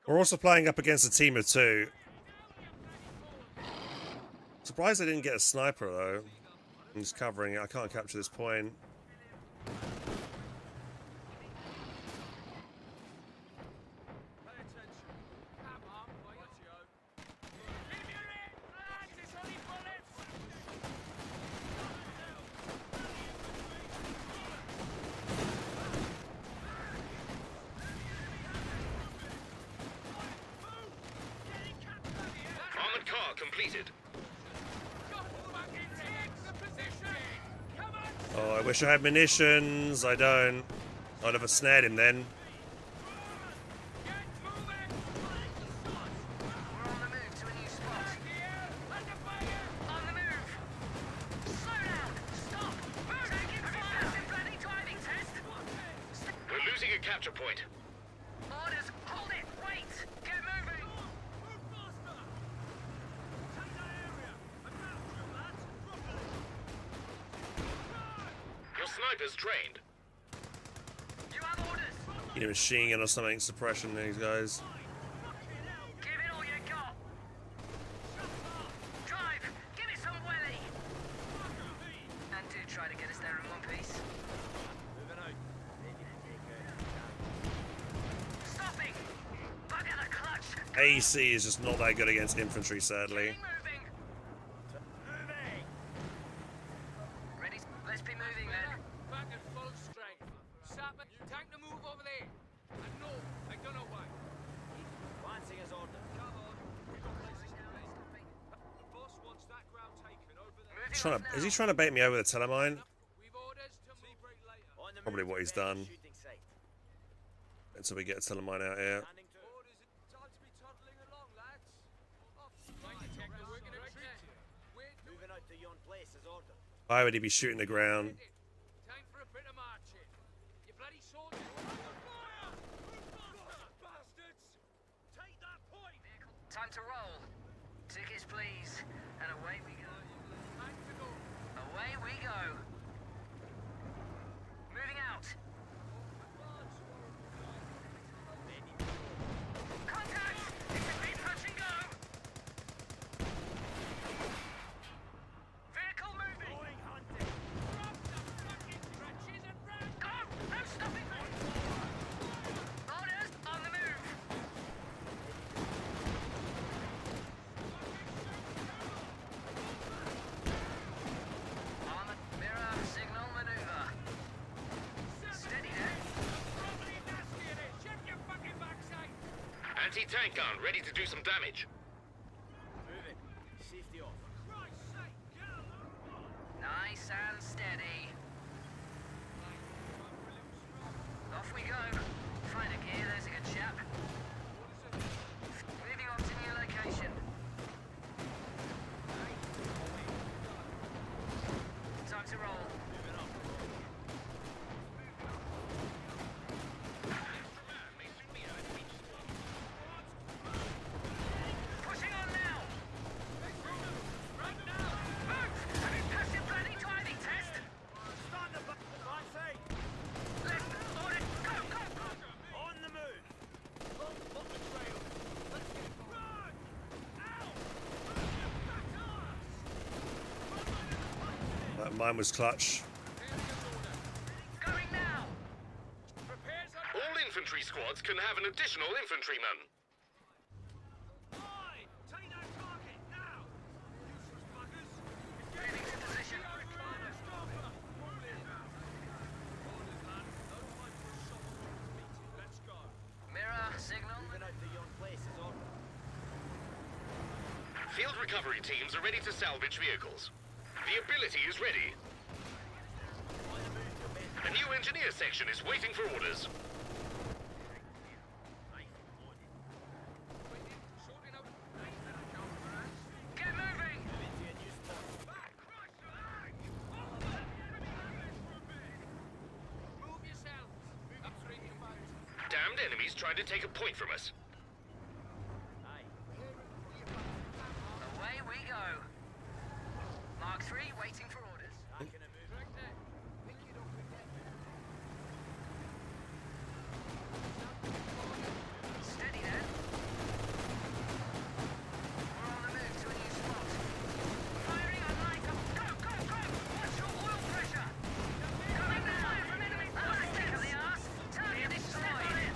Speaker 1: We're also playing up against a team of two. Surprised I didn't get a sniper though. I'm just covering it. I can't capture this point.
Speaker 4: Pay attention. Come on, rightio.
Speaker 5: Armored car completed.
Speaker 1: Oh, I wish I had munitions. I don't. I'd have snared him then.
Speaker 5: capture point.
Speaker 6: Orders, hold it, wait! Get moving!
Speaker 4: Move faster! Take that area! I'm after you, lads! Properly!
Speaker 5: Your sniper's trained.
Speaker 6: You have orders!
Speaker 1: You know, machine gun or something, suppression these guys.
Speaker 6: Give it all you got! Drive! Give it some welly! And do try to get us there in one piece. Stopping! Bugger the clutch!
Speaker 1: AC is just not that good against infantry, sadly.
Speaker 6: Keep moving! Ready? Let's be moving then.
Speaker 4: Back at full strength. Sapper, tank to move over there. And no, I don't know why. Lancing his order. Come on. We've got places to be. The boss wants that ground taken over there.
Speaker 6: Moving off
Speaker 1: Is he
Speaker 6: now.
Speaker 1: trying to bait me over the telemine?
Speaker 4: We've orders to move break later.
Speaker 1: Probably what he's done. Until we get a telemine out here.
Speaker 4: Orders, time to be toddling along, lads. Off. Right, detector, we're gonna treat you. We're moving out to yon place as ordered.
Speaker 1: Why would he be shooting the ground?
Speaker 4: Time for a bit of marching. You bloody soldiers! Fire! Move faster, bastards! Take that point!
Speaker 6: Time to roll. Tickets, please. And away we go.
Speaker 4: Time to go.
Speaker 6: Away we go. Moving out. Contact! It can be touch and go. Vehicle moving.
Speaker 4: Going hunting. Drop the fucking trenches and run!
Speaker 6: Go! No stopping. Orders on the move. Armored mirror signal maneuver. Steady there.
Speaker 4: Probably nasty in it. Check your fucking backside.
Speaker 5: Anti-tank gun ready to do some damage.
Speaker 4: Moving. Safety off. Christ's sake, get on the road.
Speaker 6: Nice and steady. Off we go. Find a gear, there's a good chap. Moving on to new location. Time to roll. Pushing on now.
Speaker 4: Right now.
Speaker 6: Move! Have you passed your bloody driving test?
Speaker 4: Start the advance.
Speaker 6: Left, order, go, go, go!
Speaker 4: On the move. Long up the trail. Let's get run. Ow! Move your fat ass.
Speaker 1: That mine was clutch.
Speaker 6: Going now!
Speaker 4: Repairs are.
Speaker 5: All infantry squads can have an additional infantryman.
Speaker 4: Aye! Take that target now! Useless buggers!
Speaker 6: Moving to position.
Speaker 4: Let's go.
Speaker 6: Mirror signal.
Speaker 5: Field recovery teams are ready to salvage vehicles. The ability is ready. A new engineer section is waiting for orders.
Speaker 6: Get moving!
Speaker 4: Move yourselves. Upstream command.
Speaker 5: Damned enemies trying to take a point from us.
Speaker 6: Away we go. Mark 3 waiting for orders.
Speaker 4: Correct there. Pick it up again.
Speaker 6: Steady then. We're on the move to a new spot. Firing on light up. Go, go, go! Watch your oil pressure! Coming down from enemy. That's a kick of the arse. Target destroyed.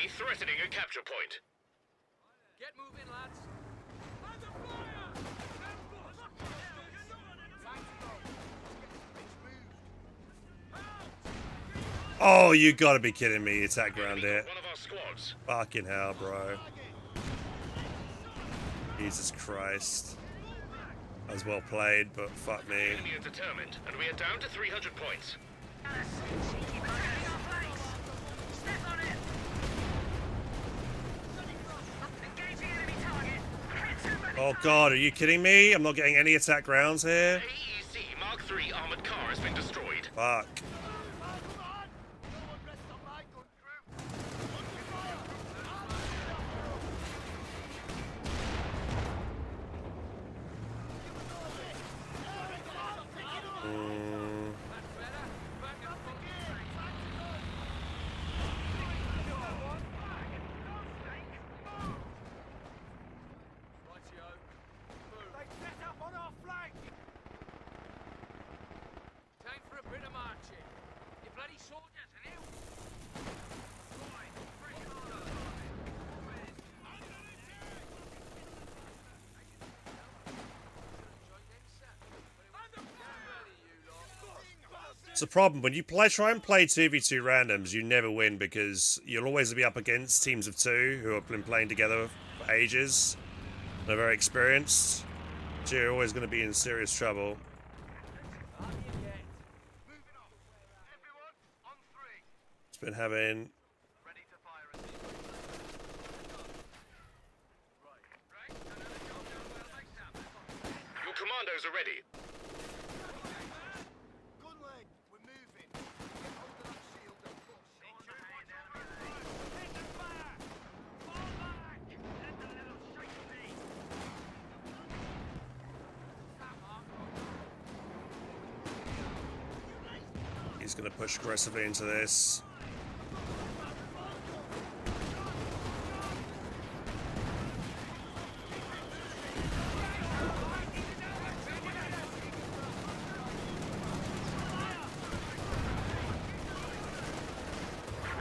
Speaker 5: Enemy threatening a capture point.
Speaker 4: Get moving, lads.
Speaker 1: Oh, you gotta be kidding me. Attack ground
Speaker 5: Enemy
Speaker 1: there.
Speaker 5: got one of our squads.
Speaker 1: Fucking hell, bro. Jesus Christ. That was well played, but fuck me.
Speaker 5: Enemy are determined, and we are down to 300 points.
Speaker 6: Keep protecting our flanks. Step on it. Engaging enemy target. Hit too many
Speaker 1: Oh god, are you kidding me? I'm not getting any attack grounds here.
Speaker 5: AEC Mark III armored car has been destroyed.
Speaker 1: Fuck.
Speaker 4: Time for a bit of marching. You bloody soldiers, and you.
Speaker 1: It's a problem when you try and play 2v2 randoms, you never win because you'll always be up against teams of two who have been playing together for ages and are very experienced. So you're always going to be in serious trouble. It's been having
Speaker 5: Your commandos are ready.
Speaker 1: he's going to push aggressively into this.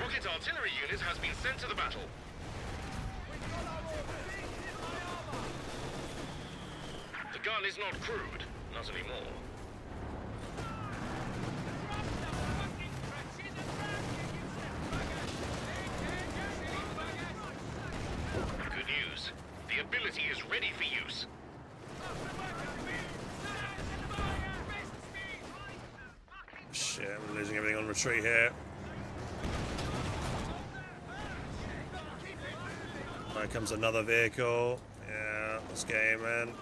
Speaker 5: Rocket artillery unit has been sent to the battle. The gun is not crude, not anymore. Good news. The ability is ready for use.
Speaker 1: Shit, I'm losing everything on retreat here. Here comes another vehicle. Yeah, this game, man.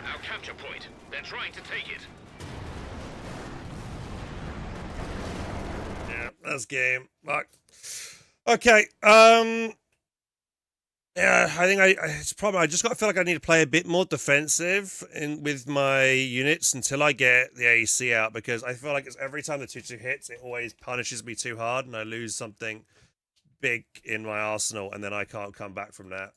Speaker 5: Our capture point. They're trying to take it.
Speaker 1: Yeah, that's game. Fuck. Okay. Yeah, I think it's a problem. I just got to feel like I need to play a bit more defensive with my units until I get the AEC out, because I feel like it's every time the 2-2 hits, it always punishes me too hard and I lose something big in my arsenal and then I can't come back from that.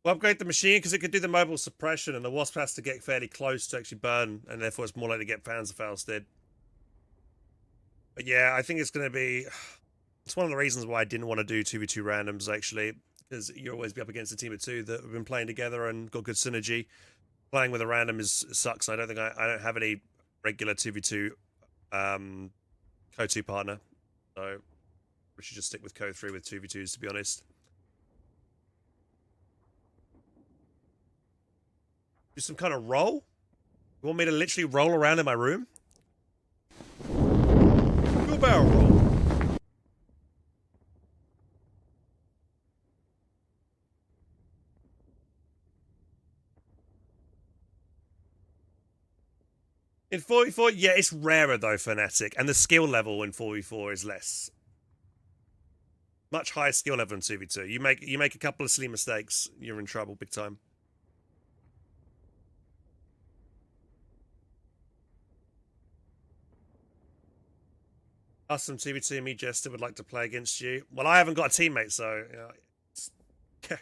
Speaker 1: We'll upgrade the machine because it could do the mobile suppression, and the Wasp has to get fairly close to actually burn, and therefore it's more likely to get Panzerfausted. But yeah, I think it's going to be... It's one of the reasons why I didn't want to do 2v2 randoms, actually, because you always be up against a team of two that have been playing together and got good synergy. Playing with a random sucks. I don't think I don't have any regular 2v2 CoH2 partner, so we should just stick with CoH3 with 2v2s, to be honest. Do some kind of roll? You want me to literally roll around in my room? Do a barrel roll. In 4v4, yeah, it's rarer though, Fnatic, and the skill level in 4v4 is less. Much higher skill level in 2v2. You make a couple of silly mistakes, you're in trouble big time. Custom 2v2 and me, Jester, would like to play against you. Well, I haven't got a teammate, so... Yeah.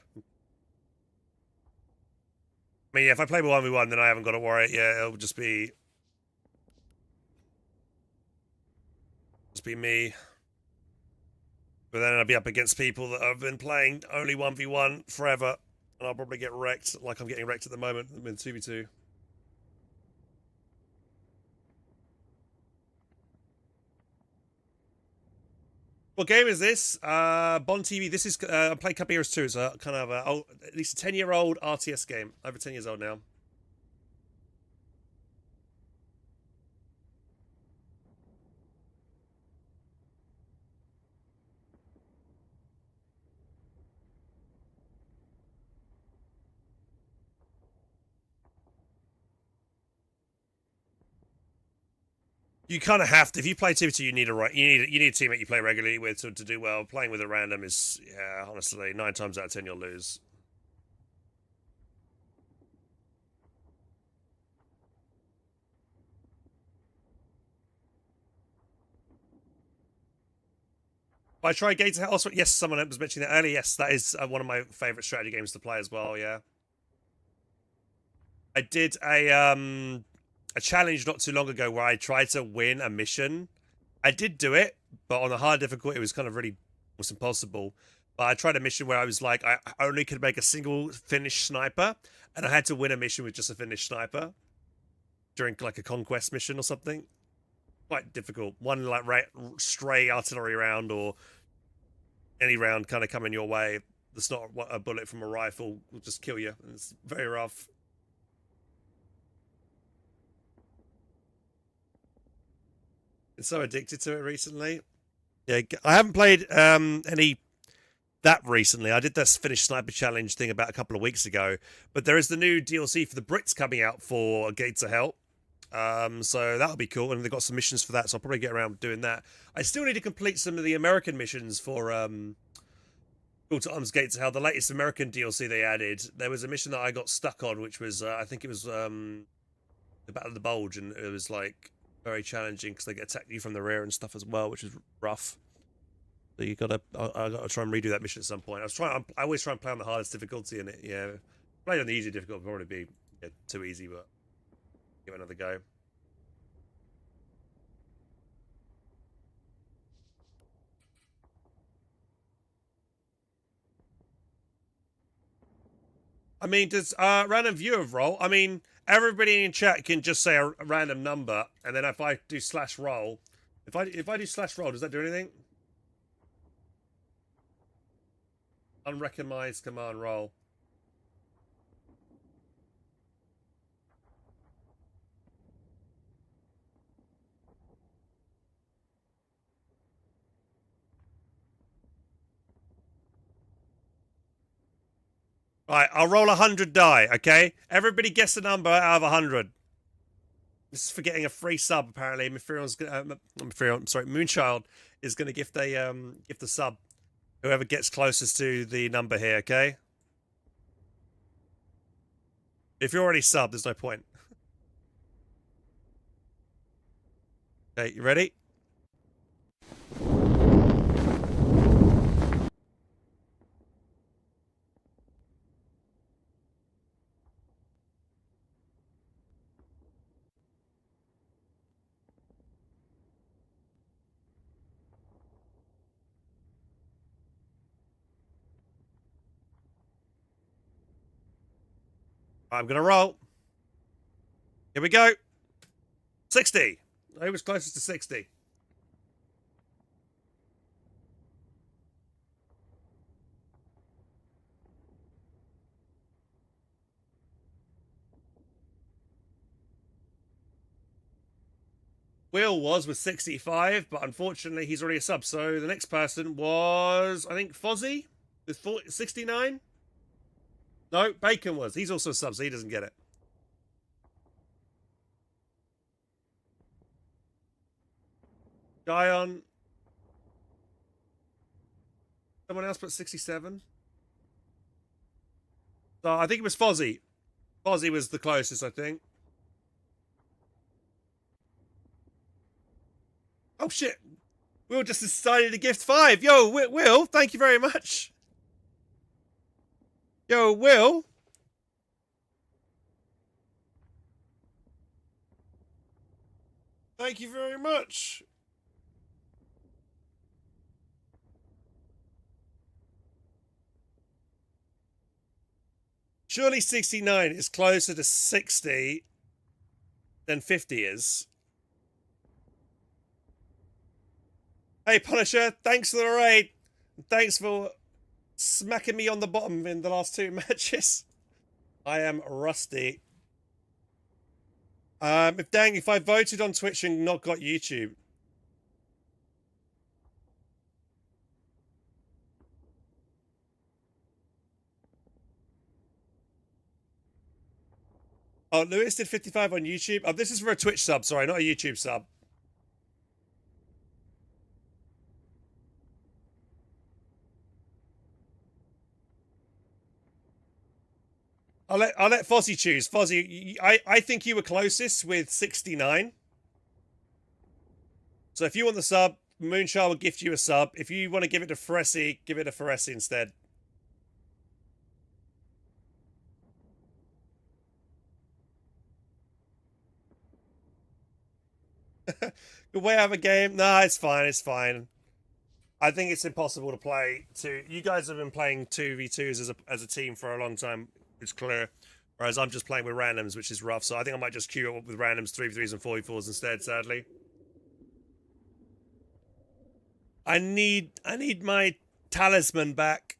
Speaker 1: mean, yeah, if I play with 1v1, then I haven't got to worry. Yeah, it'll just be me. But then I'll be up against people that have been playing only 1v1 forever, and I'll probably get wrecked like I'm getting wrecked at the moment with 2v2. What game is this? Bond TV. This is I'm playing Cup Heroes 2. It's a kind of at least a 10-year-old RTS game. Over 10 years old now. You kind of have to. If you play 2v2, you need a teammate you play regularly with to do well. Playing with a random is, yeah, honestly, 9 times out of 10 you'll lose. I try Gates of Hell. Yes, someone was mentioning that earlier. Yes, that is one of my favorite strategy games to play as well. Yeah, I did a challenge not too long ago where I tried to win a mission. I did do it, but on a hard difficulty, it was kind of really almost impossible. But I tried a mission where I was like, I only could make a single Finnish sniper, and I had to win a mission with just a Finnish sniper during like a conquest mission or something. Quite difficult. One like stray artillery round or any round kind of coming your way that's not a bullet from a rifle will just kill you. And it's very rough. Been so addicted to it recently. Yeah, I haven't played any that recently. I did this Finnish sniper challenge thing about a couple of weeks ago, but there is the new DLC for the Brits coming out for Gates of Hell. So that'll be cool, and they've got some missions for that, so I'll probably get around doing that. I still need to complete some of the American missions for Call to Arms Gates of Hell, the latest American DLC they added. There was a mission that I got stuck on, which was I think it was the Battle of the Bulge, and it was like very challenging because they get attacked you from the rear and stuff as well, which is rough. So I gotta try and redo that mission at some point. I always try and play on the hardest difficulty in it. Yeah, playing on the easy difficulty would probably be too easy, but give it another go. I mean, does random viewer roll? I mean, everybody in chat can just say a random number, and then if I do /roll, if I do /roll, does that do anything? Unrecognized command roll. Right, I'll roll 100 die, okay? Everybody guess a number out of 100. This is for getting a free sub, apparently. Moonchild is going to gift a sub. Whoever gets closest to the number here, okay? If you're already subbed, there's no point. Okay, you ready? I'm going to roll. Here we go. 60. Who was closest to 60? Will was with 65, but unfortunately he's already a sub. So the next person was, I think, Fozzie with 69. No, Bacon was. He's also a sub, so he doesn't get it. Guyon. Someone else put 67. So I think it was Fozzie. Fozzie was the closest, I think. Oh, shit. Will just decided to gift 5. Yo, Will, thank you very much. Yo, Will. Thank you very much. Surely 69 is closer to 60 than 50 is. Hey, Punisher, thanks for the raid. Thanks for smacking me on the bottom in the last 2 matches. I am rusty. If I voted on Twitch and not got YouTube. Oh, Lewis did 55 on YouTube. Oh, this is for a Twitch sub. Sorry, not a YouTube sub. I'll let Fozzie choose. Fozzie, I think you were closest with 69. So if you want the sub, Moonshine will gift you a sub. If you want to give it to Feresi, give it to Feresi instead. Good way to have a game. Nah, it's fine. It's fine. I think it's impossible to play two. You guys have been playing 2v2s as a team for a long time. It's clear. Whereas I'm just playing with randoms, which is rough. So I think I might just queue up with randoms, 3v3s and 4v4s instead, sadly. I need my talisman back.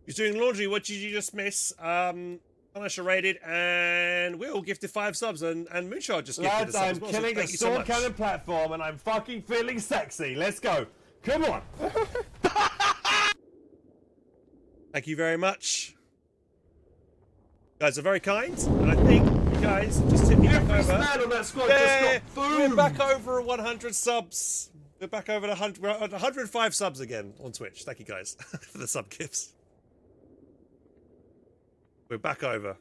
Speaker 1: You're doing laundry. What did you just miss? Punisher rated, and Will gifted 5 subs, and Moonshot just gifted
Speaker 7: Lads,
Speaker 1: a sub
Speaker 7: I'm
Speaker 1: as well, so
Speaker 7: killing a
Speaker 1: thank you so
Speaker 7: sword
Speaker 1: much.
Speaker 7: cannon platform, and I'm fucking feeling sexy. Let's go. Come on.
Speaker 1: Thank you very much. You guys are very kind, and I think you guys just hit me back
Speaker 7: Every
Speaker 1: over.
Speaker 7: man on that squad
Speaker 1: Yeah,
Speaker 7: just got
Speaker 1: we're
Speaker 7: boom.
Speaker 1: back over 100 subs. We're back over 100. We're at 105 subs again on Twitch. Thank you guys for the sub gifts. We're back over.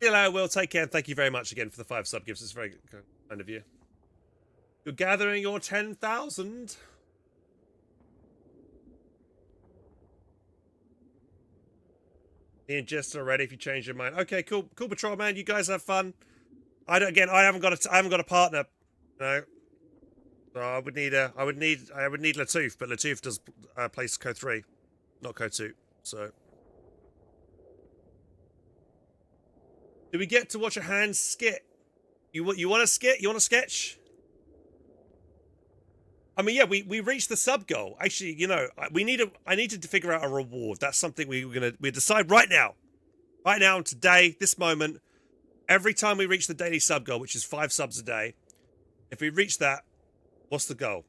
Speaker 1: Hello, Will. Take care. Thank you very much again for the 5 sub gifts. It's very kind of you. You're gathering your 10,000. Me and Jester are ready if you change your mind. Okay, cool, patrol man. You guys have fun. I haven't got a partner. No. So I would need Latouf, but Latouf does plays CoH3, not CoH2. So. Do we get to watch a hand skit? You want a skit? You want a sketch? I mean, yeah, we reached the sub goal. Actually, you know, I needed to figure out a reward. That's something we decide right now. Right now, today, this moment, every time we reach the daily sub goal, which is 5 subs a day, if we reach that, what's the goal?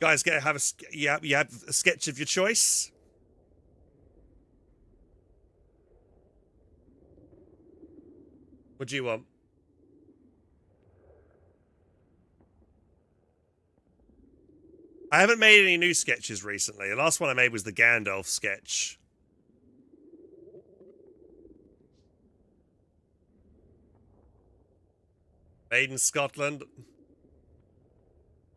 Speaker 1: Guys, you have a sketch of your choice. What do you want? I haven't made any new sketches recently. The last one I made was the Gandalf sketch. Made in Scotland.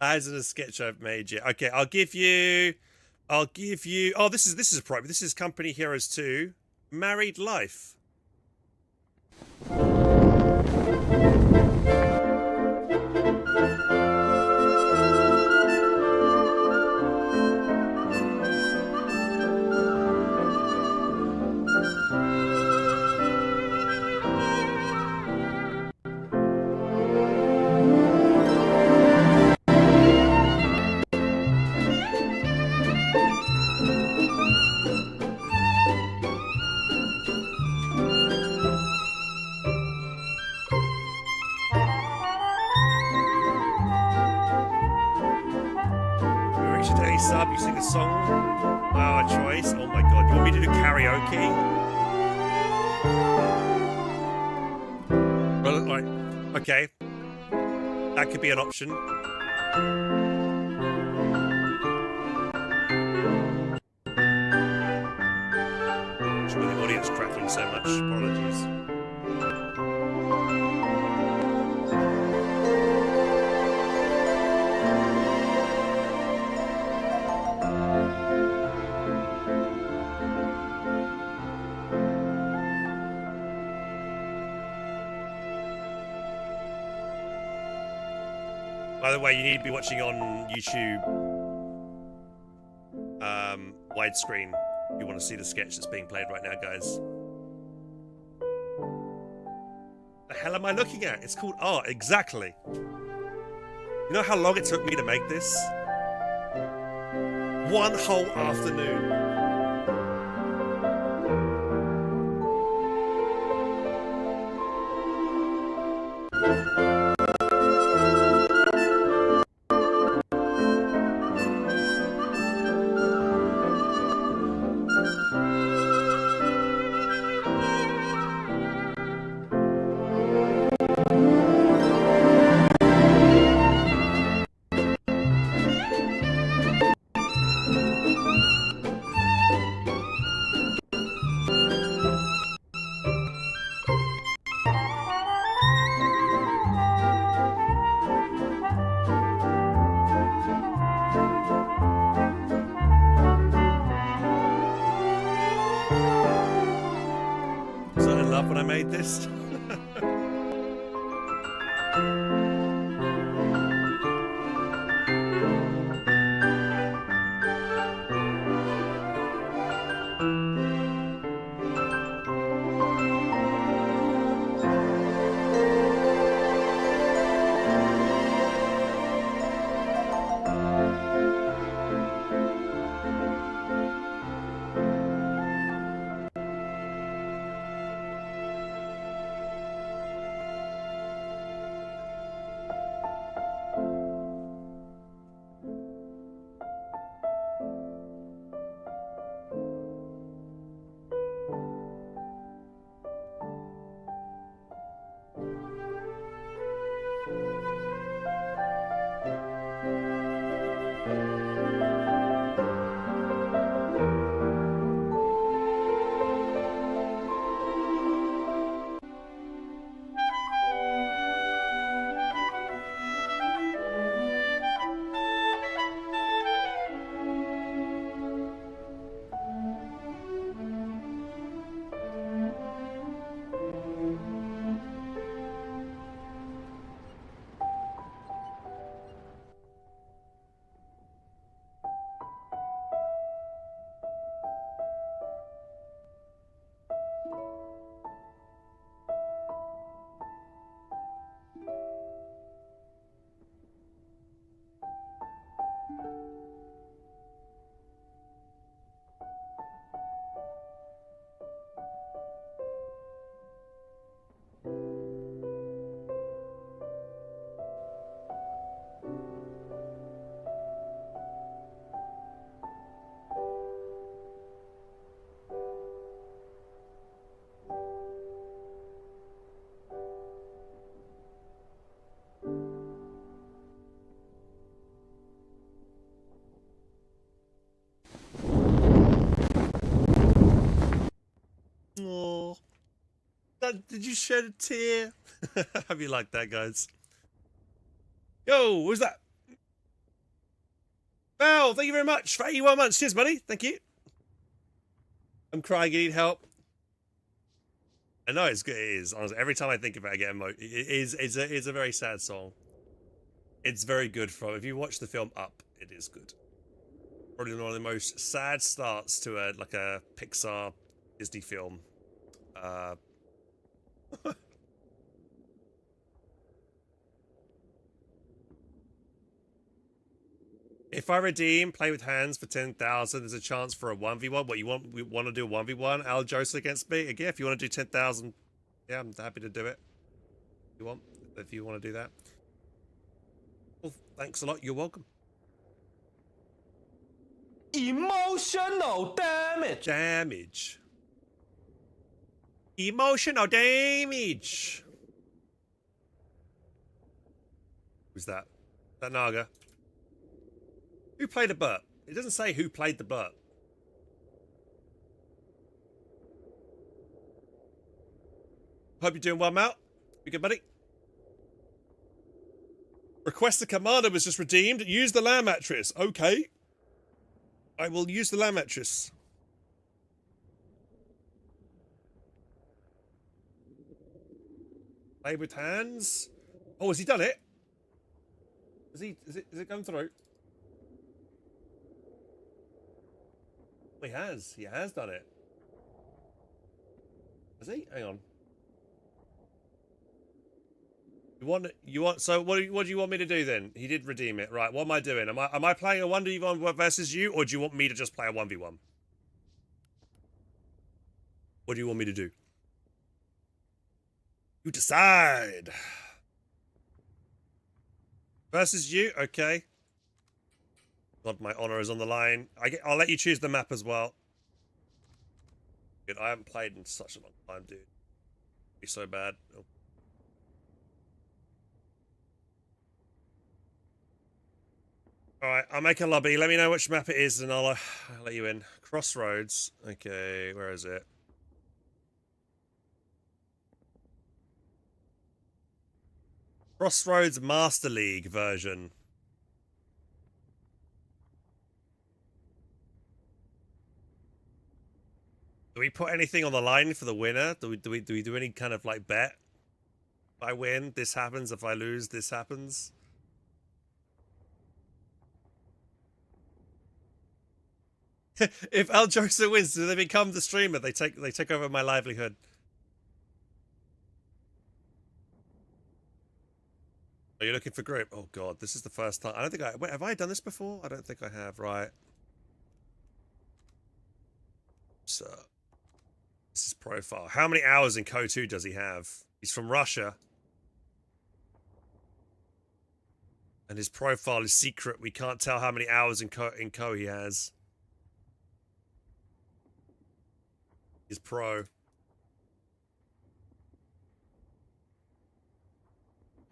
Speaker 1: That isn't a sketch I've made yet. Okay, I'll give you. Oh, this is a problem. This is Company Heroes 2. Married Life. song? Our choice. Oh my god. You want me to do karaoke? Well, like, okay. That could be an option. Sorry, the audience crackling so much. Apologies. By the way, you need to be watching on YouTube widescreen if you want to see the sketch that's being played right now, guys. The hell am I looking at? It's called art, exactly. You know how long it took me to make this? One whole afternoon. Was I in love when I made this? Oh, did you shed a tear? Hope you like that, guys. Yo, who's that? Val, thank you very much for 81 months. Cheers, buddy. Thank you. I'm crying. You need help. I know it's good. It is. Honestly, every time I think about it, I get emotional. It's a very sad song. It's very good. If you watch the film Up, it is good. Probably one of the most sad starts to a Pixar Disney film. If I redeem Play with Hands for 10,000, there's a chance for a 1v1. What you want? We want to do a 1v1? Al Joseph against me? Again, if you want to do 10,000, yeah, I'm happy to do it. If you want to do that. Well, thanks a lot. You're welcome.
Speaker 7: Emotional damage.
Speaker 1: Damage. Emotional damage. Who's that? Is that Naga? Who played a butt? It doesn't say who played the butt. Hope you're doing well, Mal. You good, buddy? Request the commander was just redeemed. Use the land mattress. Okay. I will use the land mattress. Play with hands. Oh, has he done it? Is it going through? He has. He has done it. Has he? Hang on. You want so what do you want me to do then? He did redeem it. Right, what am I doing? Am I playing a 1v1 versus you, or do you want me to just play a 1v1? What do you want me to do? You decide. Versus you? Okay. God, my honor is on the line. I'll let you choose the map as well. Good, I haven't played in such a long time, dude. It'd be so bad. Oh. Alright, I'll make a lobby. Let me know which map it is and I'll let you in. Crossroads. Okay, where is it? Crossroads Master League version. Do we put anything on the line for the winner? Do we do any kind of like bet? If I win, this happens. If I lose, this happens. If Al Joseph wins, do they become the streamer? They take over my livelihood. Are you looking for group? Oh god, this is the first time. I don't think wait, have I done this before? I don't think I have, right. So this is profile. How many hours in CoH2 does he have? He's from Russia. And his profile is secret. We can't tell how many hours in Co he has. He's pro.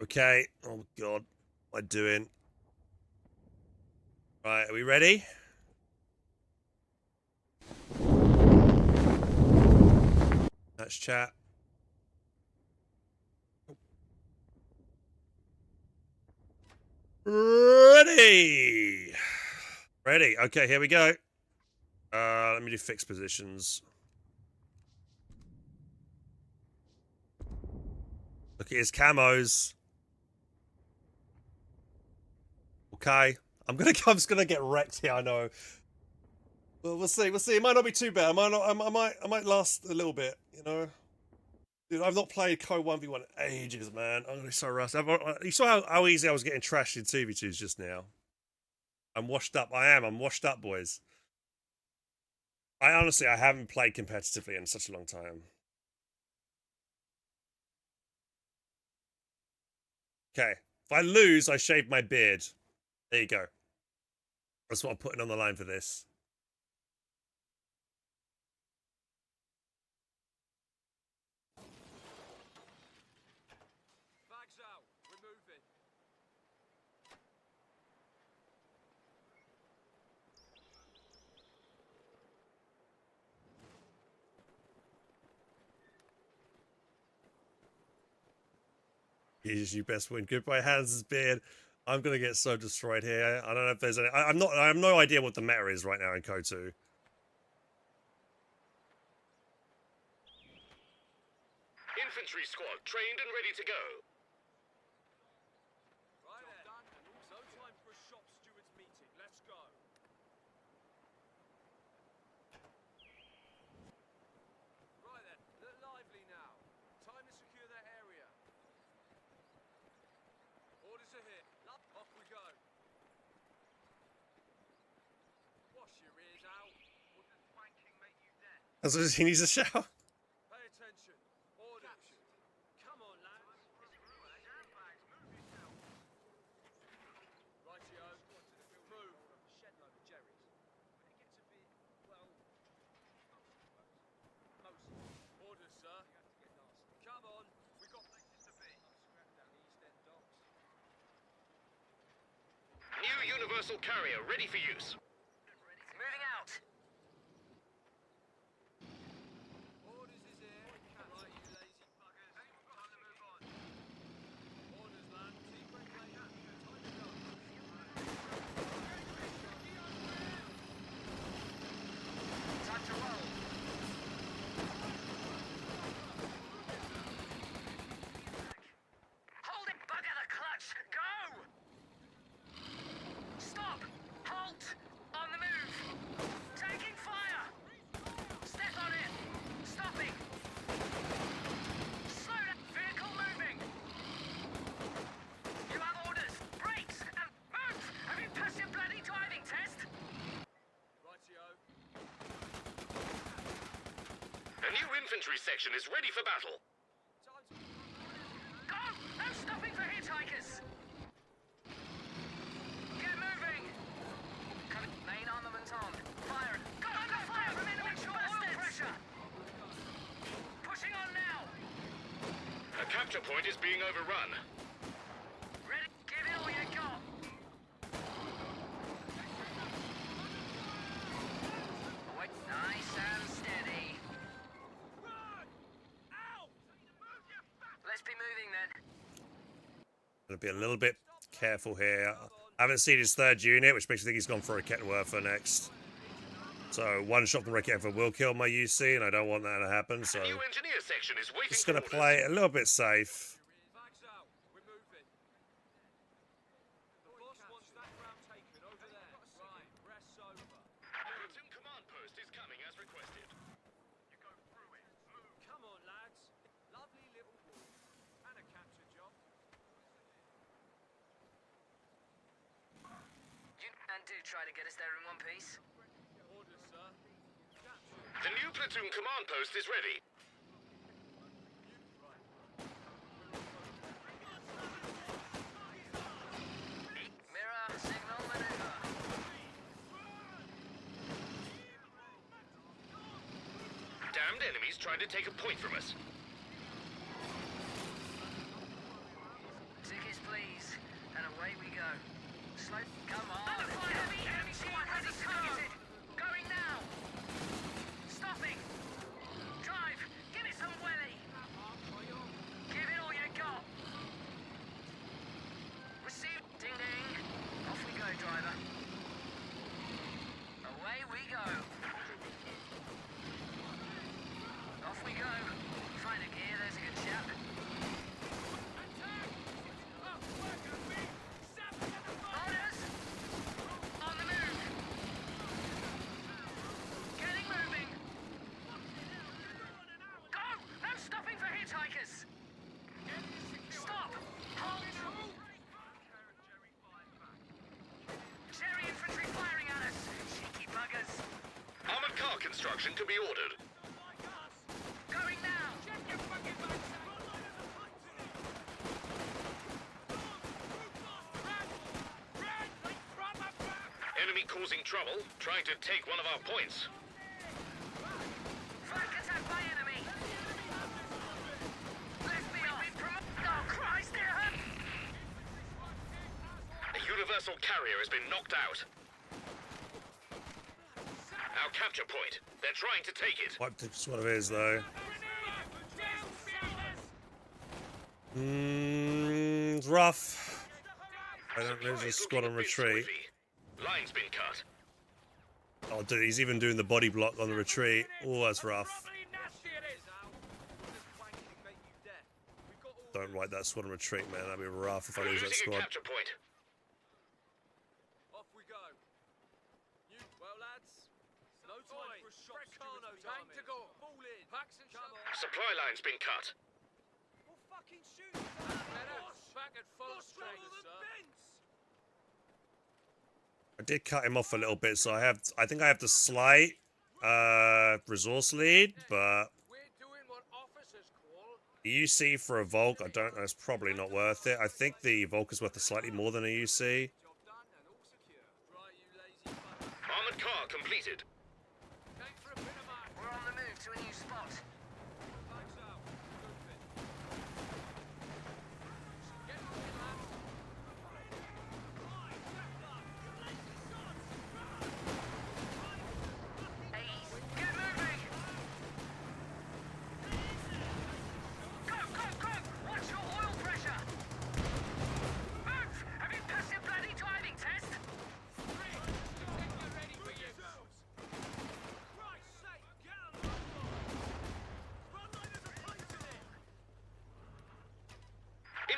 Speaker 1: Okay. Oh god. What am I doing? Right, are we ready? That's chat. Ready. Ready. Okay, here we go. Let me do fixed positions. Look at his camos. Okay. I'm just gonna get wrecked here, I know. Well, we'll see. We'll see. It might not be too bad. I might last a little bit, you know. Dude, I've not played Co 1v1 in ages, man. I'm gonna be so rusty. You saw how easy I was getting trashed in 2v2s just now. I'm washed up. I'm washed up, boys. I haven't played competitively in such a long time. Okay. If I lose, I shave my beard. There you go. That's what I'm putting on the line for this.
Speaker 4: Bags out. We're moving.
Speaker 1: You best win. Goodbye, Hans' beard. I'm gonna get so destroyed here. I don't know if there's any. I have no idea what the meta is right now in CoH2.
Speaker 5: Infantry squad trained and ready to go.
Speaker 4: Right then. No time for a shop steward's meeting. Let's go. Right then. Look lively now. Time to secure that area. Orders are here. Off we go. Wash your ears out. Or does wanking make you deaf?
Speaker 1: That's what he needs a shower.
Speaker 4: Pay attention. Orders. Come on, lads. Move yourself. Rightio. Move. Shed load of jerrys.
Speaker 5: universal carrier ready for use.
Speaker 6: Moving out.
Speaker 4: Orders is here. Right, you lazy buggers. Time to move on. Orders, lad. Team break later. Time to go.
Speaker 6: Time to roll. Hold it, bugger the clutch. Go! Stop! Halt! On the move! Taking fire! Step on it! Stopping! Slow down! Vehicle moving! You have orders! Brakes! And move! Have you passed your bloody driving test?
Speaker 4: Rightio.
Speaker 5: A new infantry section is ready for battle.
Speaker 4: Time to...
Speaker 6: Go! No stopping for hitchhikers! Get moving! Main armament on. Fire! Go under fire from enemy oil pressure! Pushing on now!
Speaker 5: A capture point is being overrun.
Speaker 6: Ready? Give it all you got! Wait, nice and steady.
Speaker 4: Run! Out!
Speaker 6: Let's be moving then.
Speaker 1: Gonna be a little bit careful here. I haven't seen his third unit, which makes me think he's gone for a Kenworther next. So one shot from a Kenworther will kill my UC, and I don't want that to happen. So
Speaker 5: A new engineer section is waiting
Speaker 1: just
Speaker 5: for
Speaker 1: gonna
Speaker 5: orders.
Speaker 1: play it a little bit safe.
Speaker 4: Bags out. We're moving. The boss wants that ground taken over there. Right, rest's over.
Speaker 5: Platoon command post is coming as requested.
Speaker 4: You go through it. Move. Come on, lads. Lovely little walk. And a capture job.
Speaker 6: And do try to get us there in one piece.
Speaker 4: Orders, sir. Capture.
Speaker 5: The new platoon command post is ready.
Speaker 6: Mirror, signal, maneuver.
Speaker 5: Damned enemies trying to take a point from us.
Speaker 6: Tickets, please. And away we go. Slow. Come on. Under fire. Enemy squad has us targeted. Going now. Stopping. Drive. Give it some welly. Give it all you got. Receive. Ding ding. Off we go, driver. Away we go. Off we go. Find a gear. There's a good chap. Orders! On the move! Getting moving! Go! No stopping for hitchhikers! Stop! Halt! Cherry infantry firing at us! Cheeky buggers!
Speaker 5: Armored car construction to be ordered.
Speaker 6: Going now!
Speaker 5: Enemy causing trouble, trying to take one of our points.
Speaker 6: Flank attack by enemy! Let's be off! Oh, Christ, it hurt!
Speaker 5: A universal carrier has been knocked out. Our capture point. They're trying to take it.
Speaker 1: Wiped this one of his though. It's rough. I don't lose a
Speaker 5: Supplies
Speaker 1: squad
Speaker 5: looking
Speaker 1: on
Speaker 5: a bit
Speaker 1: retreat.
Speaker 5: squiffy. Line's been cut.
Speaker 1: Oh, dude, he's even doing the body block on the retreat. Oh, that's rough. Don't write that squad on retreat, man. That'd be rough if I
Speaker 5: We're
Speaker 1: lose that
Speaker 5: losing a
Speaker 1: squad.
Speaker 5: capture point.
Speaker 4: Off we go. You, well, lads. No time for a shot. Time to go. Fall in. Packs and come on.
Speaker 5: Supply line's been cut.
Speaker 4: We'll fucking shoot. Back at full strength, sir.
Speaker 1: I did cut him off a little bit, so I think I have the slight resource lead, but
Speaker 4: We're doing what officers call
Speaker 1: the UC for a Volk, I don't know, it's probably not worth it. I think the Volk is worth slightly more than a UC.
Speaker 4: job done and all secure. Right, you lazy buggers.
Speaker 5: Armored car completed.
Speaker 4: Thanks for a bit of mark.
Speaker 6: We're on the move to a new spot.
Speaker 4: Bags out. Moving. Get moving, lads.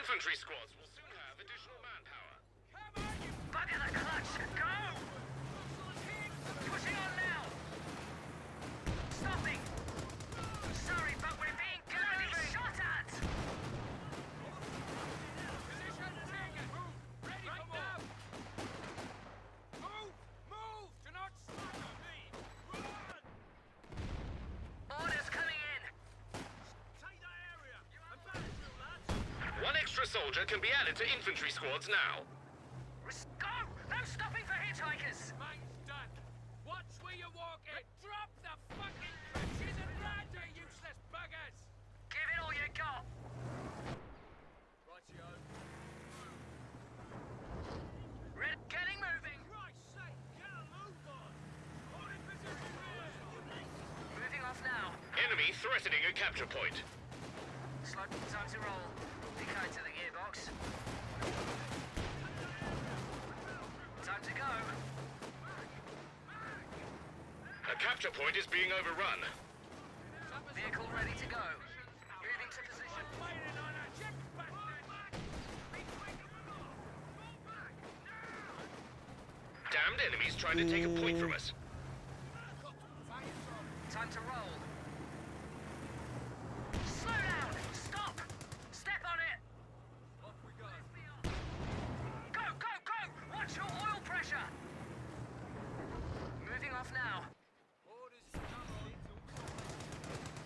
Speaker 5: Infantry squads will soon have additional manpower.
Speaker 6: Bugger the clutch! Go! Pushing on now! Stopping! Sorry, but we're being gurgly shot at!
Speaker 4: Position taken. Move. Ready for more. Move. Move. Do not slack on me. Run.
Speaker 6: Orders coming in!
Speaker 4: Take that area. And back through, lads.
Speaker 5: One extra soldier can be added to infantry squads now.
Speaker 6: Go! No stopping for hitchhikers!
Speaker 4: Mine's done. Watch where you're walking. Drop the fucking trenches and run, you useless buggers.
Speaker 6: Give it all you got!
Speaker 4: Rightio.
Speaker 6: Getting moving!
Speaker 4: Christ's sake, get a move on. Hold in position here.
Speaker 6: Moving off now.
Speaker 5: Enemy threatening a capture point.
Speaker 6: Slow time to roll. Be kind to the gearbox. Time to go.
Speaker 5: A capture point is being overrun.
Speaker 6: Vehicle ready to go. Moving to position.
Speaker 4: Firing on a jet
Speaker 5: Damned enemies trying to take a point from us.
Speaker 6: Time to roll. Slow down! Stop! Step on it!
Speaker 4: Off we go.
Speaker 6: Go, go, go! Watch your oil pressure! Moving off now.
Speaker 4: Orders come on.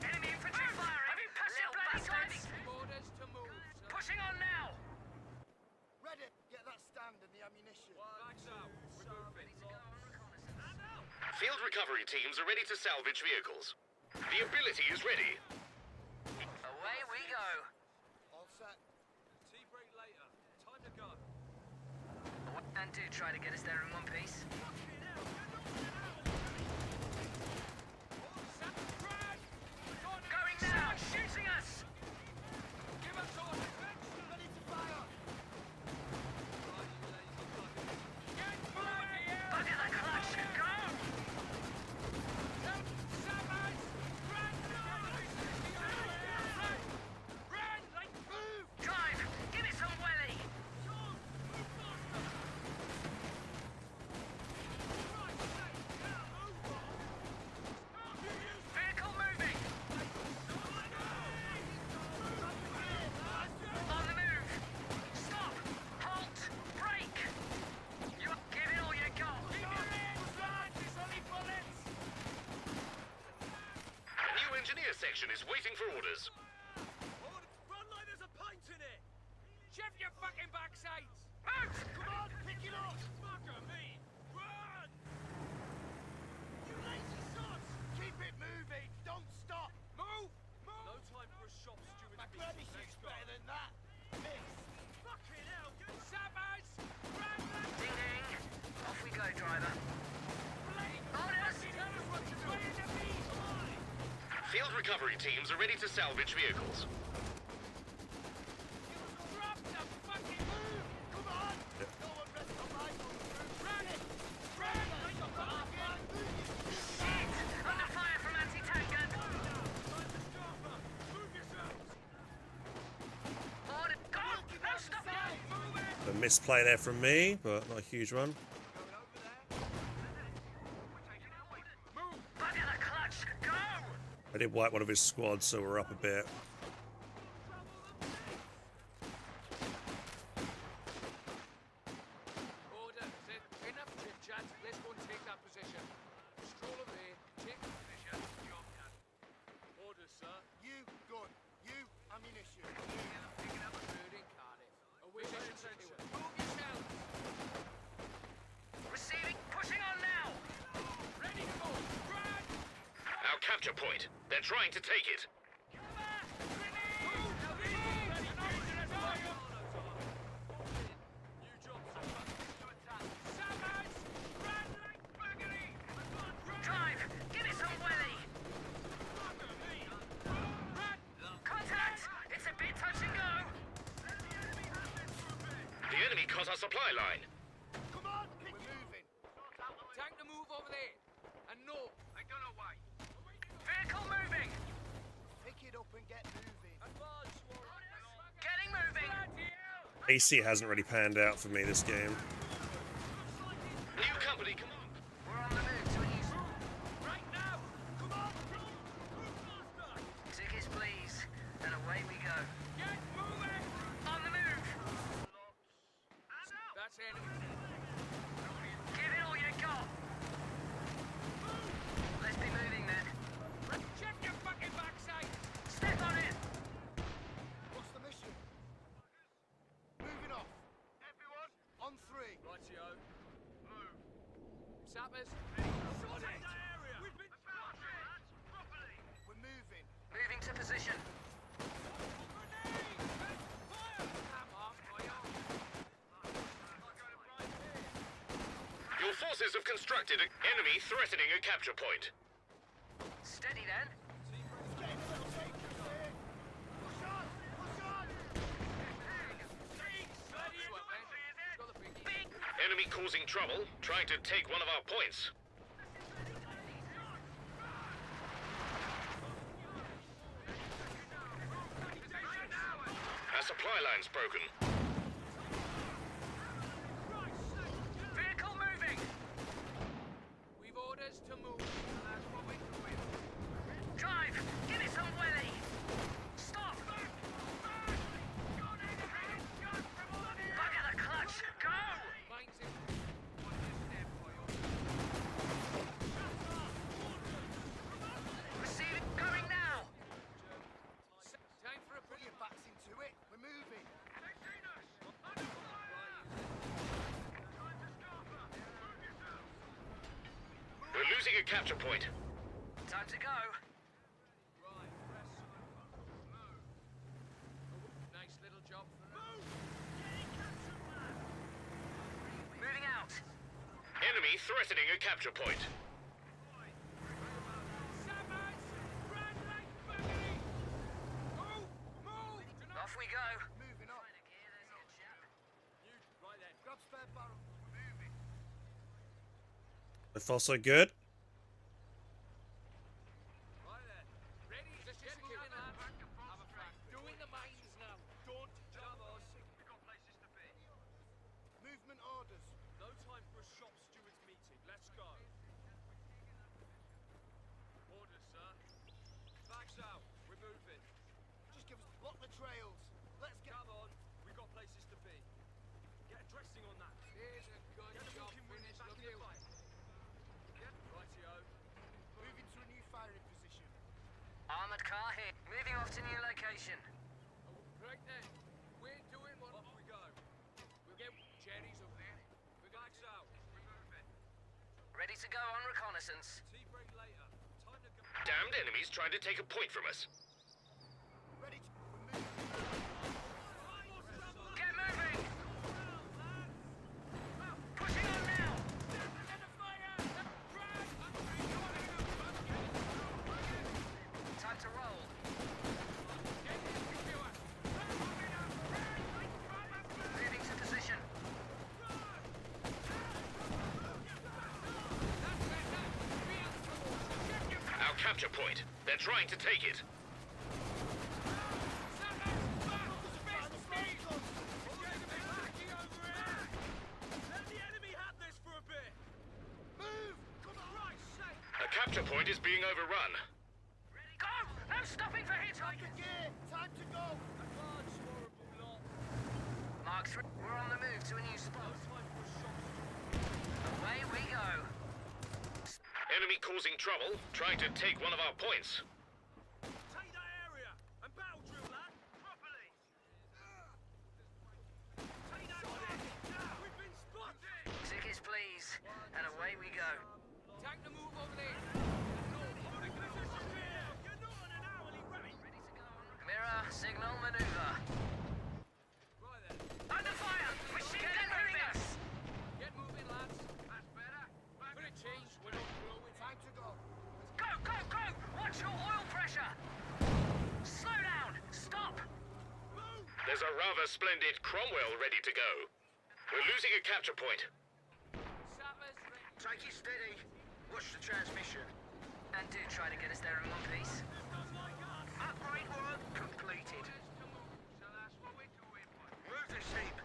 Speaker 6: Enemy infantry firing! Have you passed your bloody timing?
Speaker 4: Orders to move, sir.
Speaker 6: Pushing on now!
Speaker 2: Ready. Get that stand and the ammunition.
Speaker 4: Backs out. We're moving.
Speaker 5: Field recovery teams are ready to salvage vehicles. The ability is ready.
Speaker 6: Away we go.
Speaker 2: All set.
Speaker 4: Tea break later. Time to go.
Speaker 6: And do try to get us there in one piece. Going now! Shooting us!
Speaker 4: Give us orders.
Speaker 2: Ready to fire.
Speaker 4: Get bloody hell.
Speaker 6: Bugger the clutch! Go! Drive! Give it some welly! Vehicle moving! On the move! Stop! Halt! Brake! You give it all you got!
Speaker 5: A new engineer section is waiting for orders.
Speaker 4: Run like there's a pint in it. Shift your fucking backsides.
Speaker 6: Move!
Speaker 4: Come on, pick it up. Fucker me. Run. You lazy sots.
Speaker 2: Keep it moving. Don't stop.
Speaker 4: Move. Move. No time for a shop steward.
Speaker 2: My granny shoots better than that. Miss.
Speaker 4: Fucking hell. Get Sabbers. Run.
Speaker 6: Ding ding! Off we go, driver. Orders!
Speaker 4: Tell us what to do.
Speaker 5: Field recovery teams are ready to salvage vehicles.
Speaker 4: Drop the fucking move.
Speaker 2: Come on. No one rests on my own.
Speaker 4: Run it. Run like a fucking.
Speaker 6: Shit! Under fire from anti-tank gun!
Speaker 4: Move yourselves.
Speaker 6: Order! Go! No stopping!
Speaker 4: Move it.
Speaker 1: A misplay there from me, but not a huge one.
Speaker 6: Bugger the clutch! Go!
Speaker 1: I did wipe one of his squads, so we're up a bit.
Speaker 4: Order, is it? Enough chit-chat. Let's go and take that position. Stroll away. Take the position. Job done. Orders, sir.
Speaker 2: You gun. You ammunition.
Speaker 4: Picking up a bird in Cardiff. Away position secure. Move yourself.
Speaker 6: Receiving! Pushing on now!
Speaker 4: Ready to go. Run.
Speaker 5: Our capture point. They're trying to take it.
Speaker 6: Drive! Give it some welly! Contact! It's a bit touch and go!
Speaker 5: The enemy cut our supply line.
Speaker 2: Come on. We're moving.
Speaker 4: Tank to move over there. And no, I don't know why.
Speaker 6: Vehicle moving!
Speaker 2: Pick it up and get moving.
Speaker 4: Advance,
Speaker 6: Getting moving!
Speaker 4: Bloody
Speaker 1: AC hasn't really panned out for me this game.
Speaker 5: New company, come on.
Speaker 6: We're on the move to a new spot.
Speaker 4: Right now! Come on! Move faster!
Speaker 6: Tickets, please. And away we go.
Speaker 4: Get moving!
Speaker 6: On the move!
Speaker 4: That's enemy.
Speaker 6: Give it all you got! Let's be moving then.
Speaker 4: Check your fucking backside!
Speaker 6: Step on it!
Speaker 2: What's the mission? Moving off. Everyone, on 3.
Speaker 4: Rightio.
Speaker 2: Move.
Speaker 4: Sappers.
Speaker 2: Sort
Speaker 4: Take
Speaker 2: it.
Speaker 4: the area! We've been spotted!
Speaker 2: Properly. We're moving.
Speaker 6: Moving to position.
Speaker 4: Grenade! Fire! Come on, fire!
Speaker 5: Your forces have constructed an enemy threatening a capture point.
Speaker 6: Steady then.
Speaker 2: Getting a little dangerous here. Push on. Push on.
Speaker 6: Big!
Speaker 5: Enemy causing trouble, trying to take one of our points. Our supply line's broken.
Speaker 6: Vehicle moving!
Speaker 4: We've orders to move. That's what we're doing.
Speaker 6: Drive! Give it some welly! Stop! Bugger the clutch! Go!
Speaker 4: Mine's in. On this step, fire.
Speaker 6: Receive it! Going now!
Speaker 4: Time for a
Speaker 2: Put your backs into it. We're moving.
Speaker 5: We're losing a capture point.
Speaker 6: Time to go.
Speaker 4: nice little job for us.
Speaker 6: Moving out.
Speaker 5: Enemy threatening a capture point.
Speaker 4: Sappers! Run like buggery! Move! Move!
Speaker 6: Off we go.
Speaker 2: Moving up.
Speaker 4: You, right then.
Speaker 2: Grab spare barrel. We're moving.
Speaker 1: So far, so good.
Speaker 4: Right then. Ready? Just get moving, lads. Have a crack. Doing the mines now. Don't jump us. We've got places to be.
Speaker 2: Movement orders.
Speaker 4: No time for a shop steward's meeting. Let's go. Orders, sir. Bags out. We're moving.
Speaker 2: Just give us block the trails. Let's get.
Speaker 4: Come on. We've got places to be. Get a dressing on that. Here's a good
Speaker 2: Get the
Speaker 4: job
Speaker 2: walking wounded
Speaker 4: finished.
Speaker 2: back
Speaker 4: Look
Speaker 2: in the
Speaker 4: you.
Speaker 2: fight.
Speaker 4: Rightio.
Speaker 2: Moving to a new firing position.
Speaker 6: Armored car here. Moving off to new location.
Speaker 4: Right then. We're doing what off we go. We'll get Jerry's up there. We're bags out. We're moving.
Speaker 6: Ready to go on reconnaissance.
Speaker 4: Tea break later. Time to go.
Speaker 5: Damned enemies trying to take a point from us.
Speaker 2: Ready to. We're moving.
Speaker 6: Get moving! Pushing on now! Time to roll. Moving to position.
Speaker 5: Our capture point. They're trying to take it.
Speaker 4: Let the enemy have this for a bit.
Speaker 2: Move. Come on.
Speaker 4: Right, say.
Speaker 5: A capture point is being overrun.
Speaker 6: Go! No stopping for hit!
Speaker 2: Take a gear. Time to go.
Speaker 4: Advance, horrible lot.
Speaker 6: Mark 3. We're on the move to a new spot.
Speaker 4: No time for a shop
Speaker 6: Away we go.
Speaker 5: Enemy causing trouble, trying to take one of our points.
Speaker 4: Take that area and battle drill that properly. Take that back. We've been spotted.
Speaker 6: Tickets, please. And away we go.
Speaker 4: Take the move over there. Holding position here. You're not on an hourly rate.
Speaker 6: Mirror, signal, maneuver.
Speaker 4: Right then.
Speaker 6: Under fire! Machine gun hitting us!
Speaker 4: Get moving, lads. That's better. Could it change? We're not growing.
Speaker 2: Time to go.
Speaker 6: Go, go, go! Watch your oil pressure! Slow down! Stop!
Speaker 4: Move.
Speaker 5: There's a rather splendid Cromwell ready to go. We're losing a capture point.
Speaker 4: Sappers ready.
Speaker 2: Take it steady. Watch the transmission.
Speaker 6: And do try to get us there in one piece.
Speaker 2: Upgrade work completed.
Speaker 4: To move. So that's what we're doing.
Speaker 2: Move this heap.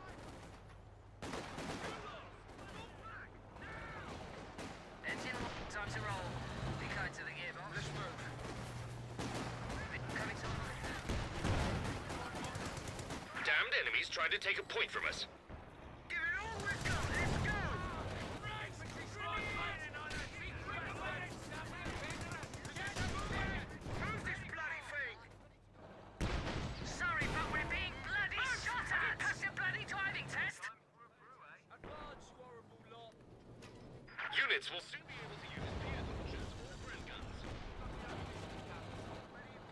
Speaker 5: trying to take a point from us.
Speaker 6: Give it all we've got. Let's go. Move this bloody thing. Sorry, but we're being bloody shot at. Pass your bloody driving test.
Speaker 4: Advance, you horrible lot.
Speaker 5: Units will soon be able to use spear launchers or burn guns.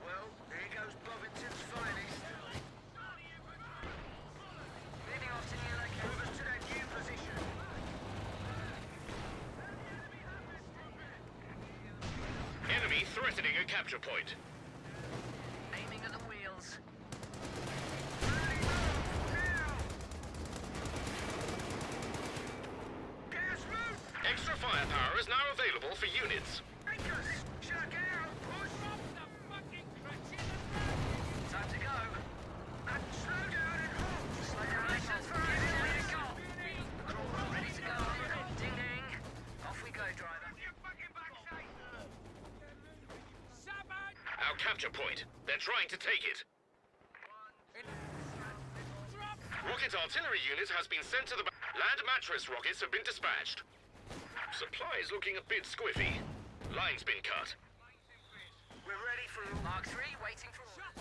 Speaker 6: Well, here goes Bovington's finest. Leading off to new location. Move us to that new position.
Speaker 5: Enemy threatening a capture point.
Speaker 6: Aiming at the wheels. Gas move!
Speaker 5: Extra firepower is now available for units.
Speaker 6: Anchors! Chuck out! Push! Time to go. And slow down and hold. Slow down and hold. Ready to go. Crawl, ready to go. Ding ding. Off we go, driver.
Speaker 5: Our capture point. They're trying to take it. Rocket artillery unit has been sent to the land mattress rockets have been dispatched. Supplies looking a bit squiffy. Line's been cut.
Speaker 6: We're ready for Mark 3, waiting for order.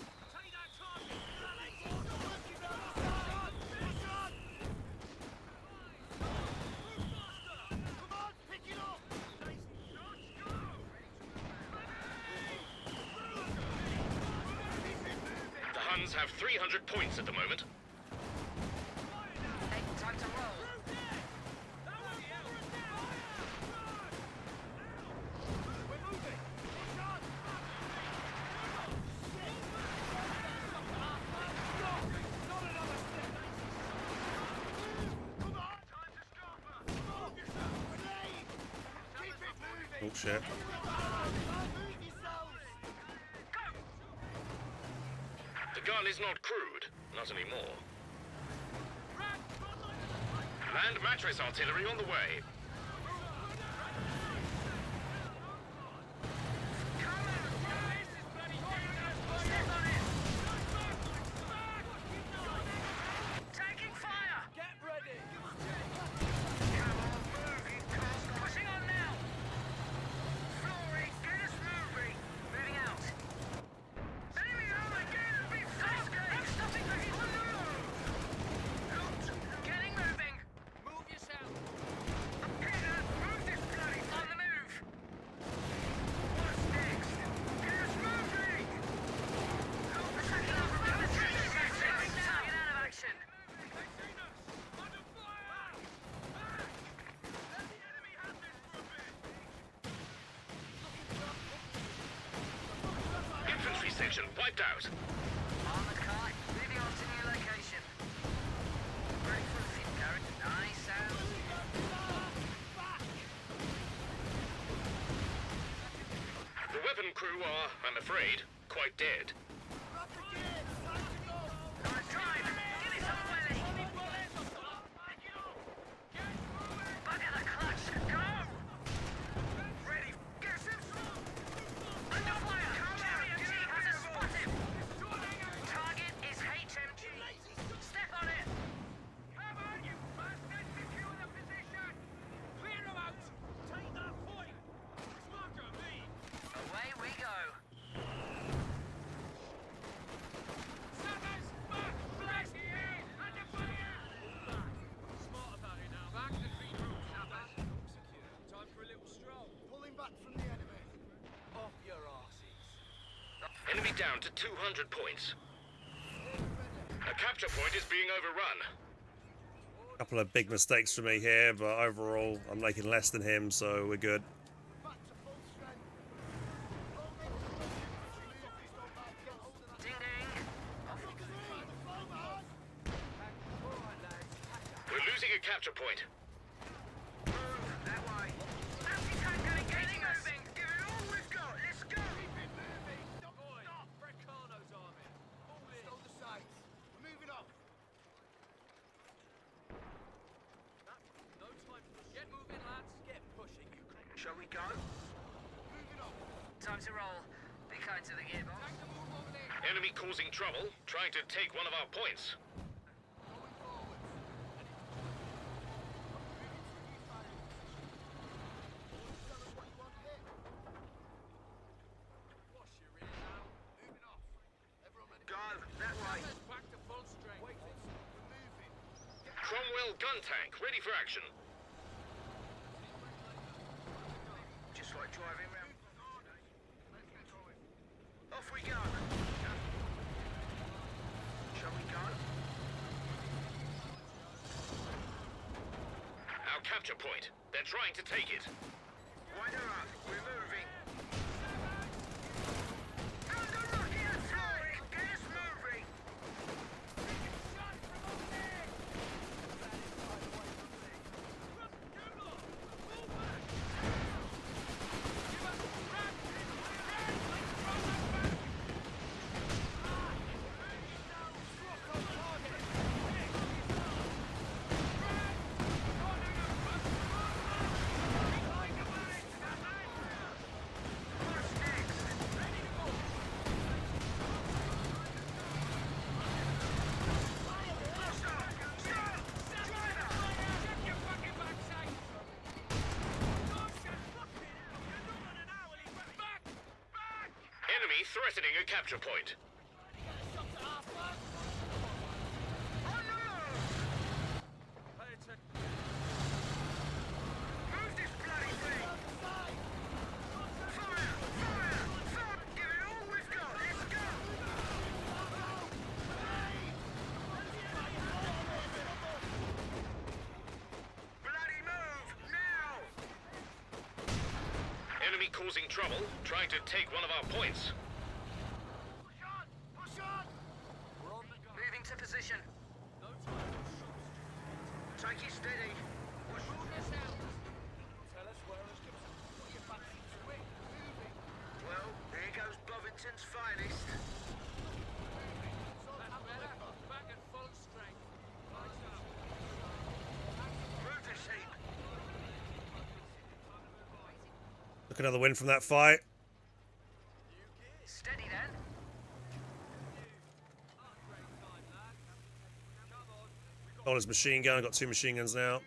Speaker 5: The Huns have 300 points at the moment.
Speaker 6: Hey, time to roll.
Speaker 1: Oh shit.
Speaker 5: The gun is not crude. Not anymore. Land mattress artillery on the way.
Speaker 6: Taking fire!
Speaker 4: Get ready.
Speaker 6: Come on, move, you cost. Pushing on now! Flory, get us moving! Moving out. Enemy armor, get us! Be fast! I'm stopping the heat! Loot! Getting moving!
Speaker 4: Move yourself.
Speaker 6: Peter, move this bloody thing! On the move! What's next? Get us moving! Look, attacking our target out of action!
Speaker 5: Infantry section wiped out.
Speaker 6: Armored car, moving on to new location. Ready for a fit, Garrett. Nice sound.
Speaker 5: The weapon crew are, I'm afraid, quite dead.
Speaker 6: Nice drive. Give me some welly. Bugger the clutch. Go. Ready. Get him. Under fire. KMG has a spot him. Target is HMG. Step on it.
Speaker 4: Come on, you bastards! Secure the position. Clear them out. Take that point. Smarter me.
Speaker 6: Away we go.
Speaker 4: Sappers, back! Blast here! Under fire! Back. Smart about it now. Back to three groups, Sappers. Secure. Time for a little stroll. Pulling back from the enemy. Off your arses.
Speaker 5: Enemy down to 200 points. A capture point is being overrun.
Speaker 1: Couple of big mistakes for me here, but overall I'm making less than him, so we're good.
Speaker 6: Ding ding. Off we go.
Speaker 5: We're losing a capture point.
Speaker 6: Move that way. Anti-tank gun engaging moving. Give it all we've got. Let's go.
Speaker 4: Oi! Brecano's army. All in. Stole the sights. We're moving up. No time for get moving, lads. Get pushing, you.
Speaker 6: Shall we go? Time to roll. Be kind to the gearbox.
Speaker 5: Enemy causing trouble, trying to take one of our points. Cromwell gun tank, ready for action.
Speaker 6: Just like driving round. Off we go. Shall we go?
Speaker 5: Our capture point. They're trying to take it.
Speaker 6: Wind her up. We're moving. Under rocket attack! Get us moving!
Speaker 5: Enemy threatening a capture point.
Speaker 6: Move this bloody thing! Fire! Fire! Fire! Give it all we've got! Let's go! Bloody move! Now!
Speaker 5: Enemy causing trouble, trying to take one of our points.
Speaker 6: Moving to position. Take it steady. Well, here goes Bovington's finest. Move this heap.
Speaker 1: Look, another win from that fight.
Speaker 6: Steady then.
Speaker 1: On his machine gun. I've got 2 machine guns now.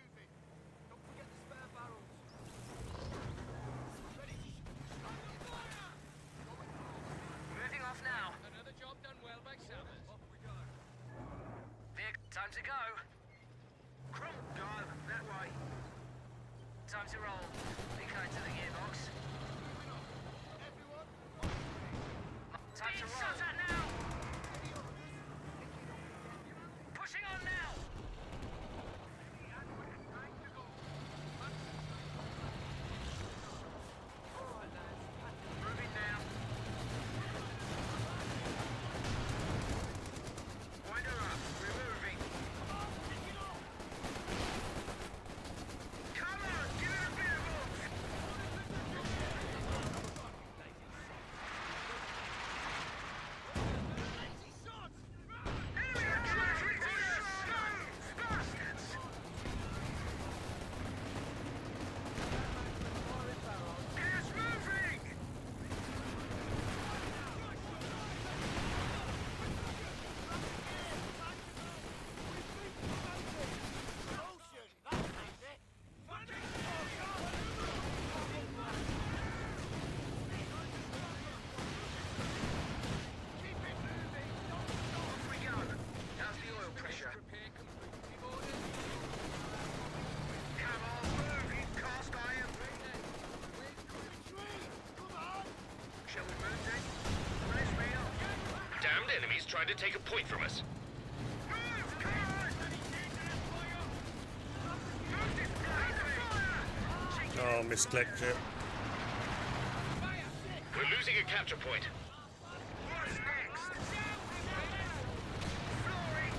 Speaker 6: Moving off now.
Speaker 4: Another job done well by Summers. Off we go.
Speaker 6: Time to go. Crum, go that way. Time to roll. Be kind to the gearbox. Time to roll. Now. Pushing on now. Moving now. Wind her up. We're moving. Come on, give it a bit of oomph. Enemy artillery fire! Move, bastards! Get us moving! Off we go. How's the oil pressure? Come on, move, you cast iron. Shall we move then? Bless me up.
Speaker 5: Damned enemies trying to take a point from us.
Speaker 6: Move, come on! Move this bloody thing!
Speaker 1: Oh, misclicked it.
Speaker 5: We're losing a capture point.
Speaker 6: What's next? Flooring!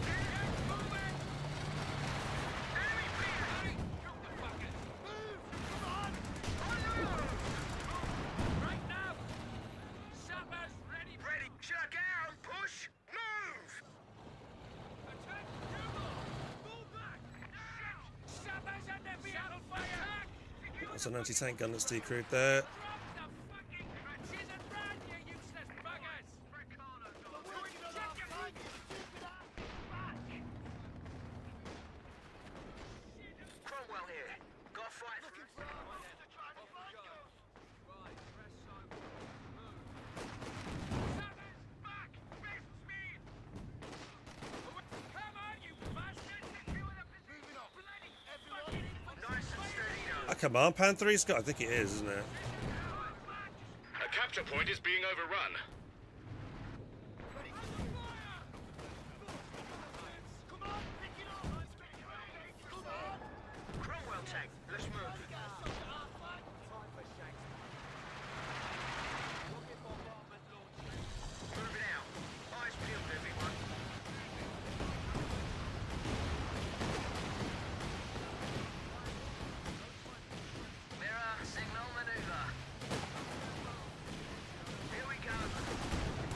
Speaker 6: Enemy fire!
Speaker 4: Right now! Summers ready!
Speaker 6: Ready! Shut down! Push! Move!
Speaker 4: Attack! Move back! Summers under vehicle fire!
Speaker 1: That's an anti-tank gun that's decrewed there.
Speaker 4: Drop the fucking crutches and run, you useless buggers! Check your feet, you stupid ass! Back!
Speaker 6: Cromwell here. Got a fight.
Speaker 4: Summers, back! Fist speed! Come on, you bastards! Secure the position!
Speaker 1: command panther he's got? I think it is, isn't it?
Speaker 5: A capture point is being overrun.
Speaker 6: Cromwell tank, let's move. Moving out. Eyes peeled, everyone. Mirror, signal maneuver. Here we go.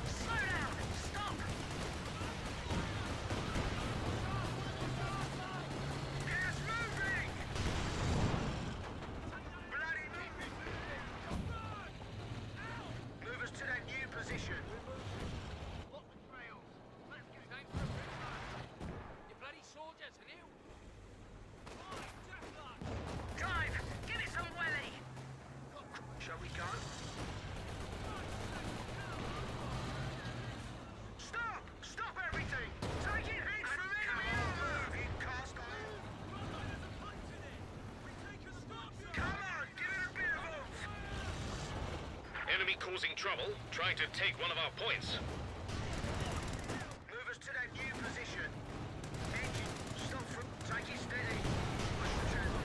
Speaker 6: Slow down! Stop! Gas moving! Bloody move us to that new position.
Speaker 4: You bloody soldiers, and you?
Speaker 6: Drive! Give it some welly! Shall we go? Stop! Stop everything! Take it head from enemy! Move in cast iron! Come on! Give it a bit of oomph!
Speaker 5: Enemy causing trouble, trying to take one of our points.
Speaker 6: Move us to that new position. Engine, stop from... Take it steady. Push the channel.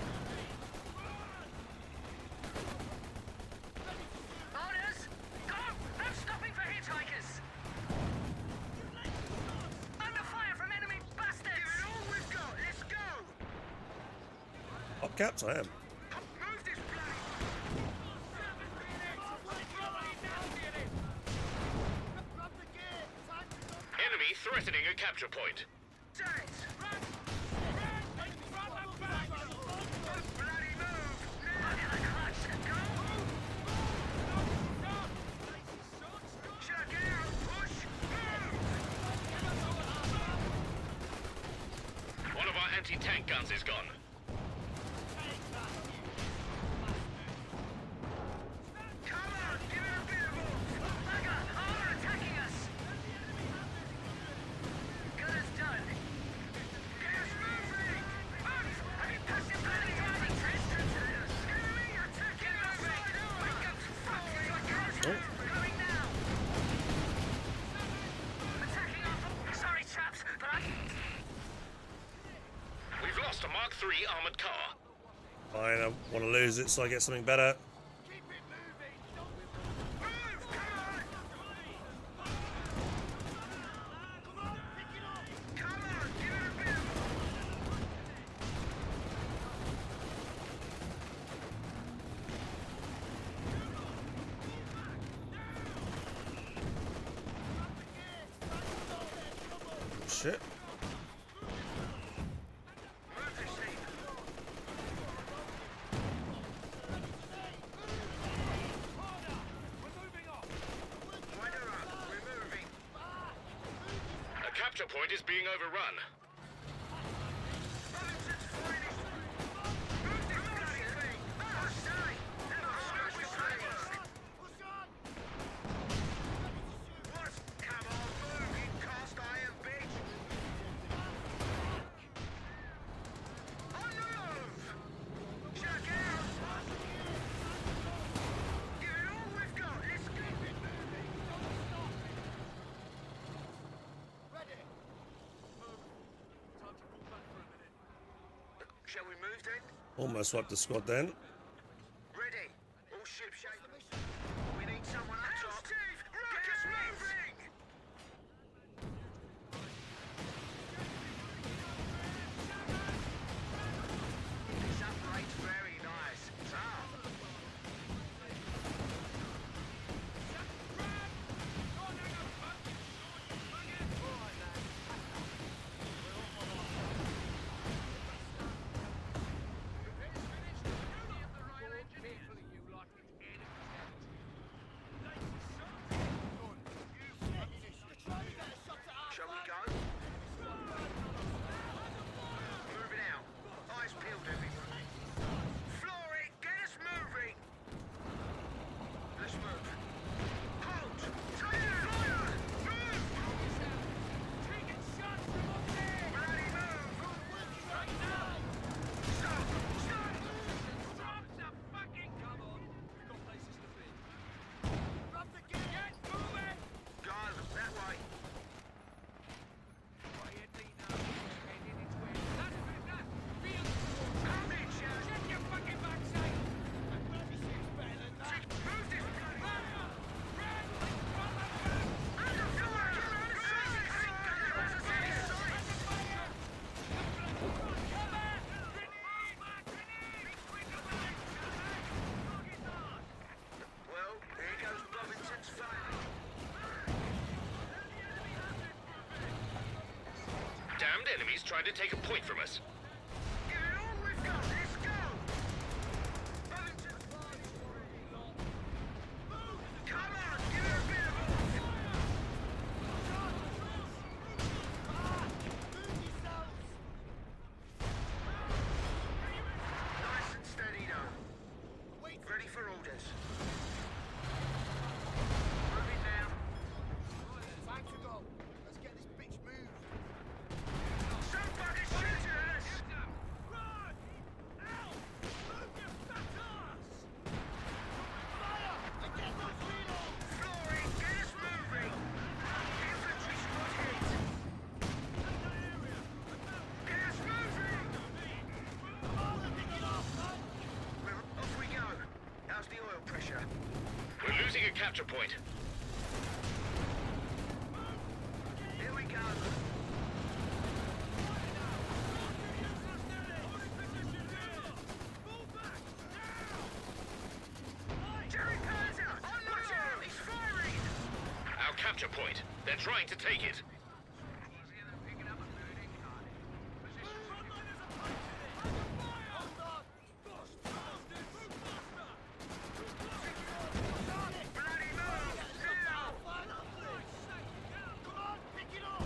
Speaker 6: Orders! Go! No stopping for hitchhikers! Under fire from enemy bastards! Give it all we've got! Let's go!
Speaker 1: Up caps, I am.
Speaker 6: Move this bloody...
Speaker 5: Enemy threatening a capture point.
Speaker 6: Bloody move! Now! Look at the clutch! Go! Check out! Push! Move!
Speaker 5: One of our anti-tank guns is gone.
Speaker 6: Come on! Give it a bit of oomph! Bugger! Armor attacking us! Good as done. Gas moving! Move! Have you passed your bloody driving test? Enemy attacking us! Wake up! Fuck! Going now! Attacking our... Sorry, chaps, but I...
Speaker 5: We've lost a Mark III armored car.
Speaker 1: Fine, I want to lose it so I get something better.
Speaker 6: Keep it moving! Move! Come on! Give it a bit of...
Speaker 1: Shit.
Speaker 6: Move this thing! Wider up! We're moving!
Speaker 5: A capture point is being overrun.
Speaker 6: Robinson's finest! Move this bloody thing! Oh, sorry! Never smash the table! What? Come on, move, you cast iron bitch! On the move! Check out! Give it all we've got! Let's keep it moving! Shall we move then?
Speaker 1: Almost wiped the squad then.
Speaker 6: Ready. All ship shape. We need someone up top. Steve! Rockets moving! This upgrade's very nice.
Speaker 5: Damned enemies trying to take a point from us.
Speaker 6: Give it all we've got. Let's go. Move to the Come on, give it a bit of Nice and steady now. Ready for orders. Moving now.
Speaker 2: Time to go. Let's get this bitch moved.
Speaker 6: Somebody shoot at us!
Speaker 2: Run! Out! Move your fat ass! Fire! And get those reloads!
Speaker 6: Flooring, get us moving! Infantry squad hit! Get us moving!
Speaker 2: Come on, let's pick it off, man!
Speaker 6: Off we go. How's the oil pressure?
Speaker 5: We're losing a capture point.
Speaker 6: Here we go. Jerry Panzer! Watch out! He's firing!
Speaker 5: Our capture point. They're trying to take it.
Speaker 6: Bloody move! Now!
Speaker 2: Come on, pick it up!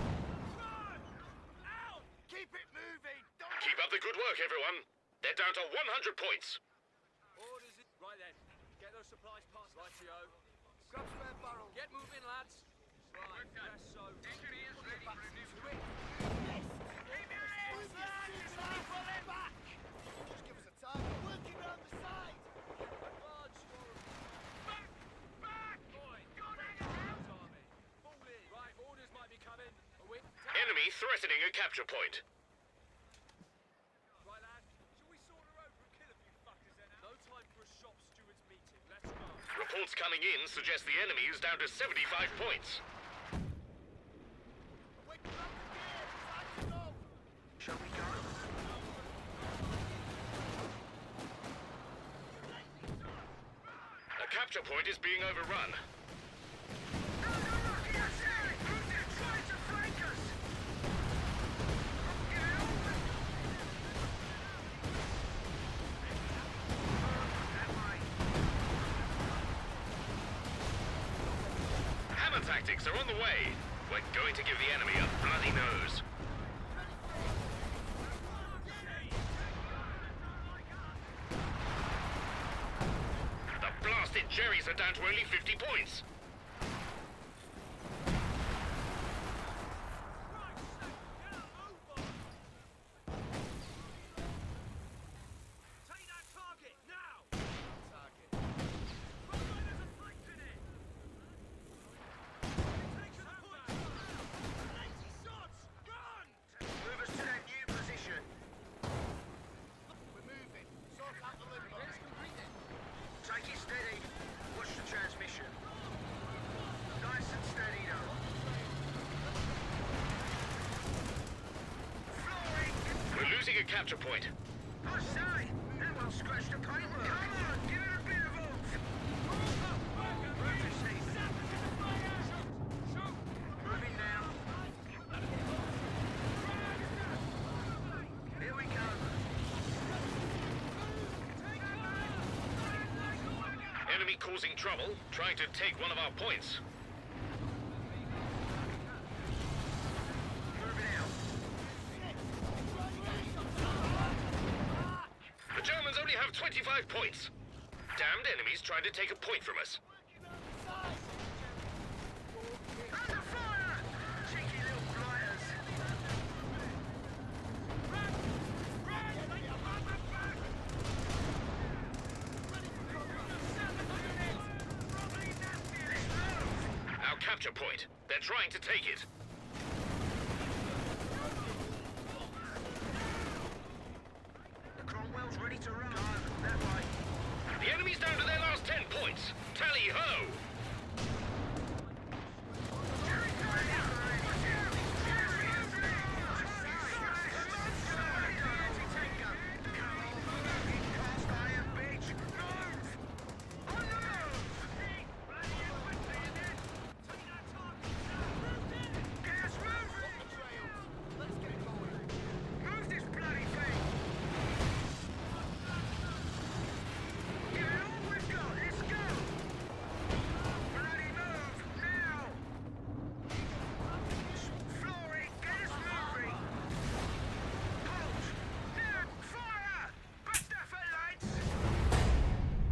Speaker 2: Run! Out! Keep it moving! Don't
Speaker 5: Keep up the good work, everyone. They're down to 100 points.
Speaker 4: Orders it. Right then. Get those supplies past. Rightio.
Speaker 2: grab spare barrel.
Speaker 4: Get moving, lads. Right. Yes, so.
Speaker 6: Engineers ready for a new
Speaker 4: Quick.
Speaker 6: Keep your hands
Speaker 2: Back! Back! Just give us a target. Working round the side.
Speaker 4: Advance.
Speaker 6: Back! Back!
Speaker 4: Boy.
Speaker 6: Got it out!
Speaker 4: Army. Fall in. Right. Orders might be coming. A whip.
Speaker 5: Enemy threatening a capture point.
Speaker 4: Right, lad. Shall we sort her over and kill a few fuckers then? No time for a shop steward's meeting. Let's go.
Speaker 5: Reports coming in suggest the enemy is down to 75 points.
Speaker 2: Waking up the gear. Time to go.
Speaker 6: Shall we go?
Speaker 5: A capture point is being overrun.
Speaker 6: No, Rocky, that's it! They're trying to flank us! Get it open! That way.
Speaker 5: Hammer tactics are on the way. We're going to give the enemy a bloody nose. The blasted Jerrys are down to only 50 points.
Speaker 4: Take that target now. Target. There's a flank in it. Take the point. 80 shots. Gun.
Speaker 6: Move us to that new position.
Speaker 2: We're moving. Sort out the limbo.
Speaker 6: Take it steady. Watch the transmission. Nice and steady now. Flooring!
Speaker 5: We're losing a capture point.
Speaker 6: I say, that one scratched the paintwork. Come on, give it a bit of oomph. Moving now. Here we go.
Speaker 5: Enemy causing trouble, trying to take one of our points.
Speaker 6: Moving out.
Speaker 5: The Germans only have 25 points. Damned enemies trying to take a point from us.
Speaker 6: Under fire! Cheeky little blighters.
Speaker 5: Our capture point. They're trying to take it.
Speaker 6: The Cromwell's ready to run. That way.
Speaker 5: The enemy's down to their last 10 points. Tally ho!
Speaker 2: Let's get going.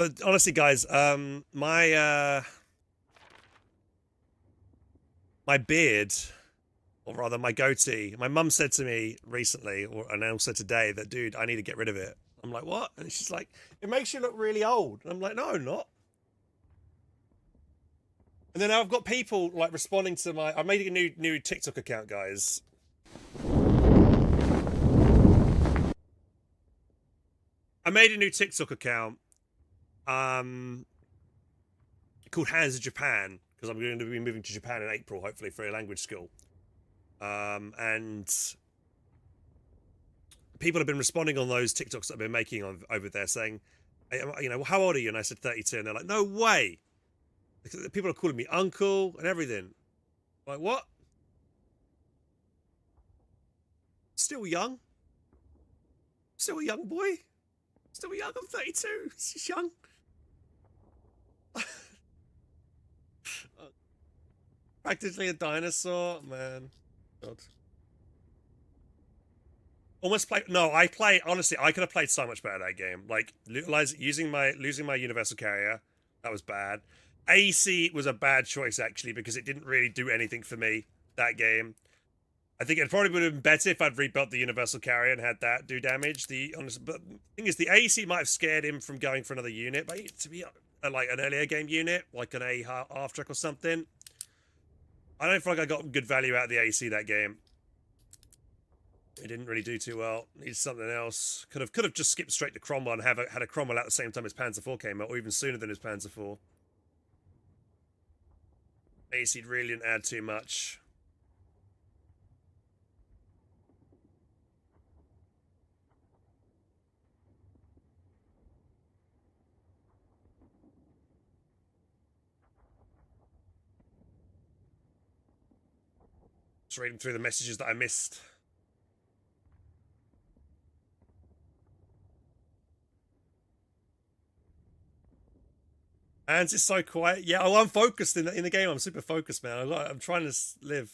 Speaker 1: But honestly, guys, my beard, or rather my goatee, my mum said to me recently, and also today, that dude, I need to get rid of it. I'm like, what? And she's like, it makes you look really old. And I'm like, no, not. And then I've got people like responding to my. I made a new TikTok account, guys. I made a new TikTok account, called Hands of Japan, because I'm going to be moving to Japan in April, hopefully for a language school. And people have been responding on those TikToks that I've been making over there, saying, you know, how old are you? And I said 32, and they're like, no way. People are calling me uncle and everything. Like, what? Still young. Still a young boy. Still young. I'm 32. It's young. Practically a dinosaur, man. God. Almost play. No, I play. Honestly, I could have played so much better that game. Like losing my universal carrier, that was bad. AC was a bad choice actually because it didn't really do anything for me that game. I think it probably would have been better if I'd rebuilt the universal carrier and had that do damage. But the thing is, the AC might have scared him from going for another unit. But to be like an earlier game unit, like an A half track or something, I don't feel like I got good value out of the AC that game. It didn't really do too well. Needs something else. Could have just skipped straight to Cromwell and had a Cromwell at the same time as Panzer IV came out, or even sooner than his Panzer IV. AC really didn't add too much. Just reading through the messages that I missed. Hans is so quiet. Yeah, I'm focused in the game. I'm super focused, man. I'm trying to live.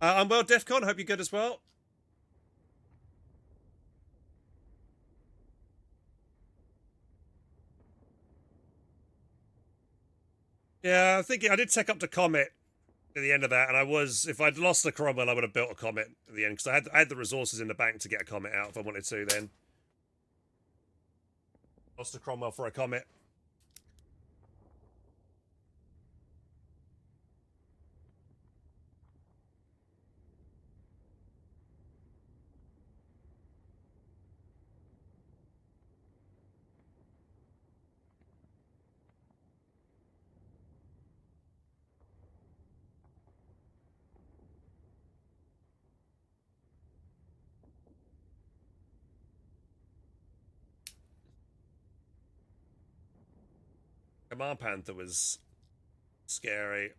Speaker 1: I'm well, Defcon. Hope you're good as well. Yeah, I think I did take up the Comet at the end of that, and if I'd lost the Cromwell, I would have built a Comet at the end, because I had the resources in the bank to get a Comet out if I wanted to then. Lost the Cromwell for a Comet. Command Panther was scary.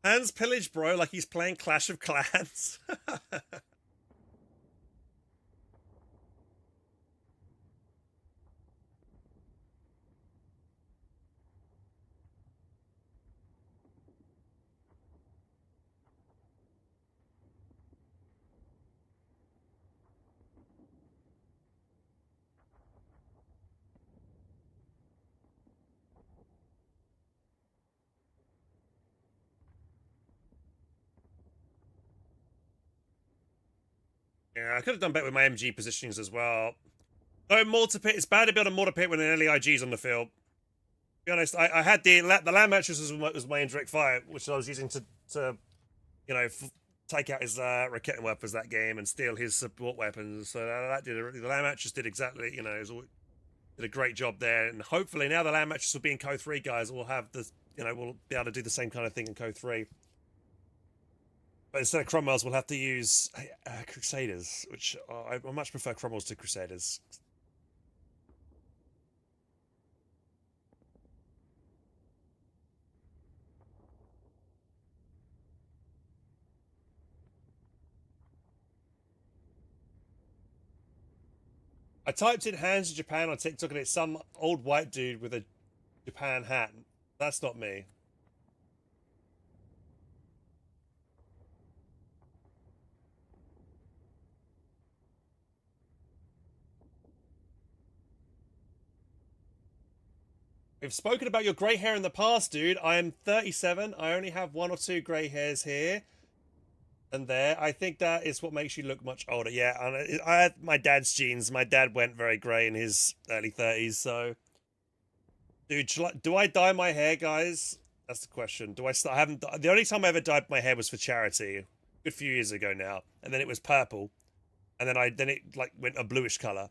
Speaker 1: Hans pillage, bro, like he's playing Clash of Clans. Yeah, I could have done better with my MG positionings as well. No mortar pit. It's bad to build a mortar pit when an early IG's on the field. To be honest, I had the land mattress was my indirect fire, which I was using to you know, take out his raketing weapons that game and steal his support weapons. So that did the land mattress did exactly, you know, did a great job there. And hopefully now the land mattress will be in CoH3, guys. We'll have the, you know, we'll be able to do the same kind of thing in CoH3. But instead of Cromwells, we'll have to use Crusaders, which I much prefer Cromwells to Crusaders. I typed in Hands of Japan on TikTok and it's some old white dude with a Japan hat. That's not me. We've spoken about your grey hair in the past, dude. I am 37. I only have 1 or 2 grey hairs here and there. I think that is what makes you look much older. Yeah, and I had my dad's genes. My dad went very grey in his early 30s, so... Dude, do I dye my hair, guys? That's the question. Do I start? I haven't... The only time I ever dyed my hair was for charity. A good few years ago now. And then it was purple. And then it, like, went a bluish colour.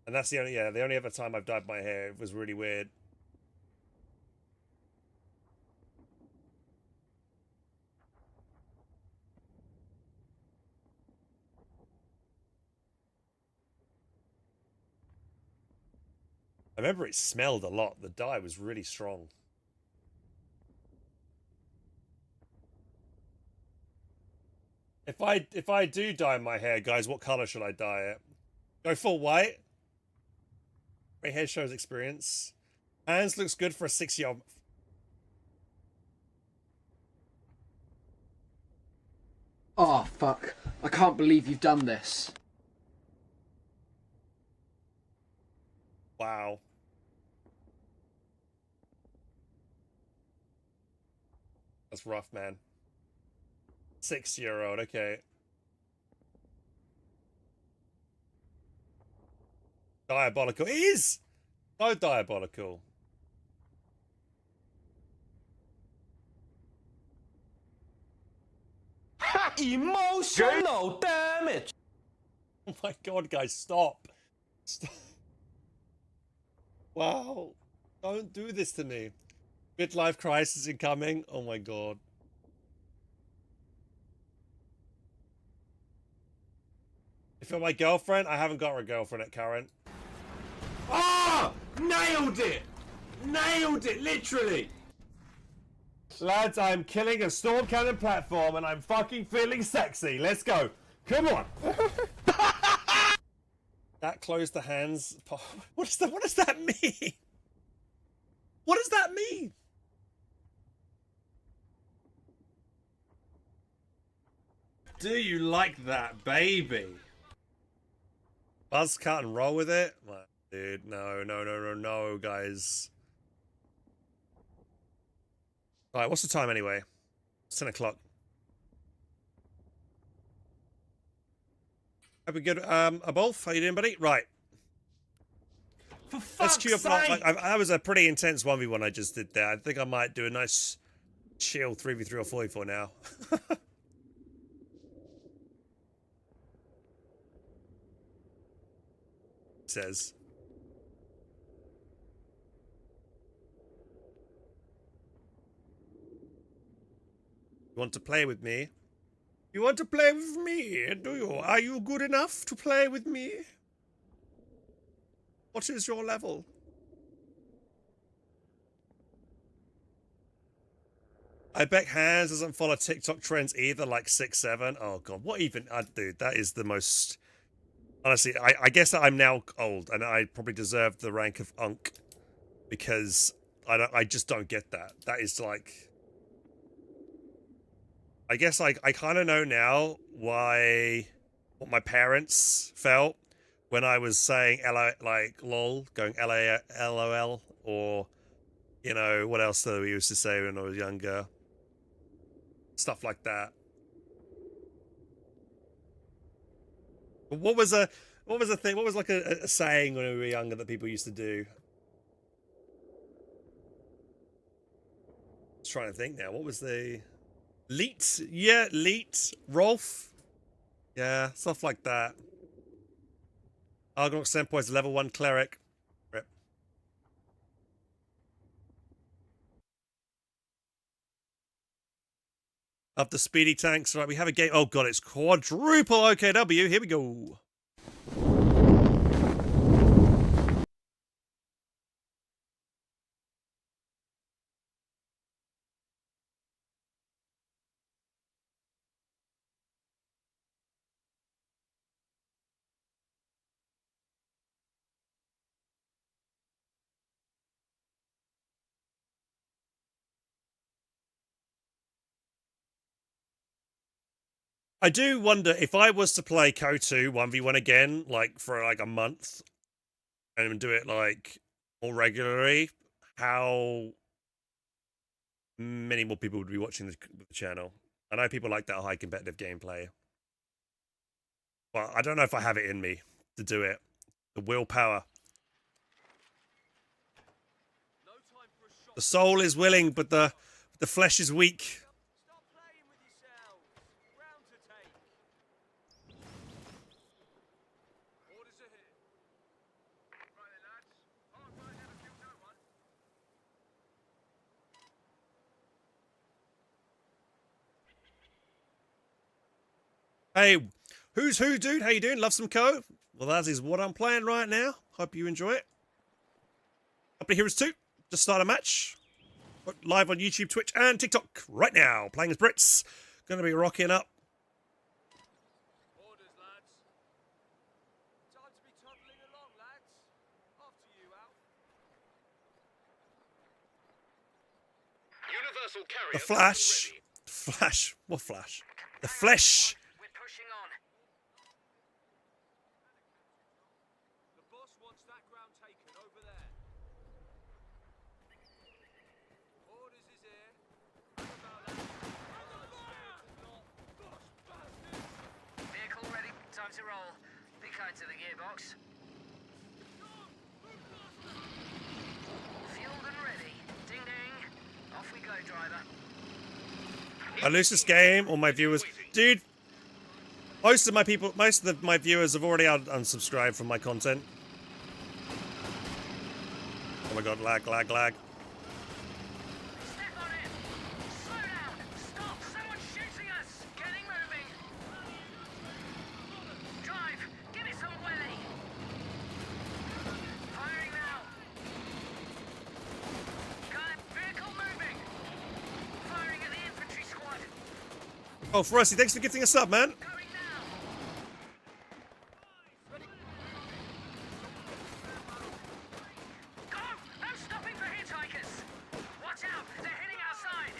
Speaker 1: And that's the only other time I've dyed my hair. It was really weird. I remember it smelled a lot. The dye was really strong. If I do dye my hair, guys, what color should I dye it? Go full white. Grey hair shows experience. Hands looks good for a 6-year-old.
Speaker 8: Oh, fuck. I can't believe you've done this.
Speaker 1: Wow. That's rough, man. 6-year-old, okay. Diabolical. It is! So diabolical.
Speaker 7: Emotional damage.
Speaker 1: Oh my god, guys, stop. Stop. Wow. Don't do this to me. Midlife crisis incoming. Oh my god. If you're my girlfriend, I haven't got a girlfriend at current.
Speaker 7: Ah! Nailed it! Nailed it, literally! Lads, I'm killing a storm cannon platform and I'm fucking feeling sexy. Let's go. Come on.
Speaker 1: That closed the hands. What does that mean? What does that mean? Do you like that, baby? Buzz cut and roll with it? Well, dude, no, guys. Alright, what's the time anyway? It's 10 o'clock. Hope we good. Abolf, how you doing, buddy? Right.
Speaker 7: For
Speaker 1: Let's
Speaker 7: fuck's
Speaker 1: queue up.
Speaker 7: sake!
Speaker 1: That was a pretty intense 1v1 I just did there. I think I might do a nice chill 3v3 or 4v4 now. Says. You want to play with me? You want to play with me, do you? Are you good enough to play with me? What is your level? I bet Hans doesn't follow TikTok trends either, like 6, 7. Oh god, what even? Dude, that is the most... Honestly, I guess that I'm now old, and I probably deserve the rank of Unk, because I just don't get that. That is like... I guess I kind of know now what my parents felt when I was saying lol, going LOL, or, you know, what else that we used to say when I was younger. Stuff like that. But what was a thing? What was like a saying when we were younger that people used to do? I was trying to think now. What was the... Leet? Yeah, Leet. Rolf? Yeah, stuff like that. Argonauts Senpai is a level 1 cleric. Rip. Up the speedy tanks. Right, we have a game. Oh god, it's quadruple OKW. Here we go. I do wonder if I was to play CoH2 1v1 again, like for like a month, and do it like more regularly, how many more people would be watching the channel? I know people like that high competitive gameplay, but I don't know if I have it in me to do it. The willpower. The soul is willing, but the flesh is weak.
Speaker 4: Stop playing with yourselves. Ground to take. Orders are here. Right then, lads. Hard work never killed no one.
Speaker 1: Hey, who's who, dude? How you doing? Love some Co? Well, that is what I'm playing right now. Hope you enjoy it. Up to Heroes 2. Just start a match. Live on YouTube, Twitch, and TikTok right now. Playing as Brits. Gonna be rocking up.
Speaker 4: Orders, lads. Time to be toddling along, lads. After you, Al.
Speaker 5: Universal carrier.
Speaker 1: The Flash.
Speaker 5: ready.
Speaker 1: Flash. What Flash? The Flesh.
Speaker 6: We're pushing on.
Speaker 4: The boss wants that ground taken over there. Orders is here. How about that?
Speaker 6: Vehicle ready. Time to roll. Be kind to the gearbox. Fueled and ready. Ding ding. Off we go, driver.
Speaker 1: I lose this game, or my viewers, dude. Most of my viewers have already unsubscribed from my content. Oh my god, lag.
Speaker 6: Step on it. Slow down. Stop. Someone's shooting us. Getting moving. Drive. Give it some welly. Firing now. Got it. Vehicle moving. Firing at the infantry squad.
Speaker 1: Oh, Frosty, thanks for gifting a sub, man.
Speaker 6: Going now. Go! No stopping for hitchhikers. Watch out. They're heading outside.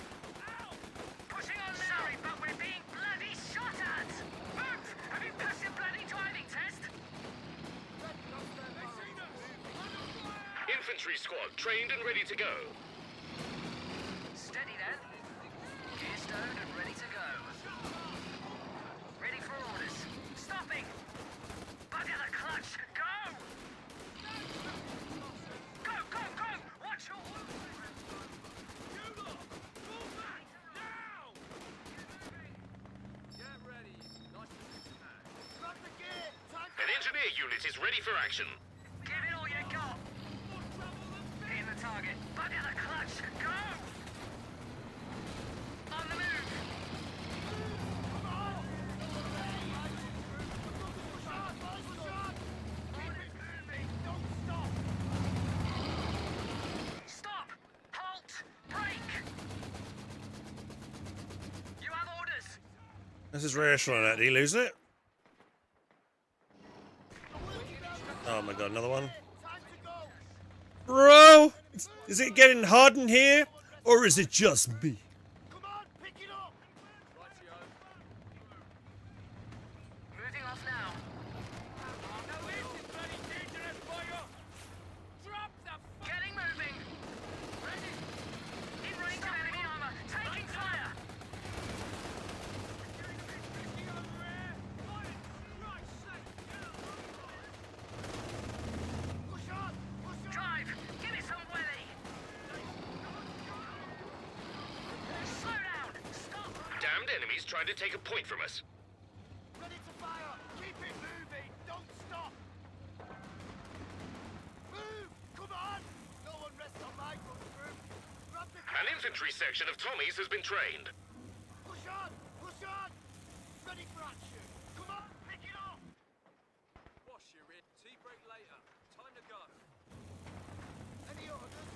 Speaker 6: Pushing on now. Sorry, but we're being bloody shot at. Move! Have you passed your bloody driving test?
Speaker 5: Infantry squad trained and ready to go.
Speaker 6: Steady then. Gear stowed and ready to go. Ready for orders. Stopping. Bugger the clutch. Go! Go, go, go! Watch your...
Speaker 4: Get ready. Nice to meet you, man.
Speaker 5: An engineer unit is ready for action.
Speaker 6: Give it all you got. Hitting the target. Bugger the clutch. Go! On the move. Stop! Halt! Brake! You have orders.
Speaker 1: This is reassuring. Did he lose it? Oh my god, another one. Bro! Is it getting hard in here? Or is it just me?
Speaker 6: Moving off now. Getting moving. In range of enemy armor. Taking fire. Drive. Give it some welly. Slow down. Stop.
Speaker 5: Damned enemies trying to take a point from us.
Speaker 2: Ready to fire! Keep it moving! Don't stop! Move! Come on! No one rests on my good group! Grab the...
Speaker 5: An infantry section of Tommies has been trained.
Speaker 2: Push on! Push on! Ready for action! Come on! Pick it up!
Speaker 4: Wash your ear. Tea break later. Time to go.
Speaker 2: Any orders?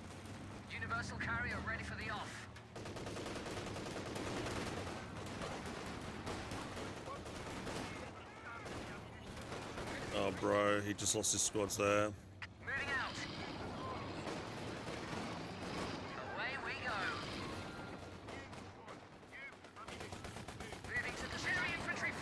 Speaker 6: Universal carrier ready for the off.
Speaker 1: Oh, bro, he just lost his squads there.
Speaker 6: Moving out. Away we go. Moving to the enemy infantry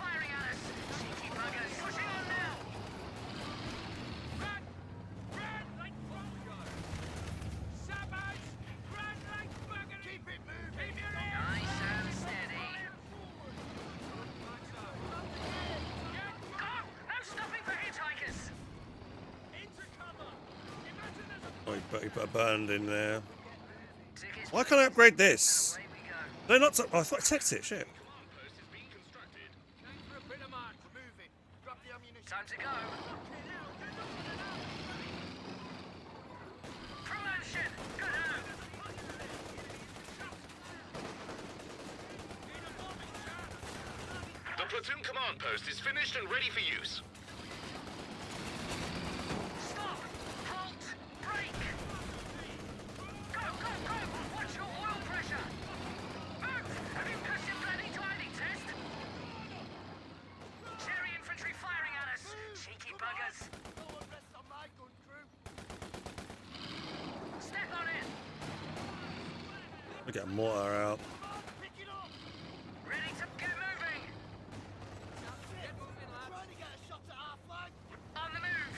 Speaker 1: But you put a burned in there.
Speaker 6: Tickets,
Speaker 1: Why can't I upgrade this?
Speaker 6: away we go.
Speaker 1: No, not to, oh, I thought I checked it. Shit.
Speaker 6: Time to go. Promotion. Good out.
Speaker 5: The platoon command post is finished and ready for use.
Speaker 6: Stop. Halt. Break. Go, go, go. Watch your oil pressure. Move. Have you passed your bloody driving test? Cherry infantry firing at us. Cheeky buggers. Step on it.
Speaker 1: We get a mortar out.
Speaker 6: Ready to get moving. On the move.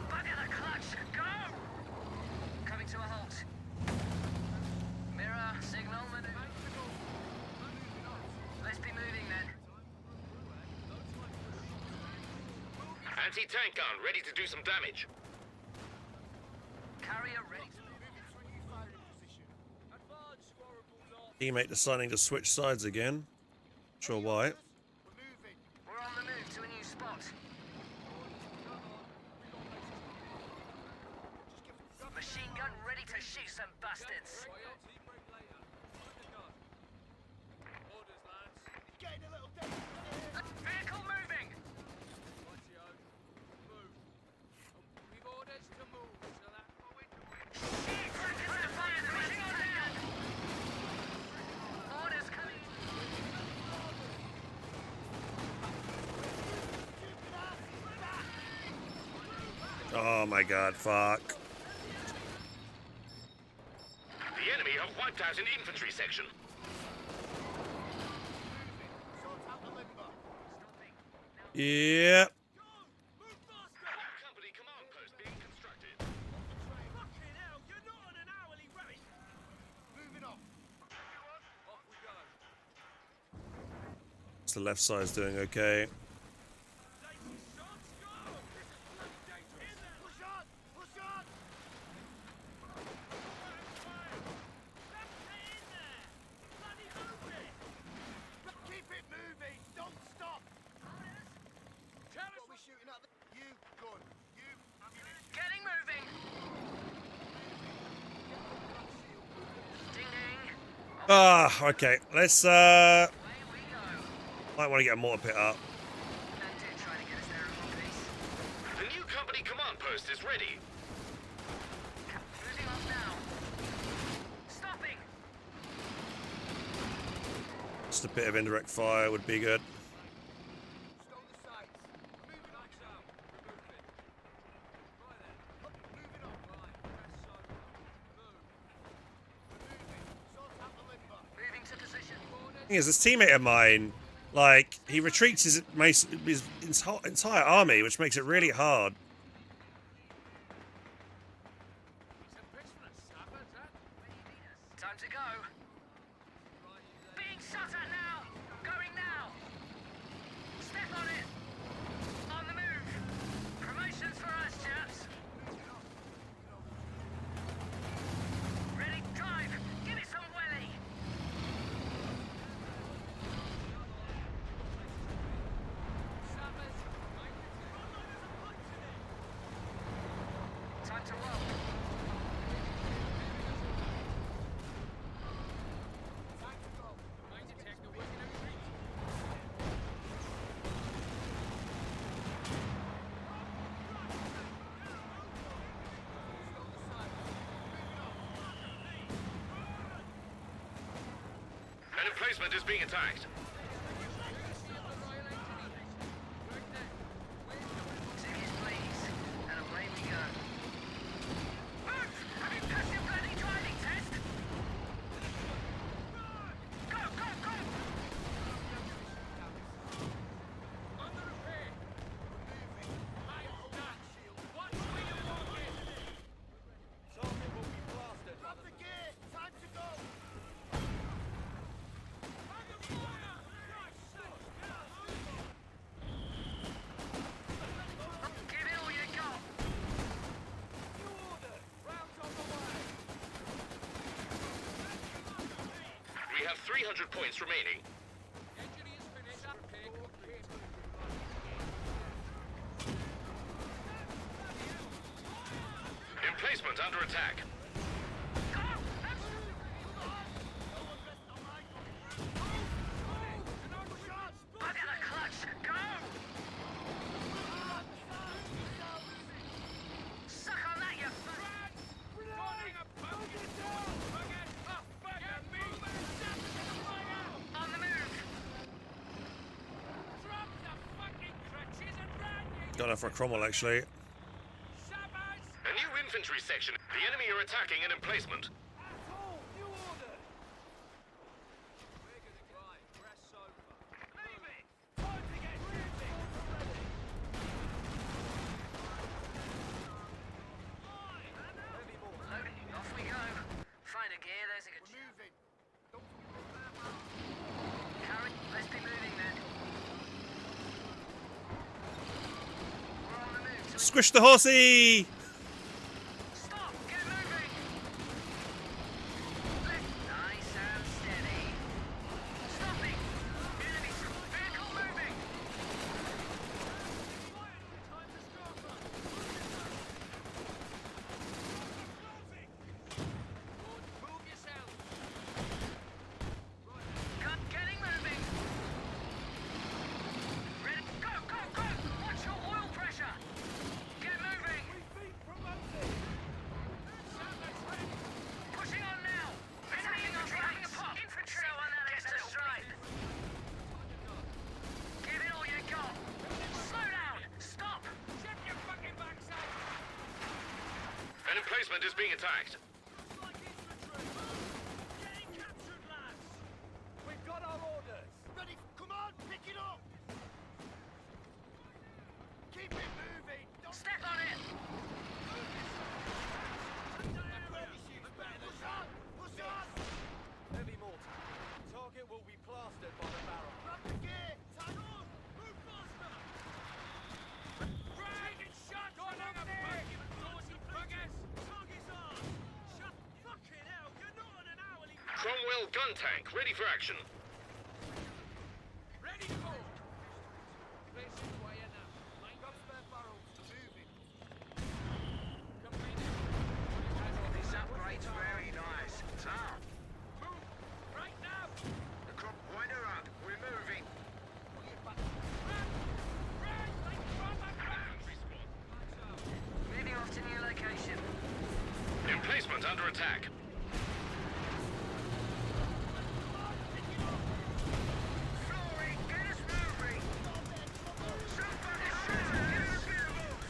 Speaker 6: Bugger the clutch. Go. Coming to a halt. Mirror, signal, maneuver. Let's be moving then.
Speaker 5: Anti-tank gun ready to do some damage.
Speaker 6: Carrier ready to
Speaker 1: Teammate deciding to switch sides again. Sure why.
Speaker 6: We're on the move to a new spot. Machine gun ready to shoot some bastards. Vehicle moving. Shit! Put the fire, the machine gun down. Orders coming.
Speaker 1: Oh my god, fuck.
Speaker 5: The enemy have wiped out an infantry section.
Speaker 1: Yeah.
Speaker 5: Company command post being constructed.
Speaker 4: Fucking hell, you're not on an hourly rate. Moving on. Off we go.
Speaker 1: The left side's doing okay.
Speaker 2: Keep it moving. Don't stop. What we shooting at? You gun. You ammunition.
Speaker 6: Getting moving. Ding ding.
Speaker 1: Ah, okay. Let's
Speaker 6: Away we go.
Speaker 1: might want to get a mortar pit up.
Speaker 6: Banter trying to get us there in one piece.
Speaker 5: The new company command post is ready.
Speaker 6: Moving off now. Stopping.
Speaker 1: Just a bit of indirect fire would be good.
Speaker 2: Stone the sights. Moving on. Moving on. Sort out the limber.
Speaker 6: Moving to position.
Speaker 1: Thing is, this teammate of mine, like, he retreats his entire army, which makes it really hard.
Speaker 6: Time to go. Being shot at now. Going now. Step on it. On the move. Promotions for us, chaps. Ready? Drive. Give it some welly. Time to roll.
Speaker 5: An emplacement is being attacked.
Speaker 6: Tickets, please. And away we go. Move! Have you passed your bloody driving test? Go, go, go! Under repair. Watch where you're walking.
Speaker 2: Grab the gear. Time to go.
Speaker 6: Under fire!
Speaker 5: 300 points remaining.
Speaker 4: Engineers finished. Repair complete.
Speaker 5: Emplacement under attack.
Speaker 6: Bugger the clutch! Go! Suck on that, you on the move!
Speaker 1: Got enough for a Cromwell, actually.
Speaker 5: A new infantry section. The enemy are attacking an emplacement.
Speaker 6: Loading, off we go. Find a gear, there's a good shot. Harry, let's be moving then. We're on the move. So
Speaker 1: Squish the horsey!
Speaker 6: stop! Get moving! Nice and steady. Stopping! Enemy vehicle moving!
Speaker 4: Move yourself.
Speaker 6: Getting moving! Ready? Go, go, go! Watch your oil pressure! Get moving! Pushing on now! Enemy infantry having a pop! Infantry on that extra strike! Give it all you got! Slow down! Stop!
Speaker 4: Check your fucking backside.
Speaker 5: An emplacement is being attacked.
Speaker 4: Getting captured, lads. We've got our orders. Ready? Come on, pick it up. Keep it moving. Don't
Speaker 6: Step on it!
Speaker 4: Push on! Push on! Heavy mortar. Target will be plastered by the barrel. Grab the gear! Tag on! Move faster! Taking shots! Go on, fucking naughty buggers! Target's on! Shut... Fucking hell, you're not on an hourly...
Speaker 5: Cromwell gun tank ready for action.
Speaker 4: Ready to go! Place it away enough. Line up spare barrels. Moving. Complete.
Speaker 6: This upgrade's very nice. Tom,
Speaker 4: Move! Right now!
Speaker 6: the crop winder up. We're moving. Moving off to new location.
Speaker 5: Emplacement under attack.
Speaker 6: Flooring, get us moving. Somebody shoot! Get us a move.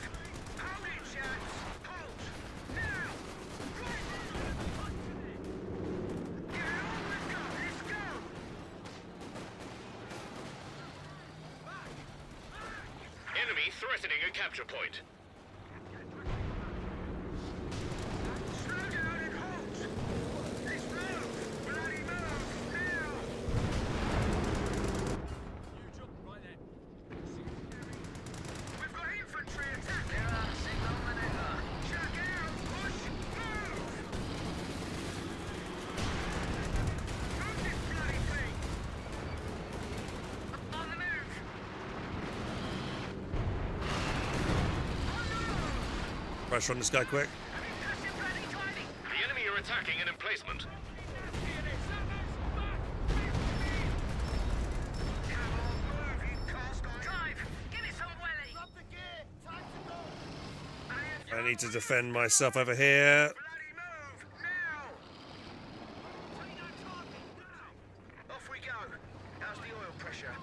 Speaker 6: Hold it, chaps. Halt. Now. Right. Get it on with go. Let's go.
Speaker 5: Enemy threatening a capture point.
Speaker 6: Slow down and halt. Let's move. Bloody move. Now.
Speaker 4: You jump right there.
Speaker 6: We've got infantry attacking. There are signal maneuver. Check out. Push. Move. Move this bloody thing. On the move.
Speaker 1: Pressure on this guy quick.
Speaker 6: Impressive bloody driving.
Speaker 5: The enemy are attacking an emplacement.
Speaker 6: Come on, move, you cast on. Drive. Give it some welly.
Speaker 4: Up the gear. Time to go.
Speaker 1: I need to defend myself over here.
Speaker 6: Bloody move. Now. Off we go. How's the oil pressure?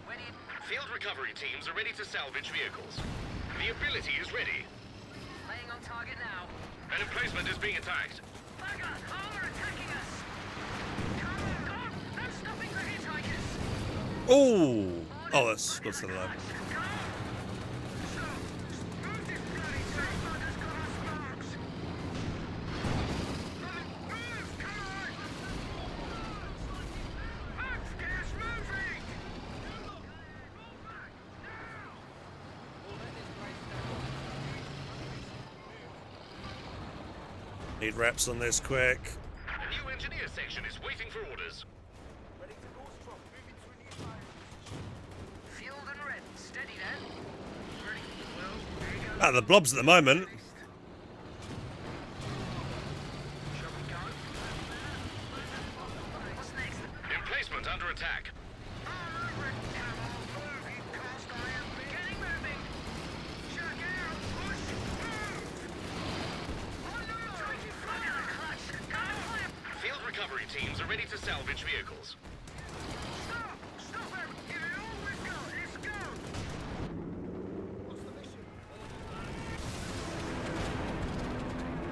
Speaker 6: When you...
Speaker 5: Field recovery teams are ready to salvage vehicles. The ability is ready.
Speaker 6: Laying on target now.
Speaker 5: An emplacement is being attacked.
Speaker 6: Bugger! Armor attacking us! Come on, go on! No stopping for hitchhikers!
Speaker 1: Ooh! Oh, that's good to know.
Speaker 6: Come on! So, move this bloody thing! Bugger's got our sparks! Move! Come on! Max, get us moving!
Speaker 1: Need reps on this quick.
Speaker 5: A new engineer section is waiting for orders.
Speaker 2: Ready to go strong. Moving to a new fire.
Speaker 6: Fueled and ready. Steady then. Ready. Well, there you go.
Speaker 1: Ah, the blobs at the moment.
Speaker 6: Shall we go? What's next?
Speaker 5: Emplacement under attack. Field recovery teams are ready to salvage vehicles.
Speaker 6: Stop him! Give it all we've got! Let's go!
Speaker 2: What's the mission?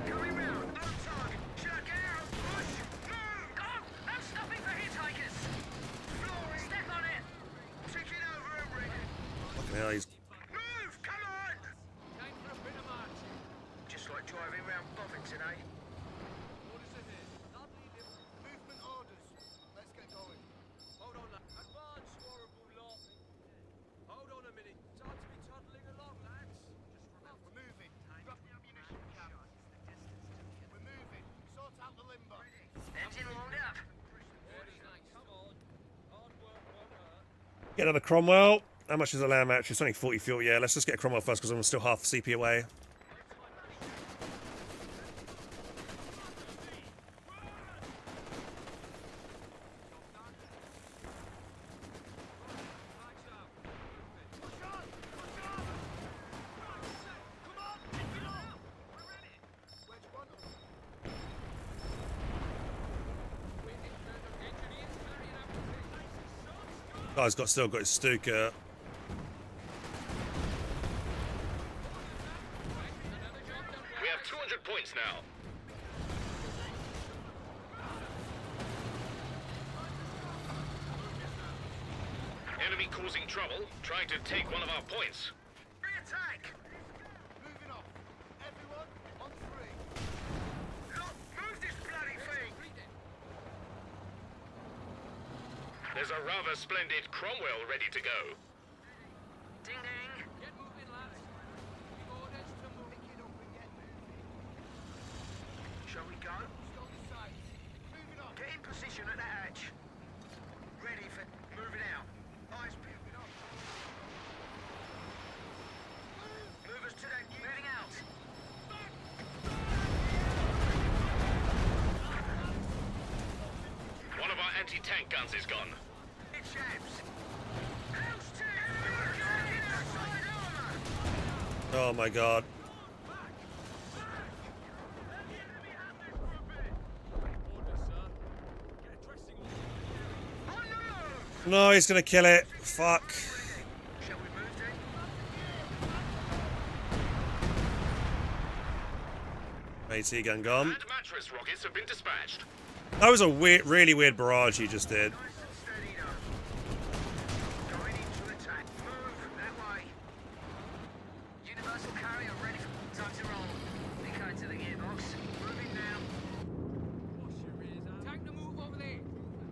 Speaker 6: Coming round! On target! Check out! Push! Move! Go! No stopping for hitchhikers! Flooring! Step on it!
Speaker 2: Ticking over and ready.
Speaker 1: Fucking hell, he's...
Speaker 2: Move! Come on!
Speaker 4: Time for a bit of march.
Speaker 6: Just like driving round Bovington, eh?
Speaker 4: Orders ahead. Lovely little...
Speaker 2: Movement orders. Let's get going.
Speaker 4: Hold on, lad. Advance, horrible lot. Hold on a minute. Time to be toddling along, lads. Just remember.
Speaker 2: We're moving. Drop the ammunition cap. We're moving. Sort out the limber.
Speaker 6: Engine warmed up.
Speaker 4: Very nice. Come on. Hard work won't hurt.
Speaker 1: Get another Cromwell. How much is a land match? It's only 40 fuel. Yeah, let's just get a Cromwell first because I'm still half CP away. Guy's still got his Stuka.
Speaker 5: We have 200 points now. Enemy causing trouble, trying to take one of our points.
Speaker 6: Re-attack!
Speaker 2: Moving off. Everyone on three.
Speaker 6: Look, move this bloody thing!
Speaker 5: There's a rather splendid Cromwell ready to go.
Speaker 6: Ding ding!
Speaker 4: Get moving, lads. We've orders to move.
Speaker 2: Pick it up and get moving.
Speaker 6: Shall we go?
Speaker 2: Stop the sights. Moving on.
Speaker 6: Get in position at the hatch. Ready for moving out. Eyes peeled off. Move us to that. Moving out.
Speaker 5: One of our anti-tank guns is gone.
Speaker 6: It chaps. House team! Inside armor!
Speaker 1: Oh my god. No, he's gonna kill it. Fuck.
Speaker 6: Shall we move then?
Speaker 1: AT gun gone.
Speaker 5: And mattress rockets have been dispatched.
Speaker 1: That was a weird, really weird barrage he just did.
Speaker 6: Nice and steady now. Going into attack. Move that way. Universal carrier ready for time to roll. Be kind to the gearbox. Moving now.
Speaker 4: Wash your ears out. Tank to move over there.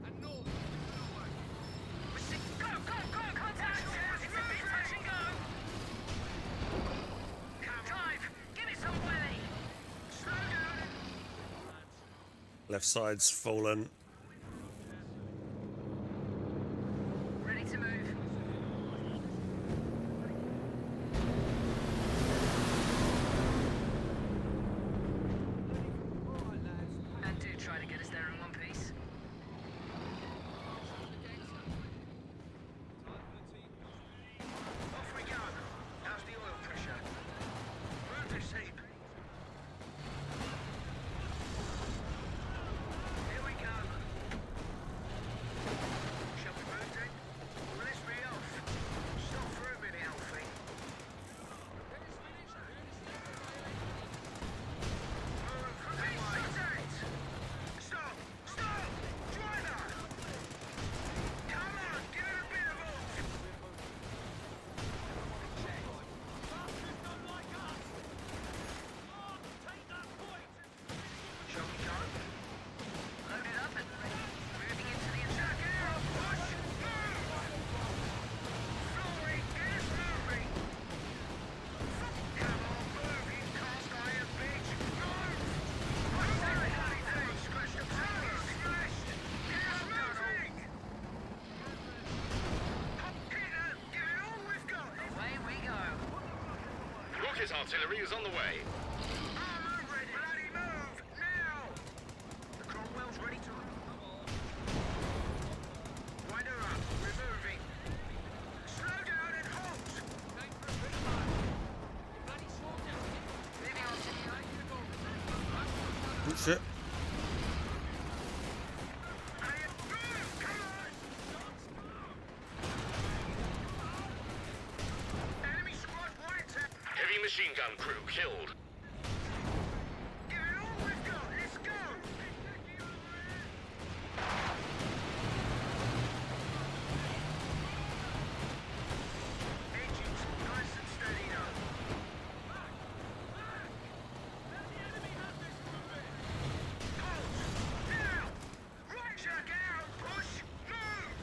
Speaker 4: And north.
Speaker 6: Go, go, go! Contact! It's a bit touch and go! Drive! Give it some willy! Slow down!
Speaker 1: Left side's fallen.
Speaker 6: Ready to move. And do try to get us there in one piece. Off we go. How's the oil pressure? Move this heap. Here we go.
Speaker 5: artillery is on the way.
Speaker 6: Armor ready. Bloody move! Now! The Cromwell's ready to... Wind her up. We're moving. Slow down and halt! Leaving on
Speaker 1: Oh, shit.
Speaker 6: Enemy squad wiped out.
Speaker 5: Heavy machine gun crew killed.
Speaker 6: Give it all we've got. Let's go! Engines nice and steady now. Halt! Now! Right, check out! Push! Move!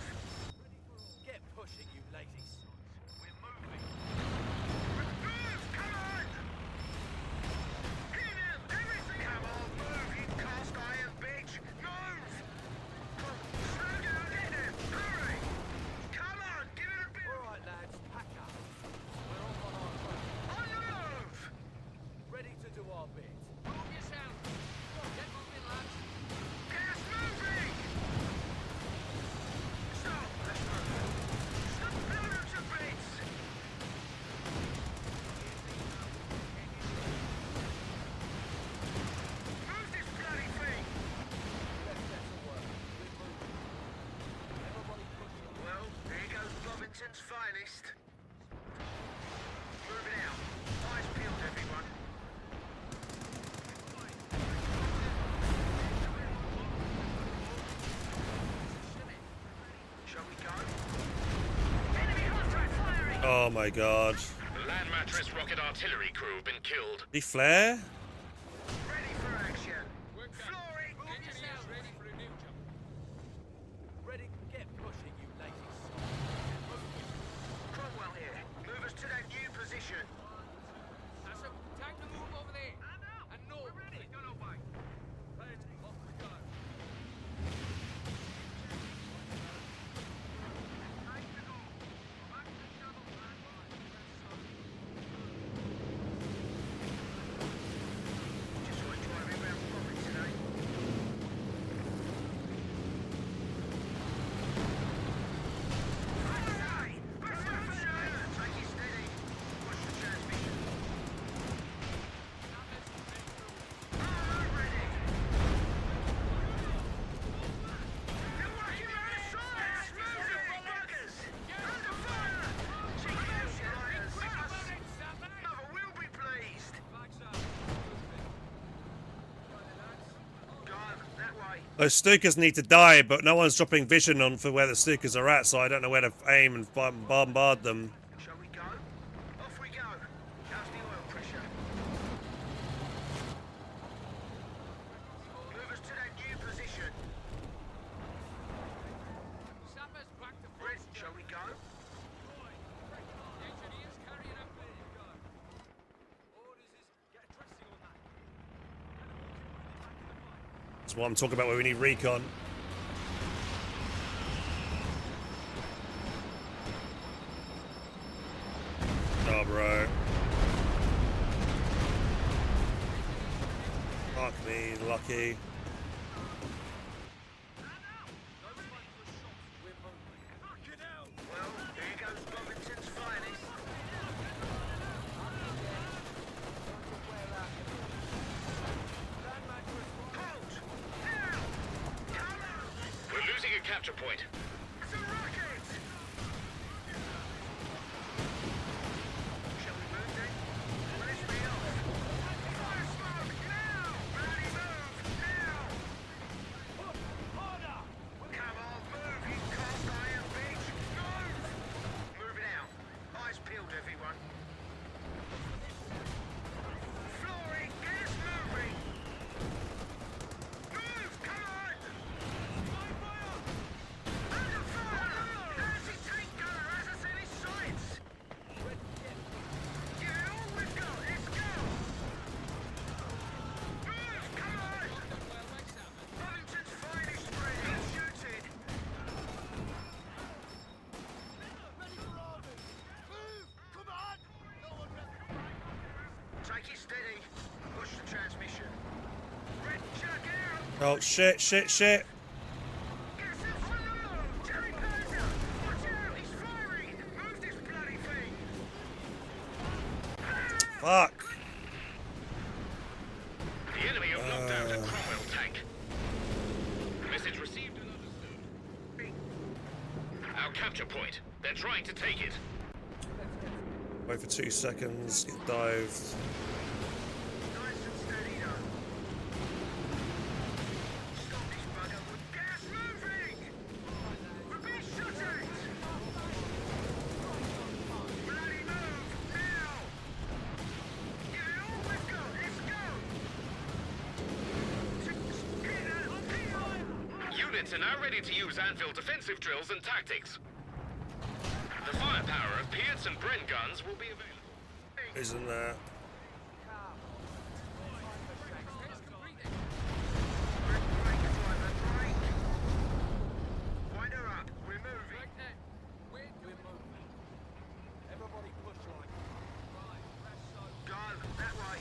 Speaker 4: Get pushing, you ladies.
Speaker 6: We're moving. Move! Come on! Hit him! Everything! Come on, move, you cast iron bitch! Move! Slow down, hit him! Hurry! Come on, give it a bit!
Speaker 4: All right, lads, pack up. We're off on our way.
Speaker 6: On the move!
Speaker 4: Ready to do our bit. Move yourself. Get moving, lads.
Speaker 6: Get us moving! Stop! Let's move. Stop! Blow them to bits! Move this bloody thing!
Speaker 4: Let's get to work. We're moving. Everybody pushing.
Speaker 6: Well, there goes Bovington's finest. Moving out. Eyes peeled, everyone. Shall we go? Enemy hostile firing!
Speaker 1: Oh my god.
Speaker 5: The land mattress rocket artillery crew have been killed.
Speaker 1: Did he flare?
Speaker 6: Ready for action. Flooring!
Speaker 4: Engineers ready for a new jump. Ready? Get pushing, you ladies.
Speaker 6: Cromwell here. Move us to that new position.
Speaker 4: That's a time to move over there. And no, we're ready. Don't obey. Ready, off we go.
Speaker 6: Just like driving around property today. Right! Take it steady. Watch the transmission. Armor ready. They're working around the sides. Move it, buggers. Under fire. Cheeky little flyers. Mother will be pleased. Go on, that way.
Speaker 1: Those Stukas need to die, but no one's dropping vision on for where the Stukas are at, so I don't know where to aim and bombard them.
Speaker 6: Shall we go? Off we go. How's the oil pressure? Move us to that new position.
Speaker 4: Sappers back to
Speaker 6: Red, shall we go?
Speaker 4: engineers carrying up there you go. Orders is get dressing on that.
Speaker 1: That's what I'm talking about where we need recon. Oh, bro. Fuck me, lucky.
Speaker 6: Well, here goes Bovington's finest. Halt! Now! Come on!
Speaker 5: We're losing a capture point.
Speaker 6: It's a rocket! Shall we move then? Well, let's be off. Fire smoke! Now! Bloody move! Now! Take it steady. Push the transmission. Red, check out.
Speaker 1: Oh shit, shit, shit.
Speaker 6: Get some. Oh no! Jerry Panzer! Watch out! He's firing! Move this bloody thing!
Speaker 1: Fuck.
Speaker 5: The enemy have knocked out a Cromwell tank. Message received and understood. Our capture point. They're trying to take it.
Speaker 1: Wait for 2 seconds, get dived.
Speaker 6: Nice and steady now. Stop this bugger. Gas moving! We're being shot at! Bloody move! Now! Give it all we've got! Let's go!
Speaker 5: Units are now ready to use Anvil defensive drills and tactics. The firepower of Pierce and Bren guns will be available.
Speaker 1: Isn't there?
Speaker 6: Wind her up. We're moving.
Speaker 4: Everybody push on.
Speaker 6: Go. That way.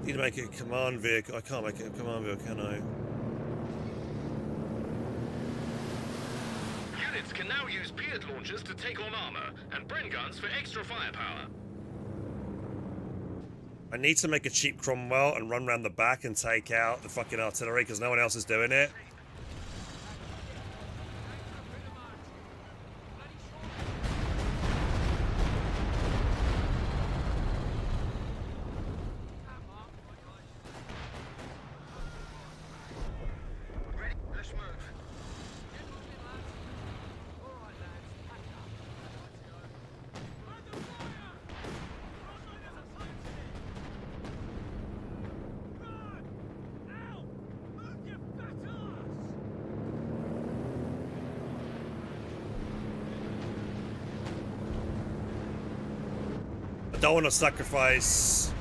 Speaker 1: Need to make it a command vehicle. I can't make it a command vehicle, can I?
Speaker 5: Units can now use Pied launchers to take on armor, and Bren guns for extra firepower.
Speaker 1: I need to make a cheap Cromwell and run around the back and take out the fucking artillery because no one else is doing it.
Speaker 6: Ready? Let's move.
Speaker 1: I don't want to sacrifice.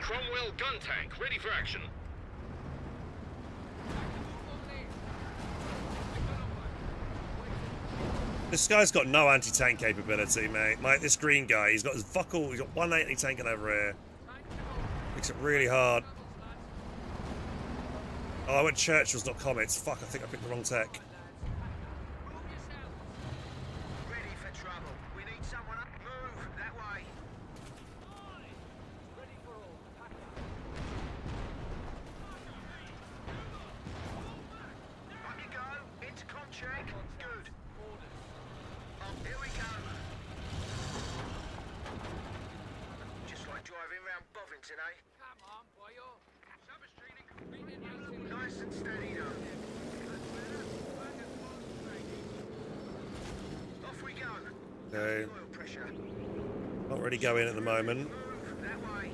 Speaker 5: Cromwell gun tank ready for action.
Speaker 1: This guy's got no anti-tank capability, mate. This green guy, he's got his fuck all. He's got one anti-tank over here. Makes it really hard. Oh, I went Churchill's, not Comets. Fuck, I think I picked the wrong tech.
Speaker 6: Ready for trouble. We need someone up. Move that way. Up you go. Intercom check. Good. Here we go. Just like driving round Bovington, eh?
Speaker 4: Come on, boyo.
Speaker 6: Nice and steady now. Off we go.
Speaker 1: Okay.
Speaker 6: Oil pressure.
Speaker 1: Not really going at the moment.
Speaker 6: Move that way.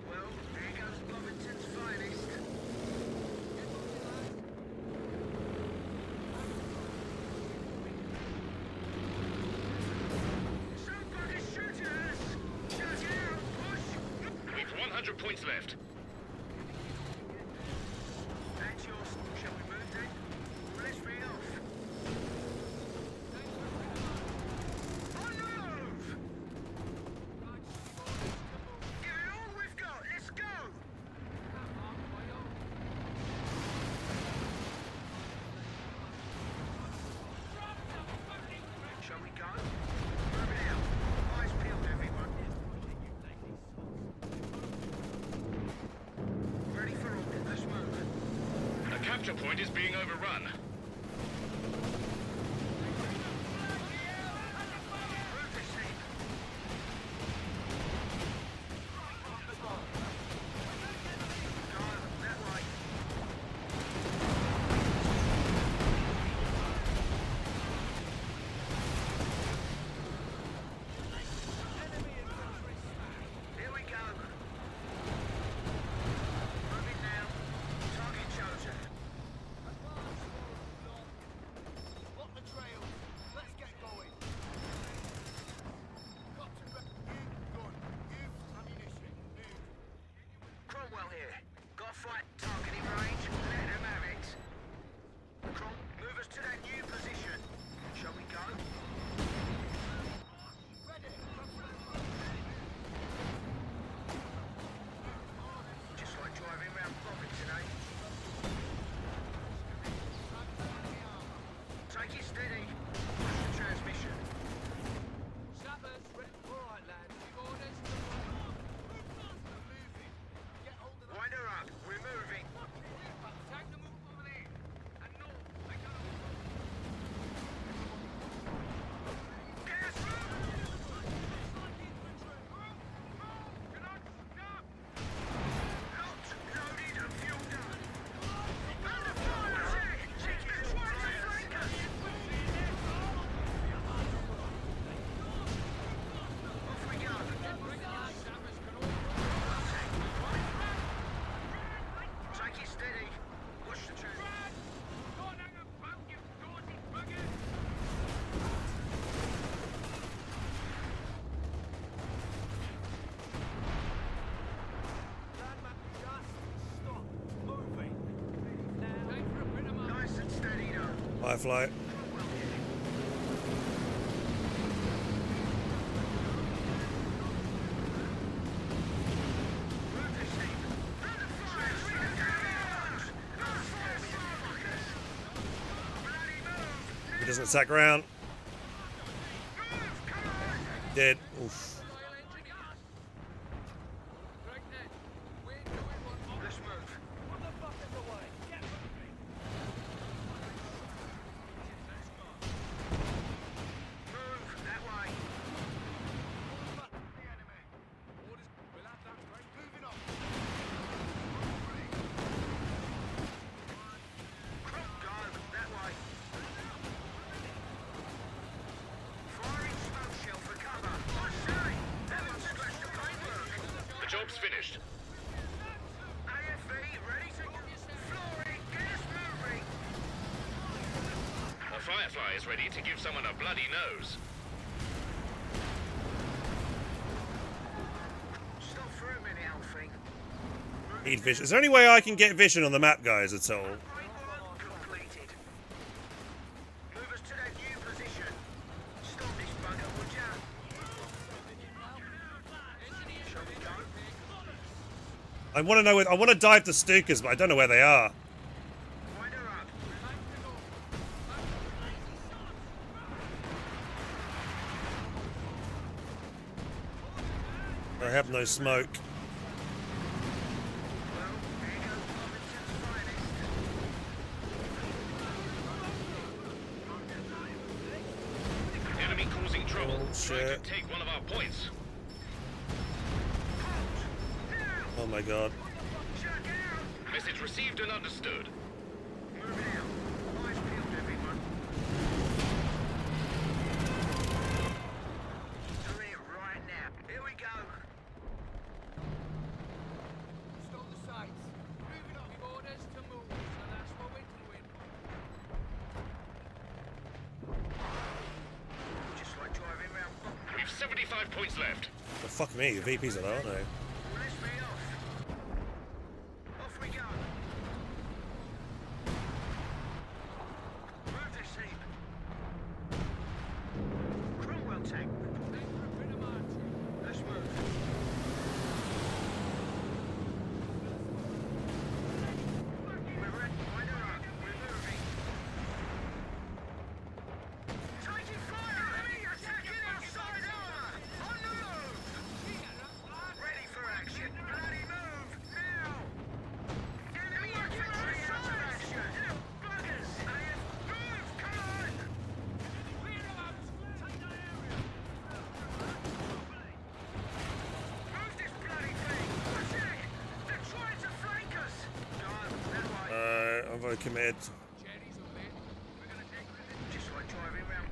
Speaker 6: Well, there goes Bovington's finest. Somebody's shooting us! Shut out! Push!
Speaker 5: We've 100 points left.
Speaker 6: That's yours. Shall we move then? Let's read off. On the move! Give it all we've got. Let's go! Shall we go? Moving out. Eyes peeled, everyone. Ready for order. Let's move.
Speaker 5: A capture point is being overrun.
Speaker 6: Move this thing. Go that way. Here we go. Moving now. Target chosen. fight targeting range. Let them have it. Kronk, move us to that new position. Shall we go? Just like driving round Bobby today. Take it steady. Transmission.
Speaker 4: Sappers, ready. All right, lads. We've orders. Get hold of the...
Speaker 6: Wind her up. We're moving.
Speaker 4: Take the move over there. And north. They got
Speaker 6: Gas! Locked, loaded, and fueled up. Under fire! Check it! Try to flank us! Off we go. Take it steady. Watch the track. Nice and steady now.
Speaker 1: High flight. He doesn't attack ground. Dead. Oof.
Speaker 6: Let's move. Move that way. Kronk, go that way. Firing smoke shell for cover. I say, that one scratched the paintwork.
Speaker 5: The job's finished.
Speaker 6: AFV ready to go. Flooring, get us moving.
Speaker 5: A Firefly is ready to give someone a bloody nose.
Speaker 6: Stop for a minute, Alfie.
Speaker 1: Need vision. Is there any way I can get vision on the map, guys, at all?
Speaker 6: Completed. Move us to that new position. Stop this bugger, would ya? Shall we go?
Speaker 1: I want to know. I want to dive the Stukas, but I don't know where they are.
Speaker 6: Wind her up.
Speaker 1: I have no smoke.
Speaker 6: Well, here goes Covington's finest.
Speaker 5: Enemy causing trouble.
Speaker 1: Oh,
Speaker 5: Trying
Speaker 1: shit.
Speaker 5: to take one of our points.
Speaker 1: Oh my god.
Speaker 6: Check out.
Speaker 5: Message received and understood.
Speaker 6: Moving out. Eyes peeled, everyone. Doing it right now. Here we go.
Speaker 4: Stop the sights. Moving up. Give orders to move. So that's what we're doing.
Speaker 6: Just like driving round.
Speaker 5: We've 75 points left.
Speaker 1: Well, fuck me. The VPs are low, aren't they?
Speaker 6: Let's be off. Off we go. Move this heap. Cromwell tank. Let's move. We're ready. Wind her up. We're moving. Taking fire! Enemy attacking outside armor! On the move! Ready for action. Bloody move! Now! Enemy infantry out of action! Buggers! AF, move! Come on! Move this bloody thing! What's it? They're trying to flank us! Go, that way.
Speaker 1: I'm very committed.
Speaker 6: Just like driving round.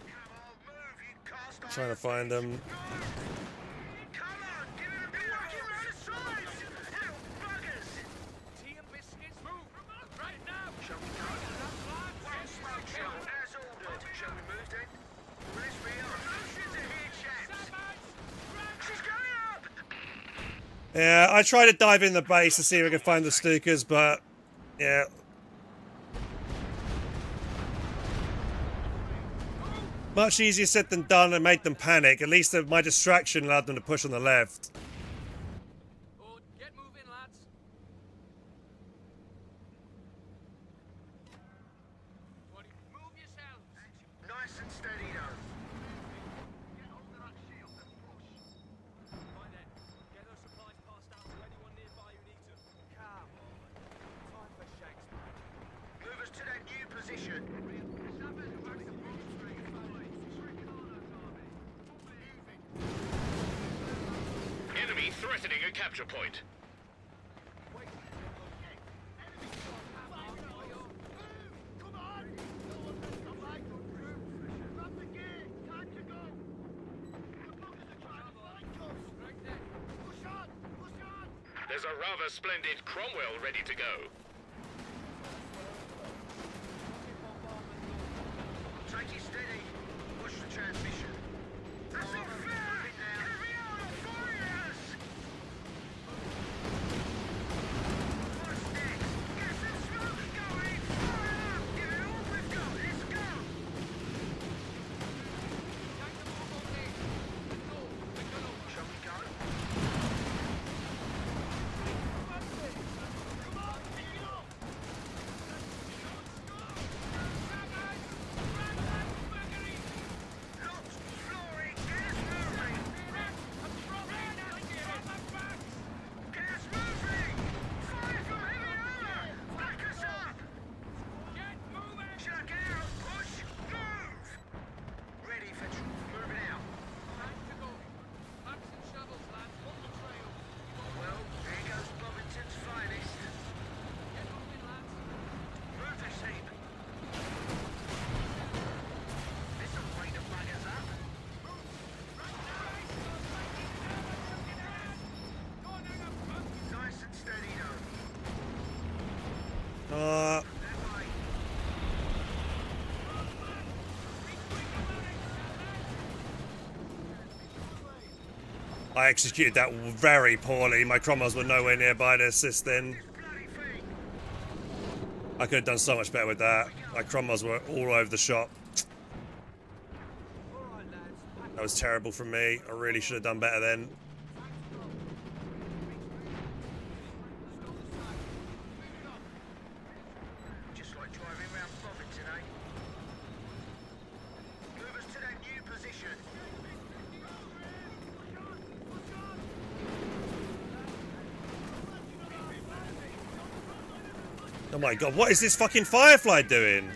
Speaker 6: Come on, move, you cast iron.
Speaker 1: Trying to find them.
Speaker 6: Come on, give it a bit. Working round the sides. Little buggers.
Speaker 4: Tea and biscuits. Move. Right now.
Speaker 6: Shall we go? One smoke shot, as ordered. Shall we move then? Let's be on. Motion to here, chaps.
Speaker 1: Yeah, I tried to dive in the base to see if I could find the Stukas, but yeah. Much easier said than done and made them panic. At least my distraction allowed them to push on the left.
Speaker 4: Oh, get moving, lads. Move yourselves.
Speaker 2: Nice and steady, though.
Speaker 4: Right then, get those supplies passed out to anyone nearby who needs them. Come on. Time for Shakespeare.
Speaker 2: Move us to that new position.
Speaker 5: Enemy threatening a capture point. There's a rather splendid Cromwell ready to go.
Speaker 2: Take it steady. Push the transmission. That's not fair! Carry on, warriors! What's next? Get some smoke going! Fire up! Give it all we've got! Let's go! Shall we go? Lots flooring! Gas moving! Gas moving! Fire from heavy armor! Back us up!
Speaker 4: Get moving!
Speaker 2: Chuck out! Push! Move! Ready for moving out.
Speaker 4: Time to go. Packs and shovels, lads. On the trail.
Speaker 2: Well, here goes Bovington's finest.
Speaker 4: Get moving, lads.
Speaker 2: Move this heap. This'll wake the buggers up. Nice and steady, though.
Speaker 1: Uh,
Speaker 2: That way.
Speaker 1: I executed that very poorly. My Cromwells were nowhere nearby to assist then.
Speaker 2: Bloody thing.
Speaker 1: I could have done so much better with that. My Cromwells were all over the shop. That was terrible from me. I really should have done better then.
Speaker 2: Just like driving round Bovington, eh? Move us to that new position.
Speaker 1: Oh my god, what is this fucking Firefly doing?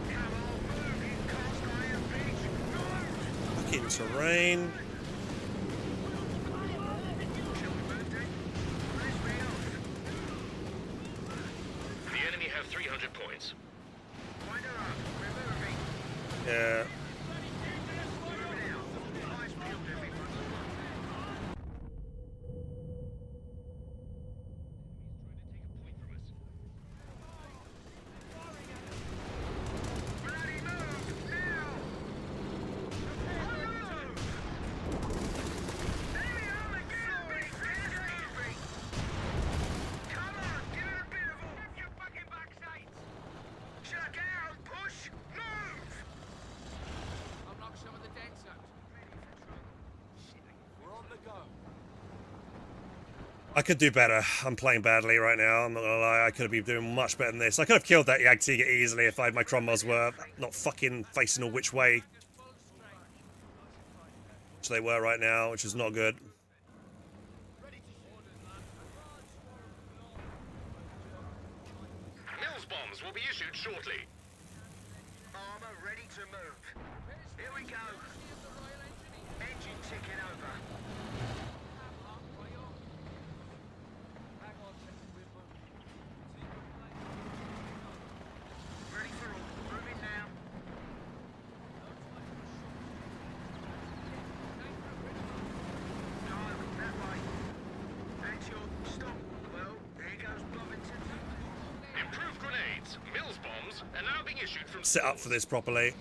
Speaker 2: Come on, move, you cast iron bitch.
Speaker 1: Fucking terrain.
Speaker 2: Shall we move then? Let's be off.
Speaker 5: The enemy have 300 points.
Speaker 2: Wind her up. We're moving.
Speaker 1: Yeah.
Speaker 2: Moving out. Eyes peeled, everyone. Bloody move! Now! Move! Enemy armor, get up, bitch! Come on, give it a bit of all. Give your fucking backsides! Chuck out! Push! Move!
Speaker 4: I'll knock some of the dents out. We're on the go.
Speaker 1: I could do better. I'm playing badly right now. I'm not gonna lie. I could have been doing much better than this. I could have killed that Yagtiga easily if my Cromwells were not fucking facing all which way. Which they were right now, which is not good.
Speaker 5: Mills bombs will be issued shortly.
Speaker 2: Armor ready to move. Here we go. Engine ticking over. Ready for all. Moving now. No, that way. And your stop. Well, here goes Bovington.
Speaker 5: Improved grenades. Mills bombs are now being issued from
Speaker 1: Set up for this properly.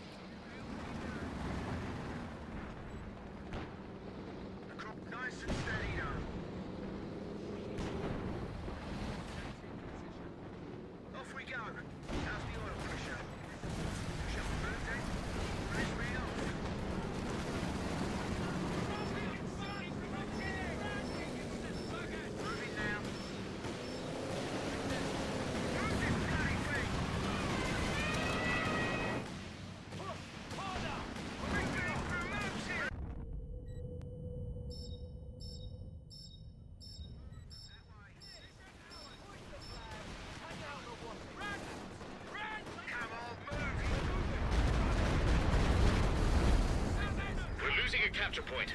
Speaker 2: Nice and steady, though.
Speaker 5: capture point.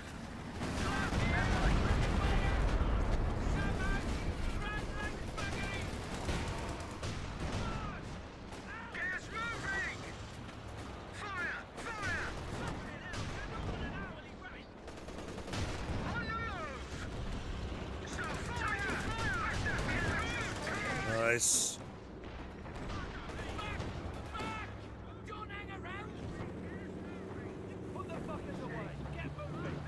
Speaker 2: Get us moving! Fire! Fire! On the move! Stop! Taking fire!
Speaker 1: Nice.
Speaker 4: Don't hang around! Put the fuckers away! Get moving!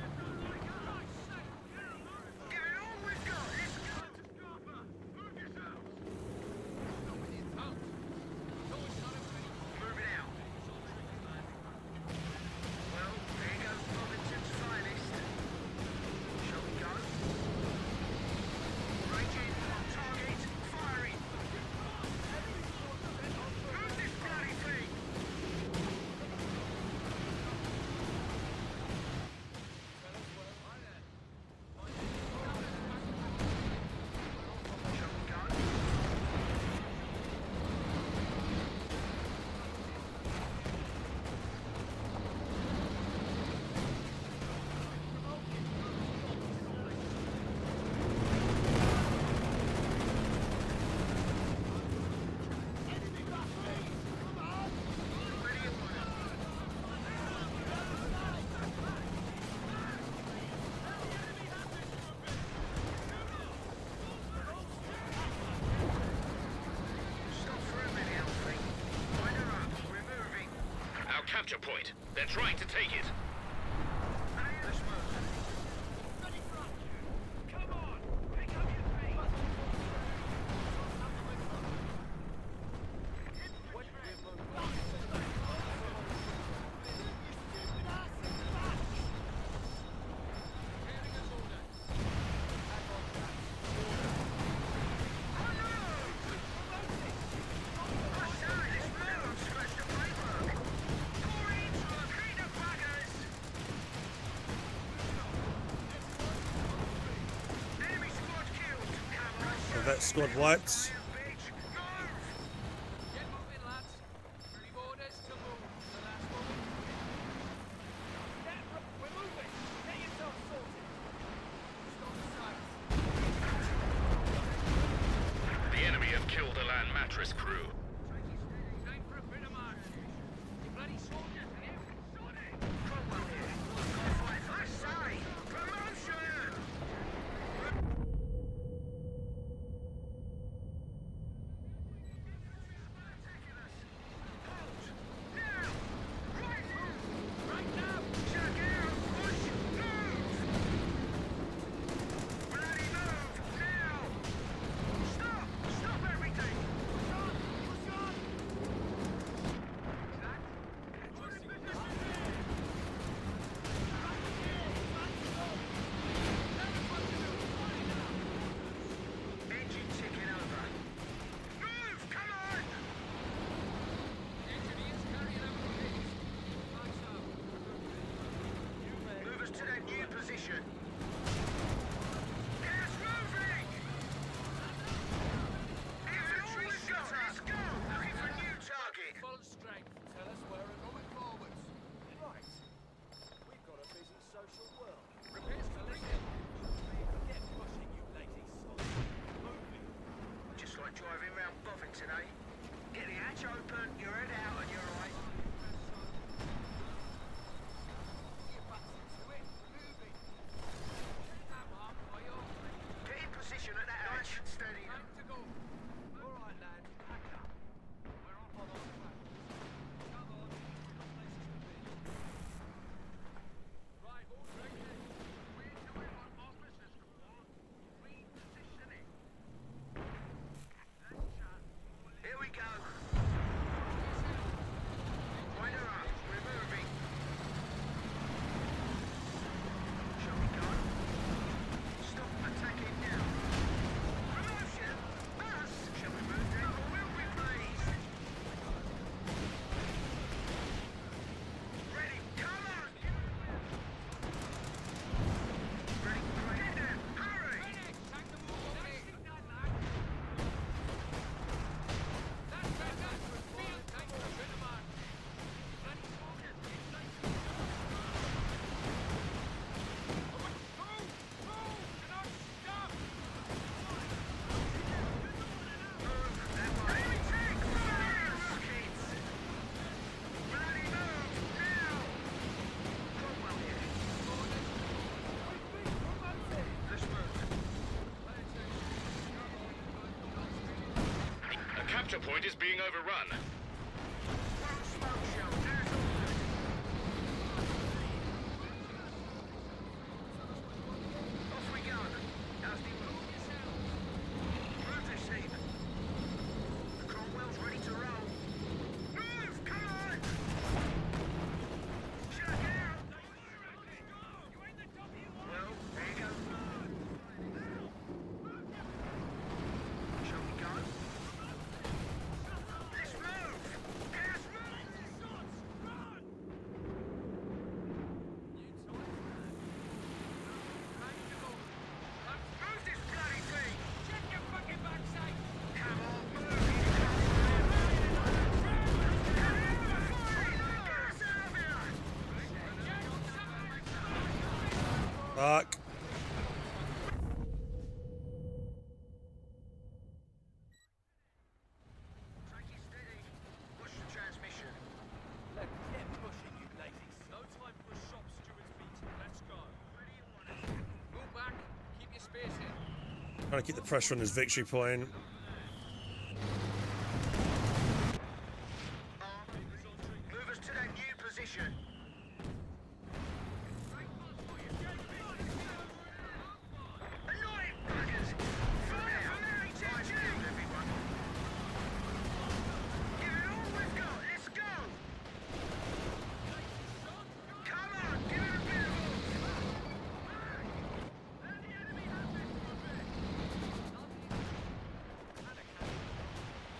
Speaker 2: Give it all we've got! Let's go! Move yourselves! Move it out. Well, here goes Bovington's finest. Shall we go? Raging on target, firing! Move this bloody thing! Shall we go? Ready and wire. Stop for a minute, Alfie. Wind her up. We're moving.
Speaker 5: Our capture point. They're trying to take it.
Speaker 2: Let's move.
Speaker 4: Come on! Pick up your feet!
Speaker 1: That squad wiped.
Speaker 4: Get moving, lads. We've orders to move. The last one. We're moving. Get yourself sorted. Stop the sights.
Speaker 5: The enemy have killed the land mattress crew.
Speaker 4: Time for a bit of march. You bloody soldiers, are you? Sorry.
Speaker 2: Cromwell here. I say, promotion!
Speaker 5: capture point is being overrun.
Speaker 2: One smoke shell, as ordered. Off we go. How's the move? Move this heap. The Cromwell's ready to roll. Move! Come on! Check out! Well, there you go. Shall we go? Let's move! Gas move! Move this bloody thing! Check your fucking backside! Come on, move! Gas out here!
Speaker 1: Fuck.
Speaker 2: Take it steady. Watch the transmission.
Speaker 4: Get pushing, you lazy. No time for a shop steward's meeting. Let's go. Move back. Keep your spacing.
Speaker 1: Trying to keep the pressure on his victory point.
Speaker 2: Move us to that new position. Annoying buggers! Fire from HLG! Everyone. Give it all we've got. Let's go! Come on, give it a bit of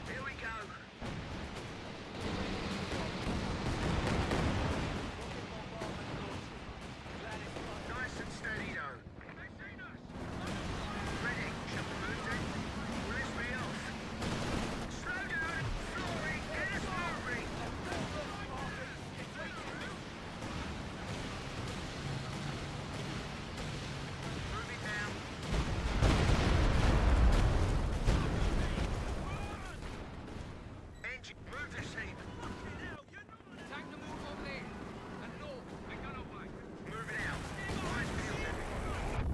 Speaker 2: Here we go. Nice and steady though. Ready? Shall we move then? Well, let's be off. Slow down. Flooring. Get us moving. Moving now. Engine. Move this heap.
Speaker 4: Time to move over there. And no, I got away.
Speaker 2: Moving out. Eyes peeled, everyone.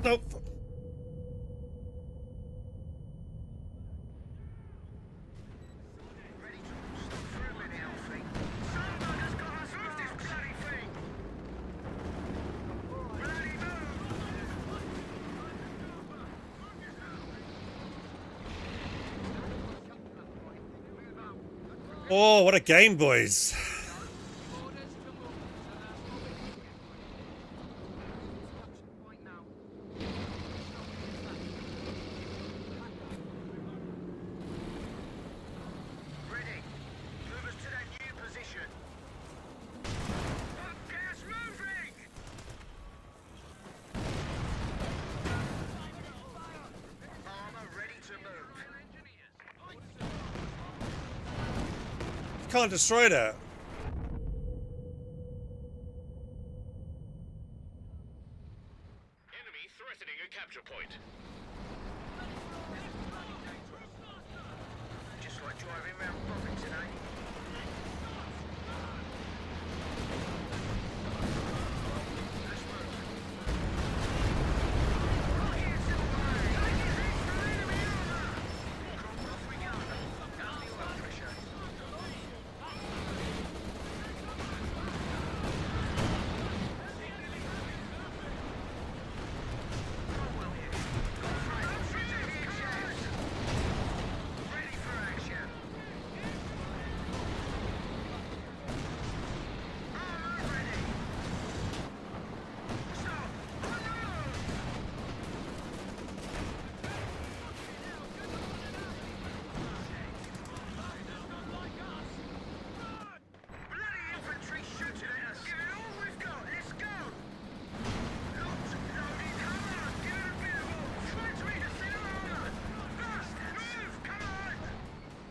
Speaker 1: Nope.
Speaker 2: Ready to stop through with the old thing. Some bugger's got us. Move this bloody thing. Bloody move.
Speaker 1: Oh, what a game, boys.
Speaker 2: Ready. Move us to that new position. Gas moving! Armor ready to move.
Speaker 1: Can't destroy that.
Speaker 5: Enemy threatening a capture point.
Speaker 2: Just like driving round Bobbin today. Let's move. Rockets away! Enemy armor! Cromwell, off we go. How's the oil pressure? Cromwell here. Ready for action. Armor ready. Stop. On the move. Bloody infantry shooting at us. Give it all we've got. Let's go. Locked, loaded. Come on. Give it a bit of all. Try to read us in armor. Fast. Move. Come on.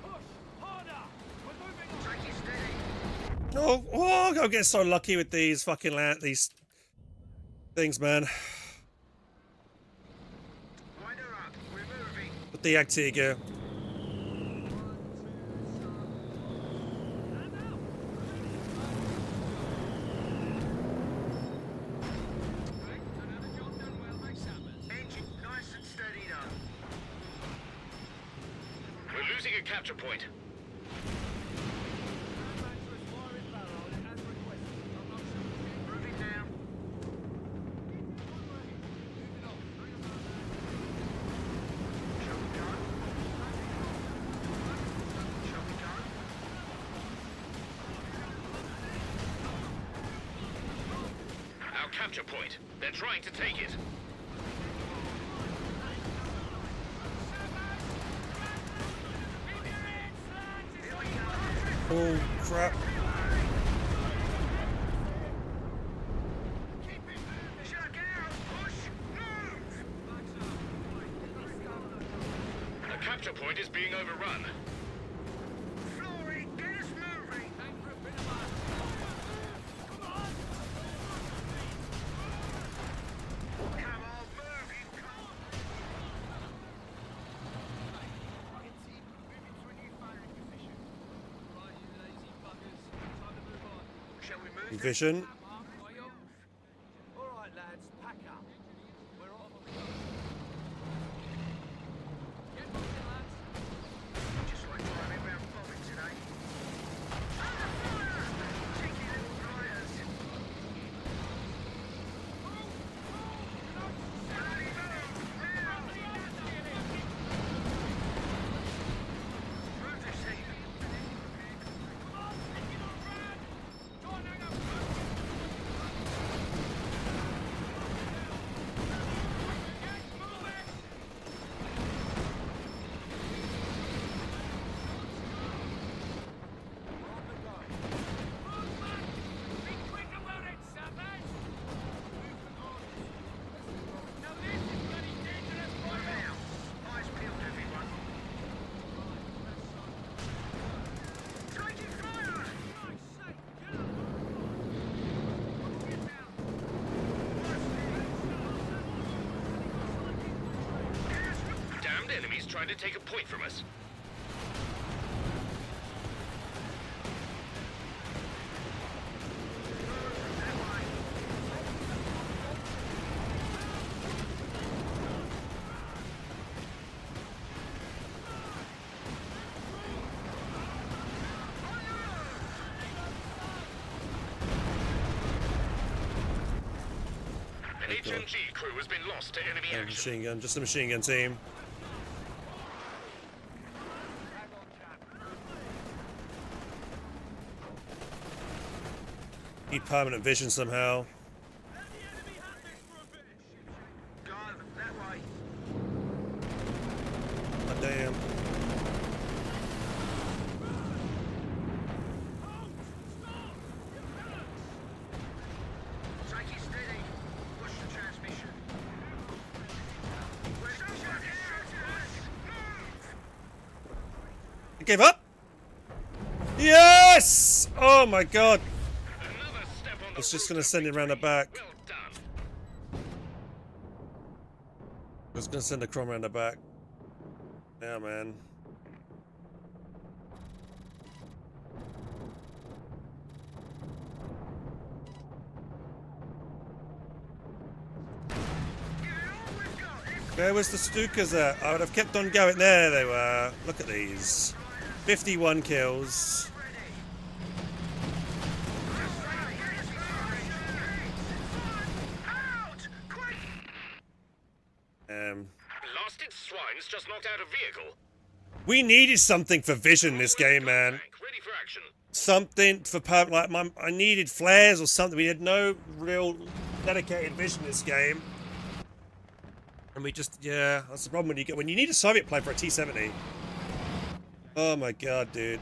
Speaker 4: Push harder. We're moving on.
Speaker 2: Take it steady.
Speaker 1: Oh, I get so lucky with these fucking these things, man.
Speaker 2: Wind her up. We're moving.
Speaker 1: With the Actiga.
Speaker 2: Engine nice and steady though.
Speaker 5: We're losing a capture point. capture point. They're trying to take it.
Speaker 1: Oh, crap.
Speaker 2: Check out! Push! Move!
Speaker 5: The capture point is being overrun.
Speaker 2: Flory, get us moving! Come on, move, you cunt! Shall we move?
Speaker 1: Vision.
Speaker 4: All right, lads, pack up. We're off. Get moving, lads.
Speaker 2: Just like driving round bombing today. Under fire! Cheeky little gliders. Bloody move! Now! Move this heap. Eyes peeled, everyone. Taking fire!
Speaker 5: Damned enemies trying to take a point from us. An HMG crew has been lost to enemy
Speaker 1: And
Speaker 5: action.
Speaker 1: machine gun, just a machine gun team. Need permanent vision somehow.
Speaker 2: Gone, that way.
Speaker 1: Oh, damn.
Speaker 2: Take it steady. Push the transmission.
Speaker 1: I gave up. Yes! Oh my god.
Speaker 5: Another step on the
Speaker 1: I was just
Speaker 5: road
Speaker 1: gonna
Speaker 5: to
Speaker 1: send it around the
Speaker 5: victory.
Speaker 1: back.
Speaker 5: Well done.
Speaker 1: I was gonna send a chrome around the back. Yeah, man. Where was the Stukas at? I would have kept on going. There they were. Look at these. 51 kills.
Speaker 5: Blasted swines just knocked out a vehicle.
Speaker 1: We needed something for vision this game, man.
Speaker 5: Tank, ready for action.
Speaker 1: Something for I needed flares or something. We had no real dedicated vision this game, and we just that's the problem when you need a Soviet plane for a T-70. Oh my god, dude!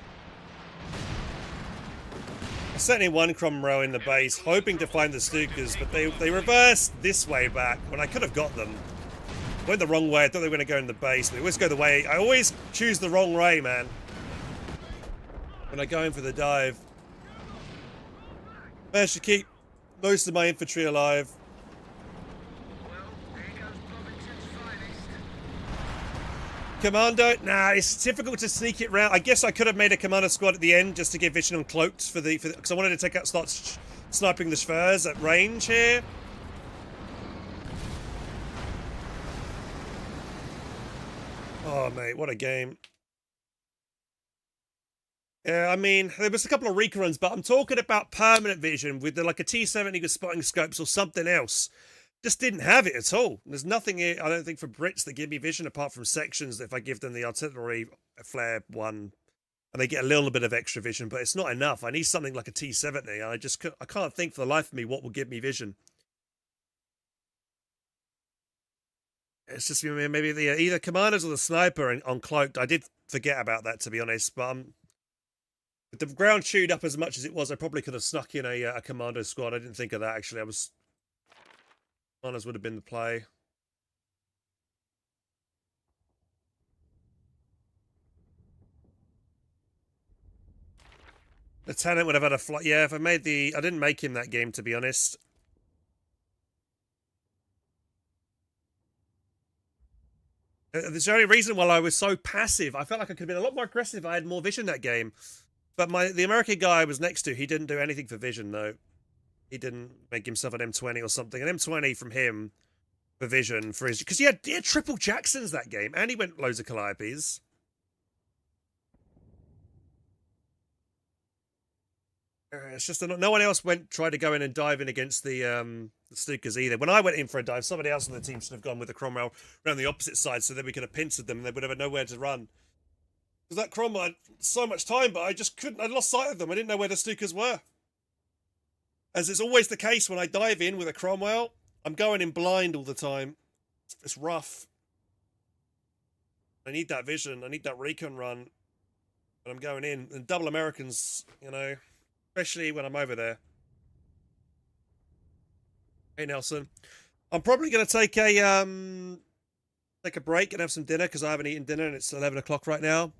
Speaker 1: I sent in one Cromwell in the base, hoping to find the Stukas, but they reversed this way back when I could have got them. Went the wrong way. I thought they were going to go in the base. They always go the way. I always choose the wrong way, man. When I go in for the dive. Managed to keep most of my infantry alive.
Speaker 2: Well, there goes Bovington's finest.
Speaker 1: Commando? Nah, it's difficult to sneak it round. I guess I could have made a commander squad at the end just to get vision on cloaks because I wanted to start sniping the Schwers at range here. Oh, mate, what a game. Yeah, I mean, there was a couple of reruns, but I'm talking about permanent vision with like a T-70 with spotting scopes or something else. Just didn't have it at all. There's nothing here, I don't think, for Brits that give me vision apart from sections if I give them the artillery flare one and they get a little bit of extra vision, but it's not enough. I need something like a T-70. I can't think for the life of me what will give me vision. It's just maybe the either commanders or the sniper and uncloaked. I did forget about that, to be honest, but with the ground chewed up as much as it was, I probably could have snuck in a commando squad. I didn't think of that, actually. Commanders would have been the play. Lieutenant would have had a flight. Yeah, if I made I didn't make him that game, to be honest. There's the only reason why I was so passive. I felt like I could have been a lot more aggressive if I had more vision that game. But the American guy I was next to, he didn't do anything for vision, though. He didn't make himself an M20 or something. An M20 from him for vision for his... Because he had triple Jacksons that game, and he went loads of Calliopes. It's just that no one else tried to go in and dive in against the Stukas either. When I went in for a dive, somebody else on the team should have gone with the Cromwell around the opposite side, so then we could have pincered them and they would have had nowhere to run. Because that Cromwell had so much time, but I just couldn't. I lost sight of them. I didn't know where the Stukas were. As is always the case when I dive in with a Cromwell, I'm going in blind all the time. It's rough. I need that vision. I need that recon run. But I'm going in. And double Americans, you know... Especially when I'm over there. Hey, Nelson. I'm probably going to take a break and have some dinner because I haven't eaten dinner and it's 11 o'clock right now.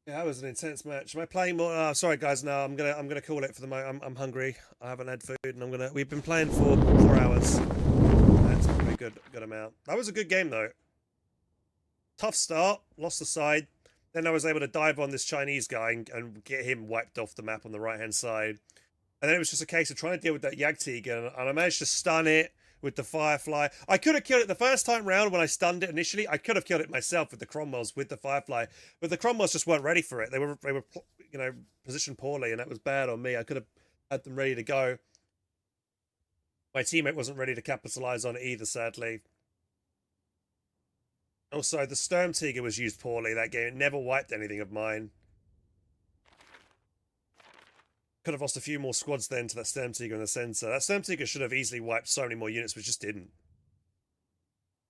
Speaker 1: Yeah, that was an intense match. Am I playing more? Oh, sorry, guys. No, I'm gonna call it for the moment. I'm hungry. I haven't had food, and we've been playing for 4 hours. That's probably a good amount. That was a good game though. Tough start. Lost the side. Then I was able to dive on this Chinese guy and get him wiped off the map on the right-hand side. And then it was just a case of trying to deal with that Jagdtiger, and I managed to stun it with the Firefly. I could have killed it the first time round when I stunned it initially. I could have killed it myself with the Cromwells with the Firefly, but the Cromwells just weren't ready for it. They were positioned poorly, and that was bad on me. I could have had them ready to go. My teammate wasn't ready to capitalize on it either, sadly. Also, the Sturmtiger was used poorly that game. It never wiped anything of mine. Could have lost a few more squads then to that Sturmtiger in the center. That Sturmtiger should have easily wiped so many more units, but just didn't.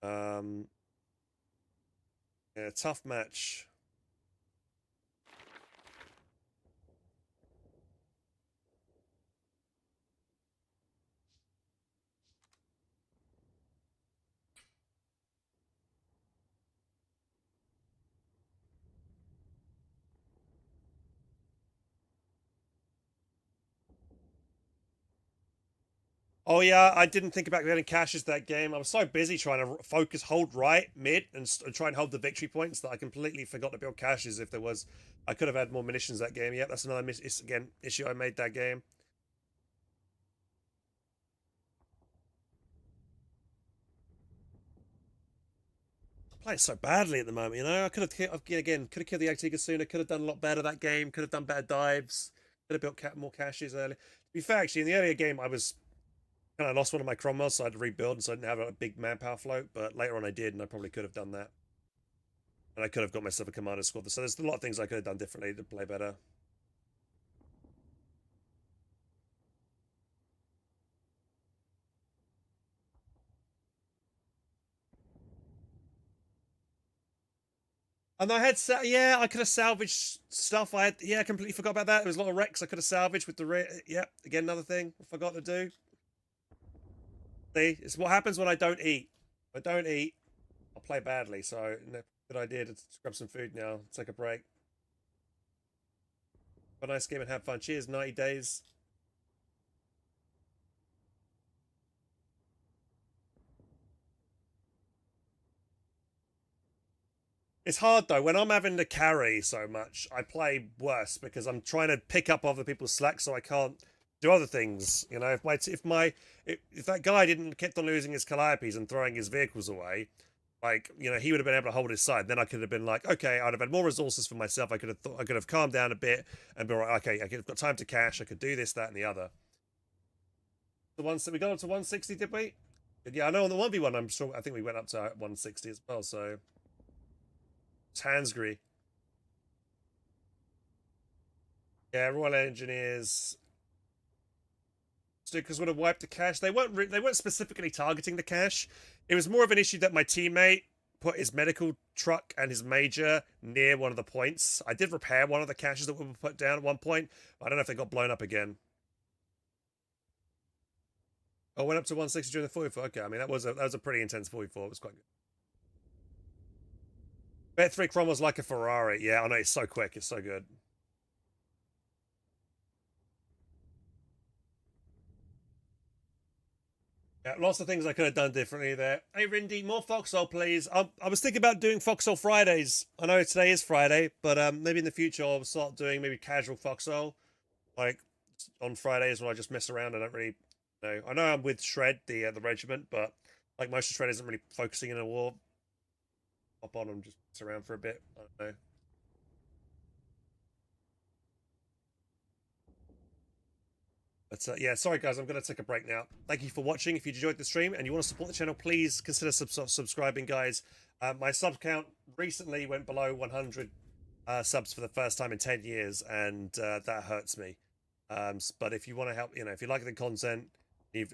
Speaker 1: Yeah, tough match. Oh yeah, I didn't think about getting caches that game. I was so busy trying to focus, hold right, mid, and try and hold the victory points that I completely forgot to build caches. If there was, I could have had more munitions that game. Yeah, that's another issue I made that game. I'm playing so badly at the moment, you know. I could have killed the Jagdtiger sooner. Could have done a lot better that game. Could have done better dives. Could have built more caches early. To be fair, actually, in the earlier game, I was kind of lost one of my Cromwells, so I had to rebuild, and so I didn't have a big manpower float. But later on, I did, and I probably could have done that. And I could have got myself a commander squad. So there's a lot of things I could have done differently to play better. And I had, I could have salvaged stuff. I completely forgot about that. There was a lot of wrecks I could have salvaged with the again, another thing I forgot to do. See, it's what happens when I don't eat. If I don't eat, I'll play badly. So, good idea to grab some food now. Take a break. Have a nice game and have fun. Cheers, 90 days. It's hard though. When I'm having to carry so much, I play worse because I'm trying to pick up other people's slack, so I can't do other things. You know, if that guy didn't kept on losing his Calliopes and throwing his vehicles away, like, you know, he would have been able to hold his side. Then I could have been like, okay, I'd have had more resources for myself. I could have calmed down a bit and been like, okay, I've got time to cash. I could do this, that, and the other. We got up to 160, did we? Yeah, I know on the 1v1, I'm sure. I think we went up to 160 as well. So. Hansgry. Yeah, Royal Engineers. because would have wiped the cache. They weren't specifically targeting the cache. It was more of an issue that my teammate put his medical truck and his major near one of the points. I did repair one of the caches that were put down at one point. I don't know if they got blown up again. I went up to 160 during the 44. Okay, I mean that was a pretty intense 44. It was quite good. Bet 3 Cromwell's like a Ferrari. Yeah, I know, it's so quick. It's so good. Yeah, lots of things I could have done differently there. Hey, Rindy, more Foxhole, please. I was thinking about doing Foxhole Fridays. I know today is Friday, but maybe in the future I'll start doing maybe casual Foxhole. Like, on Fridays when I just mess around. I don't really know. I know I'm with Shred, the regiment, but like most of Shred isn't really focusing in a war. Hop on and just mess around for a bit. I don't know. But yeah, sorry guys, I'm going to take a break now. Thank you for watching. If you enjoyed the stream and you want to support the channel, please consider subscribing, guys. My sub count recently went below 100 subs for the first time in 10 years, and that hurts me. But if you want to help, if you like the content, you've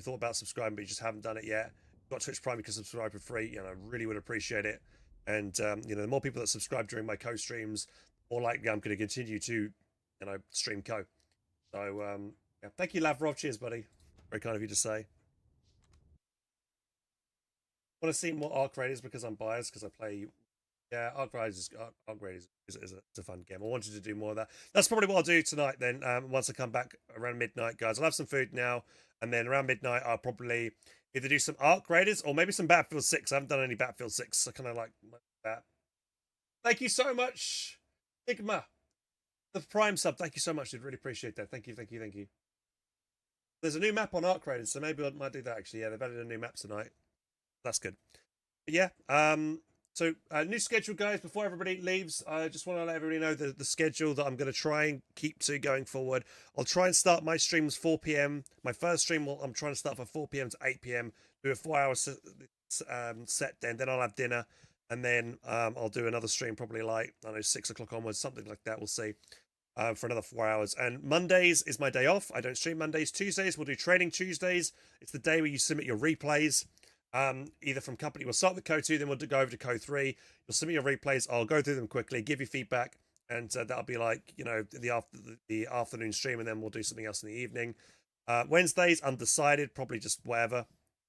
Speaker 1: thought about subscribing but you just haven't done it yet, you've got Twitch Prime, you can subscribe for free. I really would appreciate it. And the more people that subscribe during my co streams, the more likely I'm going to continue to stream co. So yeah, thank you, Lavrov. Cheers, buddy. Very kind of you to say. Want to see more Arc Raiders because I'm biased because I play. Yeah, Arc Raiders is a fun game. I wanted to do more of that. That's probably what I'll do tonight then. Once I come back around midnight, guys, I'll have some food now, and then around midnight I'll probably either do some Arc Raiders or maybe some Battlefield 6. I haven't done any Battlefield 6, so kind of like that. Thank you so much, Sigma. The Prime sub. Thank you so much, dude. Really appreciate that. Thank you. There's a new map on Arc Raiders, so maybe I might do that actually. Yeah, they've added a new map tonight. That's good. But yeah, so new schedule, guys. Before everybody leaves, I just want to let everybody know the schedule that I'm going to try and keep to going forward. I'll try and start my streams 4 p.m. My first stream, I'm trying to start from 4 p.m. to 8 p.m. Do a 4-hour set then I'll have dinner, and then I'll do another stream probably like, I don't know, 6 o'clock onwards, something like that. We'll see. For another 4 hours. And Mondays is my day off. I don't stream Mondays. Tuesdays, we'll do Training Tuesdays. It's the day where you submit your replays. Either from company, we'll start with CoH2, then we'll go over to CoH3. You'll submit your replays. I'll go through them quickly, give you feedback, and that'll be like, the afternoon stream, and then we'll do something else in the evening. Wednesdays, undecided, probably just whatever.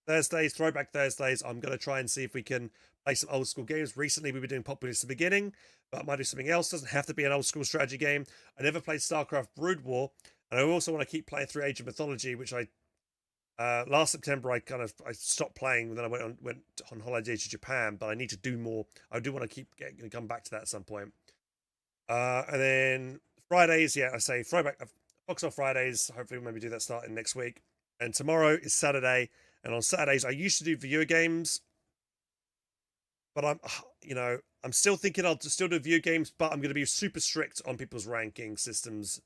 Speaker 1: Thursdays, Throwback Thursdays, I'm going to try and see if we can play some old school games. Recently, we were doing Populous at the beginning, but I might do something else. Doesn't have to be an old school strategy game. I never played StarCraft Brood War, and I also want to keep playing through Age of Mythology, which I last September I stopped playing. Then I went on holiday to Japan, but I need to do more. I do want to come back to that at some point. And then Fridays, yeah, I say Throwback Foxhole Fridays. Hopefully, we'll maybe do that starting next week. And tomorrow is Saturday, and on Saturdays I used to do viewer games, but I'm still thinking I'll still do view games, but I'm going to be super strict on people's ranking systems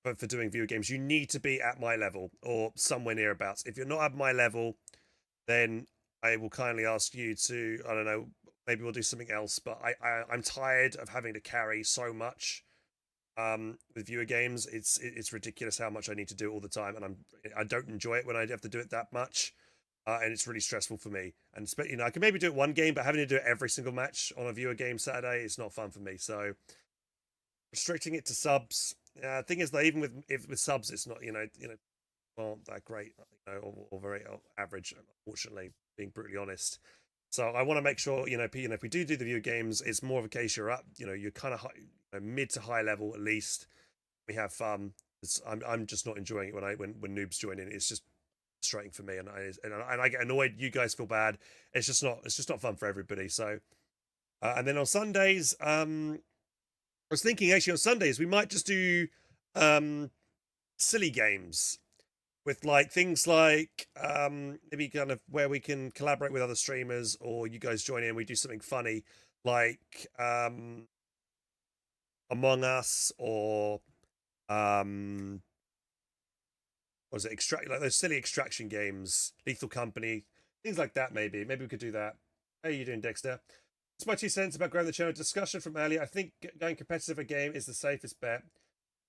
Speaker 1: for doing view games. You need to be at my level or somewhere nearabouts. If you're not at my level, then I will kindly ask you to, I don't know, maybe we'll do something else. But I'm tired of having to carry so much with viewer games. It's ridiculous how much I need to do all the time, and I don't enjoy it when I have to do it that much. And it's really stressful for me. And I can maybe do it one game, but having to do it every single match on a viewer game Saturday is not fun for me. So restricting it to subs. Thing is that even with subs, it's not not that great, or very average. Unfortunately, being brutally honest. So I want to make sure if we do the viewer games, it's more of a case you're up. You're kind of mid to high level at least. We have fun. I'm just not enjoying it when noobs join in. It's just frustrating for me, and I get annoyed. You guys feel bad. It's just not fun for everybody. So and then on Sundays, I was thinking actually on Sundays we might just do silly games with like things like maybe kind of where we can collaborate with other streamers, or you guys join in, we do something funny like Among Us, or was it like those silly extraction games, Lethal Company, things like that. Maybe we could do that. How are you doing, Dexter? That's my 2 cents about growing the channel. Discussion from earlier. I think going competitive a game is the safest bet.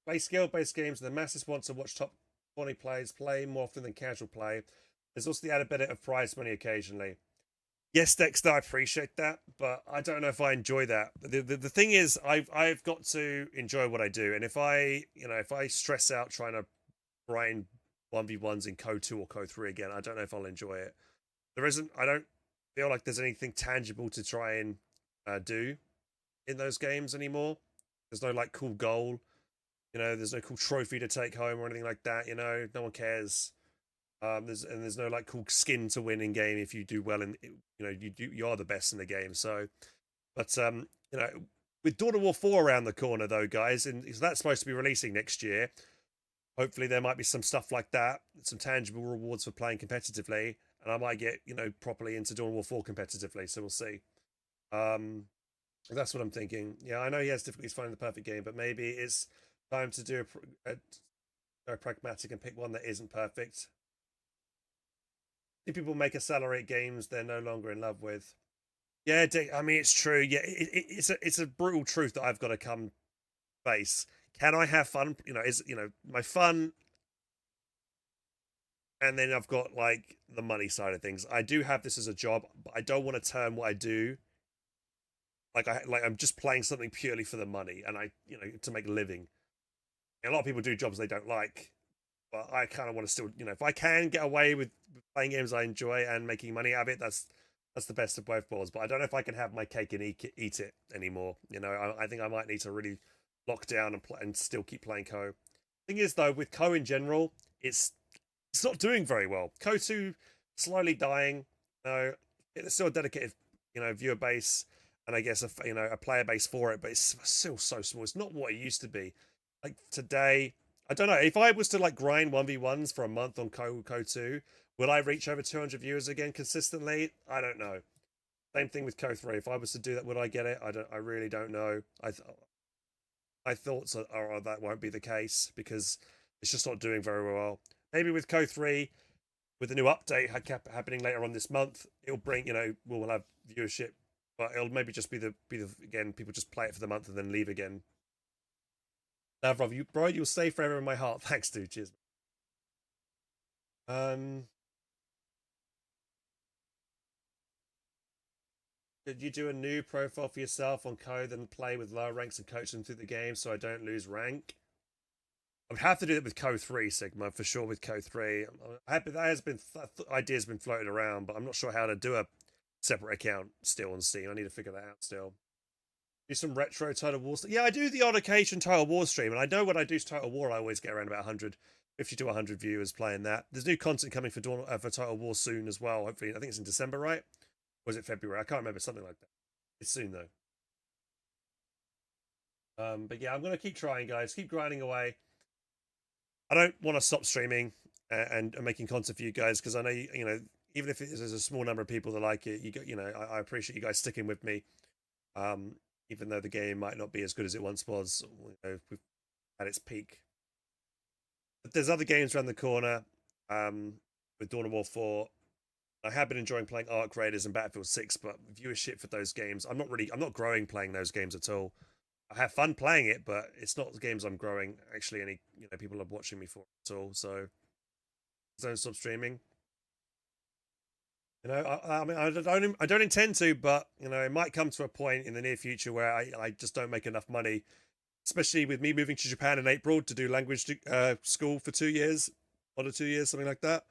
Speaker 1: Play skill-based games, and the masses want to watch top quality players play more often than casual play. There's also the added benefit of prize money occasionally. Yes, Dexter, I appreciate that, but I don't know if I enjoy that. The thing is, I've got to enjoy what I do, and if I stress out trying to grind 1v1s in CoH2 or CoH3 again, I don't know if I'll enjoy it. I don't feel like there's anything tangible to try and do in those games anymore. There's no like cool goal, there's no cool trophy to take home or anything like that. No one cares. There's no like cool skin to win in game if you do well, and you are the best in the game. So, but with Dawn of War 4 around the corner though, guys, and that's supposed to be releasing next year. Hopefully there might be some stuff like that, some tangible rewards for playing competitively, and I might get properly into Dawn of War 4 competitively. So we'll see. That's what I'm thinking. Yeah, I know he has difficulties finding the perfect game, but maybe it's time to do a pragmatic and pick one that isn't perfect. See people make accelerate games they're no longer in love with. Yeah, Dick, I mean, it's true. Yeah, it's a brutal truth that I've got to come face. Can I have fun? My fun, and then I've got like the money side of things. I do have this as a job, but I don't want to turn what I do I'm just playing something purely for the money, and to make a living. And a lot of people do jobs they don't like, but I kind of want to still, if I can get away with playing games I enjoy and making money out of it, that's the best of both worlds. But I don't know if I can have my cake and eat it anymore. I think I might need to really lock down and still keep playing Co. Thing is though, with Co in general, it's not doing very well. Co2 slowly dying. It's still a dedicated viewer base, and I guess a player base for it, but it's still so small. It's not what it used to be. Like today, I don't know if I was to like grind 1v1s for a month on Co2, will I reach over 200 viewers again consistently? I don't know. Same thing with Co3. If I was to do that, would I get it? I really don't know. My thoughts are that won't be the case because it's just not doing very well. Maybe with Co3, with the new update happening later on this month, it'll bring we'll have viewership, but it'll maybe just be the again, people just play it for the month and then leave again. Lavrov, you'll stay forever in my heart. Thanks, dude. Cheers. Did you do a new profile for yourself on Co, then play with lower ranks and coach them through the game so I don't lose rank? I would have to do that with Co3, Sigma, for sure. With Co3, that has been ideas been floated around, but I'm not sure how to do a separate account still on Steam. I need to figure that out still. Do some retro Total War. Yeah, I do the odd occasion Total War stream, and I know when I do Total War, I always get around about 150 to 100 viewers playing that. There's new content coming for Total War soon as well. Hopefully, I think it's in December, right? Or is it February? I can't remember. Something like that. It's soon though. But yeah, I'm gonna keep trying, guys. Keep grinding away. I don't want to stop streaming and making content for you guys because I know even if there's a small number of people that like it, I appreciate you guys sticking with me. Even though the game might not be as good as it once was, we've at its peak. But there's other games around the corner. With Dawn of War 4, I have been enjoying playing Ark Raiders and Battlefield 6, but viewership for those games, I'm not growing playing those games at all. I have fun playing it, but it's not the games I'm growing. Actually, any people are watching me for at all. So don't stop streaming. I mean, I don't intend to, but it might come to a point in the near future where I just don't make enough money, especially with me moving to Japan in April to do language school for 2 years, 1 or 2 years, something like that.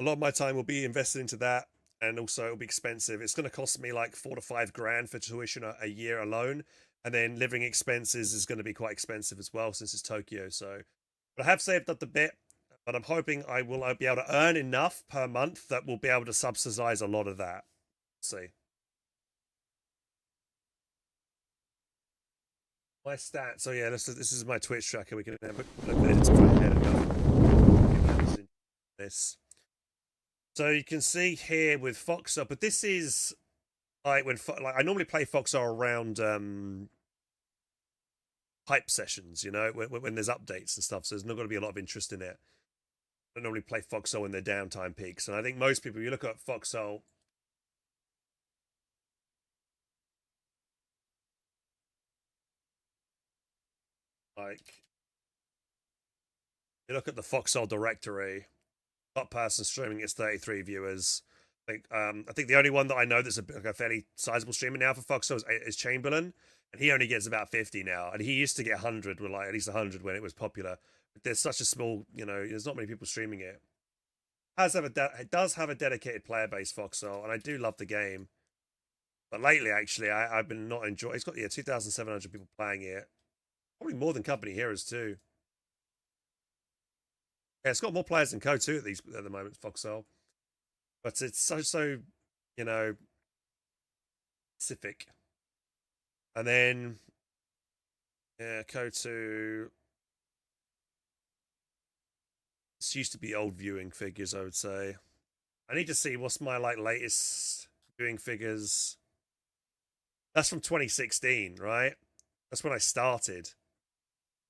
Speaker 1: A lot of my time will be invested into that, and also it'll be expensive. It's going to cost me like 4 to 5 grand for tuition a year alone, and then living expenses is going to be quite expensive as well since it's Tokyo. So, but I have saved up the bit. But I'm hoping I will be able to earn enough per month that will be able to subsidize a lot of that. Let's see. My stats. So yeah, this is my Twitch tracker. We can have a look at it. This. So you can see here with Foxer, but this is like I normally play Foxer around hype sessions, when there's updates and stuff. So there's not going to be a lot of interest in it. I normally play Foxhole in their downtime peaks, and I think most people, you look at Foxhole, like You look at the Foxhole directory. Top person streaming is 33 viewers. I think the only one that I know that's like a fairly sizable streamer now for Foxhole is Chamberlain, and he only gets about 50 now. And he used to get 100, well, like at least 100 when it was popular. But there's such a small, there's not many people streaming it. It does have a dedicated player base, Foxhole, and I do love the game. But lately, actually, I've been not enjoying. It's got 2,700 people playing it, probably more than Company Heroes too. Yeah, it's got more players than CoH2 at the moment, Foxhole. But it's so specific. And then CoH2. This used to be old viewing figures, I would say. I need to see what's my latest viewing figures. That's from 2016, right? That's when I started.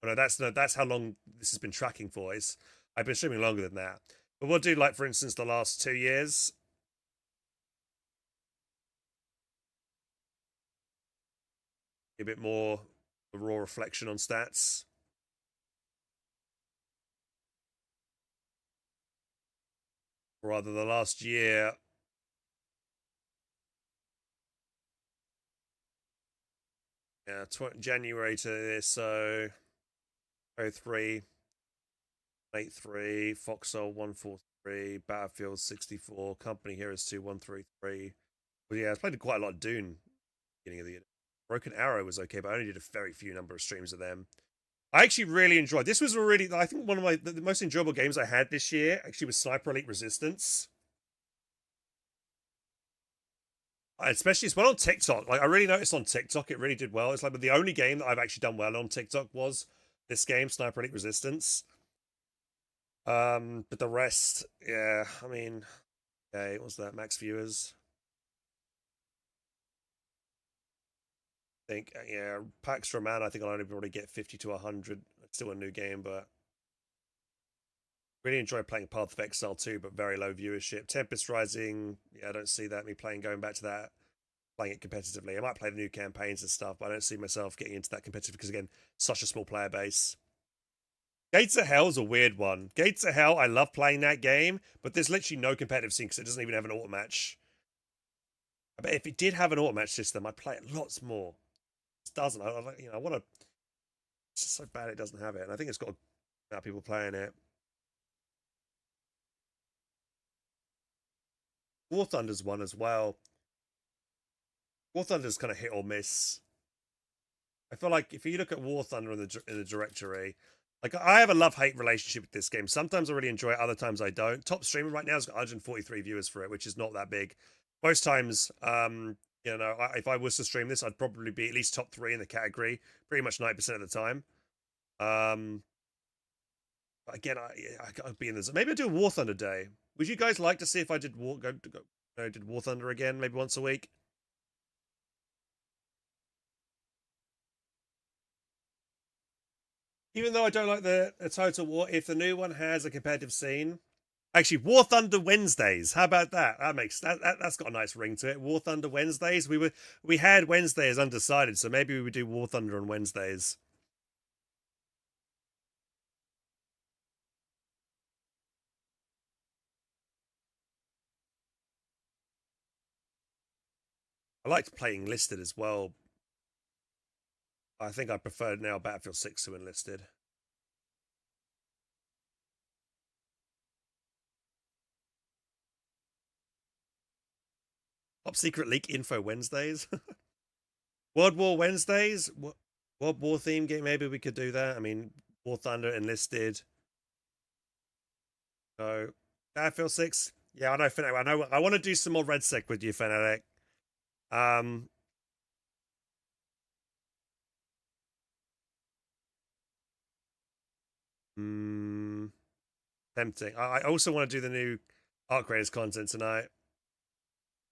Speaker 1: Oh, no, that's how long this has been tracking for. I've been streaming longer than that. But we'll do, for instance, the last 2 years. A bit more a raw reflection on stats. Or rather, the last year. Yeah, January to this, so 03, 83, Foxhole 143, Battlefield 64, Company Heroes 2 133. Well, yeah, I played quite a lot of Dune beginning of the year. Broken Arrow was okay, but I only did a very few number of streams of them. I actually really enjoyed this. Was I think one of the most enjoyable games I had this year actually was Sniper Elite Resistance. Especially it's well on TikTok. I really noticed on TikTok it really did well. It's the only game that I've actually done well on TikTok was this game, Sniper Elite Resistance. But the rest, yeah, I mean, okay, what was that? Max viewers. I think, yeah, Pax Roman, I think I'll only probably get 50 to 100. It's still a new game, but really enjoy playing Path of Exile too, but very low viewership. Tempest Rising, yeah, I don't see that, me going back to that, playing it competitively. I might play the new campaigns and stuff, but I don't see myself getting into that competitive because, again, such a small player base. Gates of Hell is a weird one. Gates of Hell, I love playing that game, but there's literally no competitive scene because it doesn't even have an auto match. But if it did have an auto match system, I'd play it lots more. It doesn't. I want to. It's just so bad it doesn't have it, and I think it's got people playing it. War Thunder's one as well. War Thunder's kind of hit or miss. I feel like if you look at War Thunder in the directory, I have a love-hate relationship with this game. Sometimes I really enjoy it, other times I don't. Top streamer right now has got 143 viewers for it, which is not that big. Most times, if I was to stream this, I'd probably be at least top 3 in the category, pretty much 90% of the time. Again, I gotta be in this. Maybe I'll do a War Thunder day. Would you guys like to see if I did War Thunder again, maybe once a week? Even though I don't like the Total War, if the new one has a competitive scene, actually, War Thunder Wednesdays. How about that? That's got a nice ring to it. War Thunder Wednesdays. We had Wednesday as undecided, so maybe we would do War Thunder on Wednesdays. I liked playing Enlisted as well. I think I prefer now Battlefield 6 to Enlisted. Top Secret Leak Info Wednesdays. World War Wednesdays. World War theme game. Maybe we could do that. I mean, War Thunder, Enlisted. So, Battlefield 6. Yeah, I know, Fnatic. I know. I want to do some more Red Sec with you, Fnatic. Tempting. I also want to do the new Arc Raiders content tonight.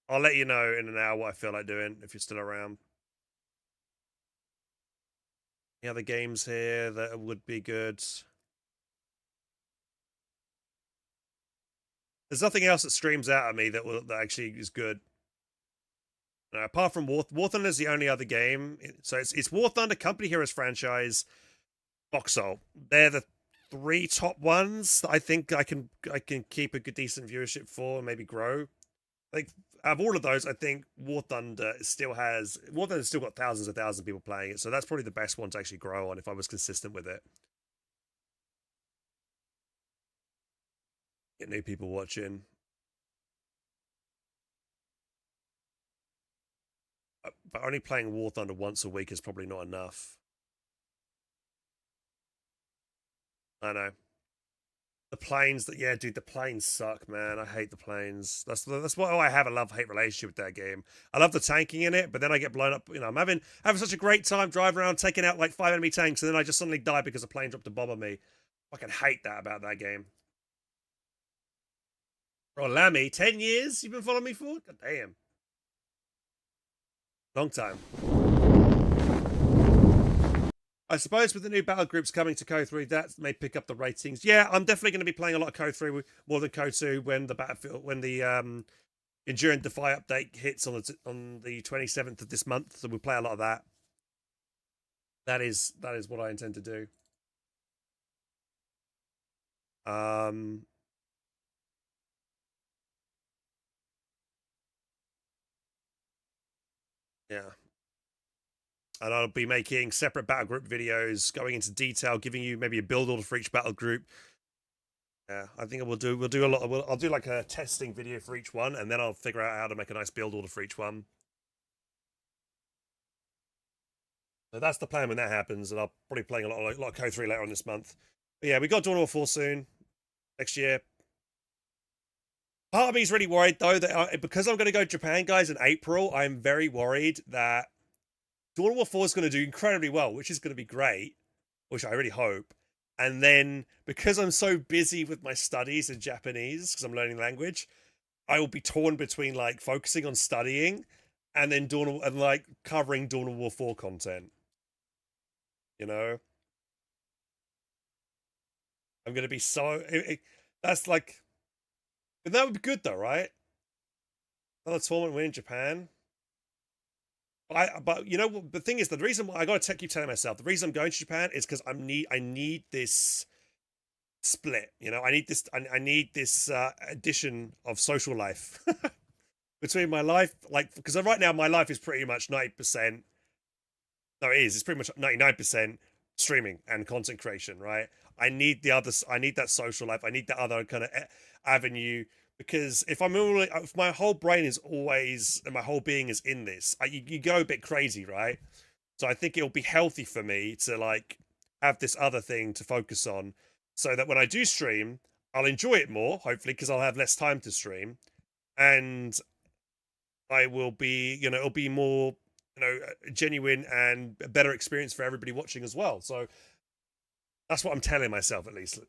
Speaker 1: I'll let you know in an hour what I feel like doing if you're still around. Any other games here that would be good? There's nothing else that streams out at me that actually is good. Apart from War Thunder is the only other game. So it's War Thunder, Company Heroes franchise, Foxhole. They're the 3 top ones that I think I can keep a good decent viewership for and maybe grow. Like out of all of those, I think War Thunder still got thousands and thousands of people playing it, so that's probably the best one to actually grow on if I was consistent with it. Get new people watching. But only playing War Thunder once a week is probably not enough. I know. The planes, yeah, dude, the planes suck, man. I hate the planes. That's why I have a love-hate relationship with that game. I love the tanking in it, but then I get blown up. You know, I'm having such a great time driving around, taking out like 5 enemy tanks, and then I just suddenly die because a plane dropped a bomb on me. I fucking hate that about that game. Oh, Lammy, 10 years you've been following me for? God damn. Long time. I suppose with the new battle groups coming to CoH3, that may pick up the ratings. Yeah, I'm definitely going to be playing a lot of CoH3 more than CoH2 when the Endure and Defy update hits on the 27th of this month. So we'll play a lot of that. That is what I intend to do. Yeah. And I'll be making separate battle group videos, going into detail, giving you maybe a build order for each battle group. Yeah, I think we'll do a lot. I'll do like a testing video for each one, and then I'll figure out how to make a nice build order for each one. So that's the plan when that happens, and I'll probably playing a lot of CoH3 later on this month. But yeah, we got Dawn of War 4 soon, next year. Part of me is really worried though that because I'm going to go to Japan, guys, in April, I'm very worried that Dawn of War 4 is going to do incredibly well, which is going to be great, which I really hope. And then because I'm so busy with my studies in Japanese, because I'm learning language, I will be torn between like focusing on studying and then covering Dawn of War 4 content. You know, I'm going to be so. That's like, that would be good though, right? Another tournament win in Japan. But you know, the thing is, the reason why I got to keep telling myself the reason I'm going to Japan is because I need this split. You know, I need this addition of social life between my life, like because right now my life is pretty much 90%. No, it's pretty much 99% streaming and content creation, right? I need that social life. I need that other kind of avenue. Because if my whole brain is always, and my whole being is in this, you go a bit crazy, right? So I think it'll be healthy for me to like have this other thing to focus on so that when I do stream, I'll enjoy it more, hopefully, because I'll have less time to stream. And I will be, you know, it'll be more, you know, genuine and a better experience for everybody watching as well. So that's what I'm telling myself, at least.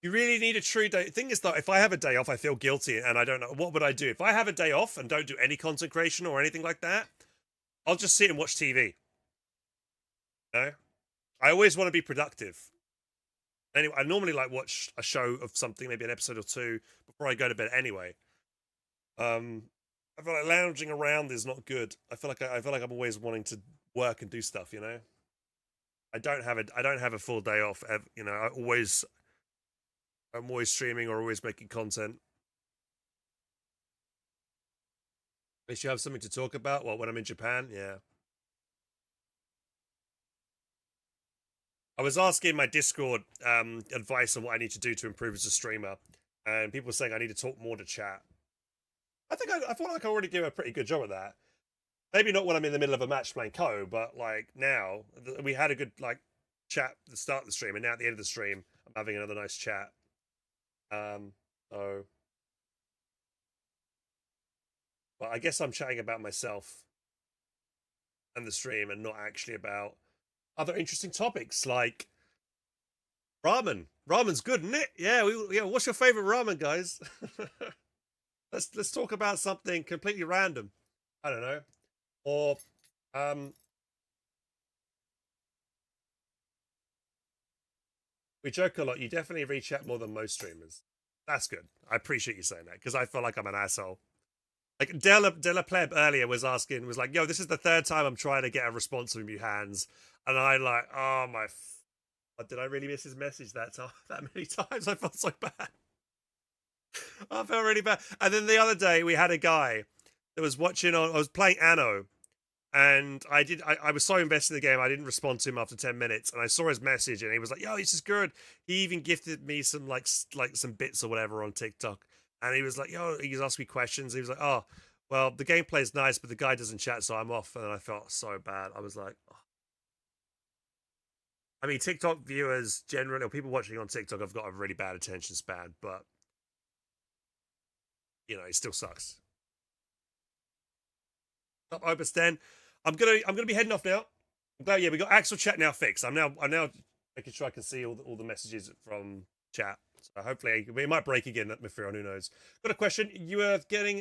Speaker 1: You really need a true day. The thing is, though, if I have a day off, I feel guilty and I don't know. What would I do? If I have a day off and don't do any content creation or anything like that, I'll just sit and watch TV. You know? I always want to be productive. Anyway, I normally like watch a show of something, maybe an episode or two, before I go to bed anyway. I feel like lounging around is not good. I feel like I'm always wanting to work and do stuff, you know? I don't have a full day off, you know. I'm always streaming or always making content. At least you have something to talk about. Well, when I'm in Japan, yeah. I was asking my Discord advice on what I need to do to improve as a streamer, and people were saying I need to talk more to chat. I feel like I already do a pretty good job at that. Maybe not when I'm in the middle of a match playing Co, but like now we had a good like chat at the start of the stream, and now at the end of the stream, I'm having another nice chat. So, but I guess I'm chatting about myself and the stream, and not actually about other interesting topics like ramen. Ramen's good, isn't it? Yeah. What's your favorite ramen, guys? Let's talk about something completely random. I don't know, or we joke a lot. You definitely reach out more than most streamers. That's good. I appreciate you saying that because I feel like I'm an asshole. Like Della Pleb earlier was like, yo, this is the third time I'm trying to get a response from you, Hands. And I like, oh my did I really miss his message that time? That many times? I felt so bad. I felt really bad. And then the other day we had a guy that was watching on. I was playing Anno, and I was so invested in the game I didn't respond to him after 10 minutes, and I saw his message and he was like, yo, this is good. He even gifted me some like some bits or whatever on TikTok, and he was like, yo, he was asking me questions. He was like, oh, well, the gameplay is nice, but the guy doesn't chat, so I'm off. And I felt so bad. I was like, oh. I mean, TikTok viewers generally, or people watching on TikTok, have got a really bad attention span, but you know, it still sucks. Up Opus 10. I'm gonna be heading off now. I'm glad, yeah, we got Axel chat now fixed. I'm now making sure I can see all the messages from chat. So hopefully it might break again at Mifrion, who knows. Got a question. You were getting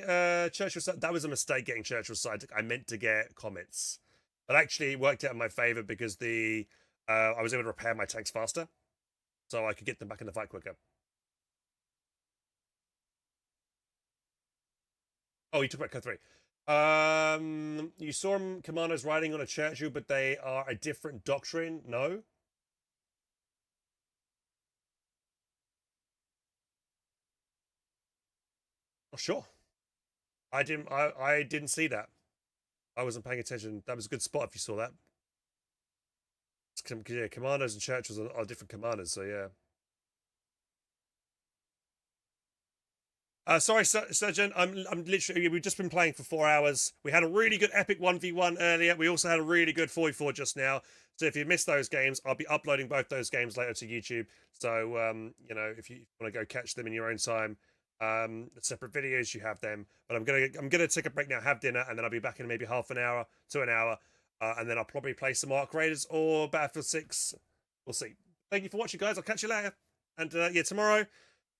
Speaker 1: Churchill side. That was a mistake getting Churchill side. I meant to get comments. But actually it worked out in my favour because I was able to repair my tanks faster. So I could get them back in the fight quicker. Oh, you talked about CoH3. You saw commandos riding on a Churchill, but they are a different doctrine. No. Oh, sure. I didn't see that. I wasn't paying attention. That was a good spot if you saw that. Yeah, commandos and Churchills are different commanders, so yeah. Sorry, Surgeon. I'm literally. We've just been playing for 4 hours. We had a really good epic 1v1 earlier. We also had a really good 4v4 just now. So if you missed those games, I'll be uploading both those games later to YouTube. So you know, if you want to go catch them in your own time, separate videos, you have them. But I'm gonna take a break now, have dinner, and then I'll be back in maybe half an hour to an hour, and then I'll probably play some Ark Raiders or Battlefield 6. We'll see. Thank you for watching, guys. I'll catch you later. And yeah, tomorrow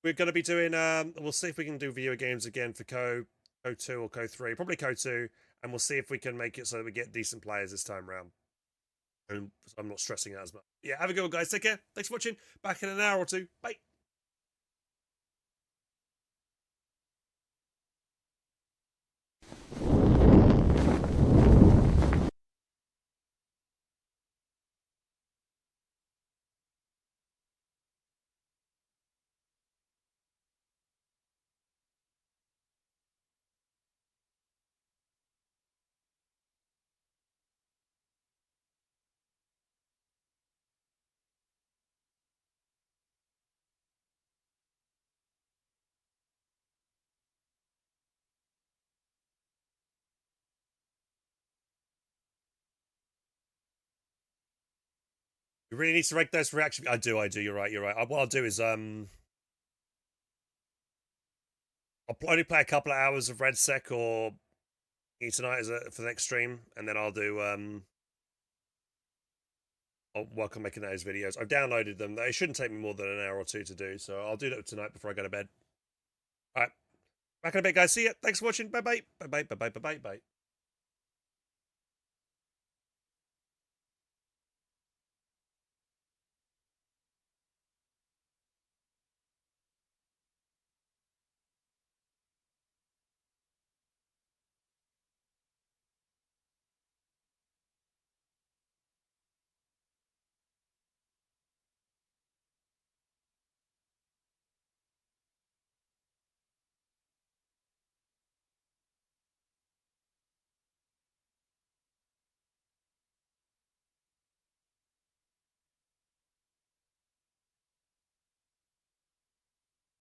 Speaker 1: we're going to be doing, we'll see if we can do video games again for CoH2 or CoH3, probably CoH2, and we'll see if we can make it so that we get decent players this time around. And I'm not stressing out as much. Yeah, have a good one, guys. Take care. Thanks for watching. Back in an hour or two. Bye. You really need to rank those for action. I do. You're right. What I'll do is I'll only play a couple of hours of Red Sec or tonight for the next stream, and then I'll do I'll work on making those videos. I've downloaded them. They shouldn't take me more than an hour or two to do, so I'll do that tonight before I go to bed. All right, back in a bit, guys. See ya. Thanks for watching. Bye bye. Bye bye. Bye bye. Bye bye. Bye.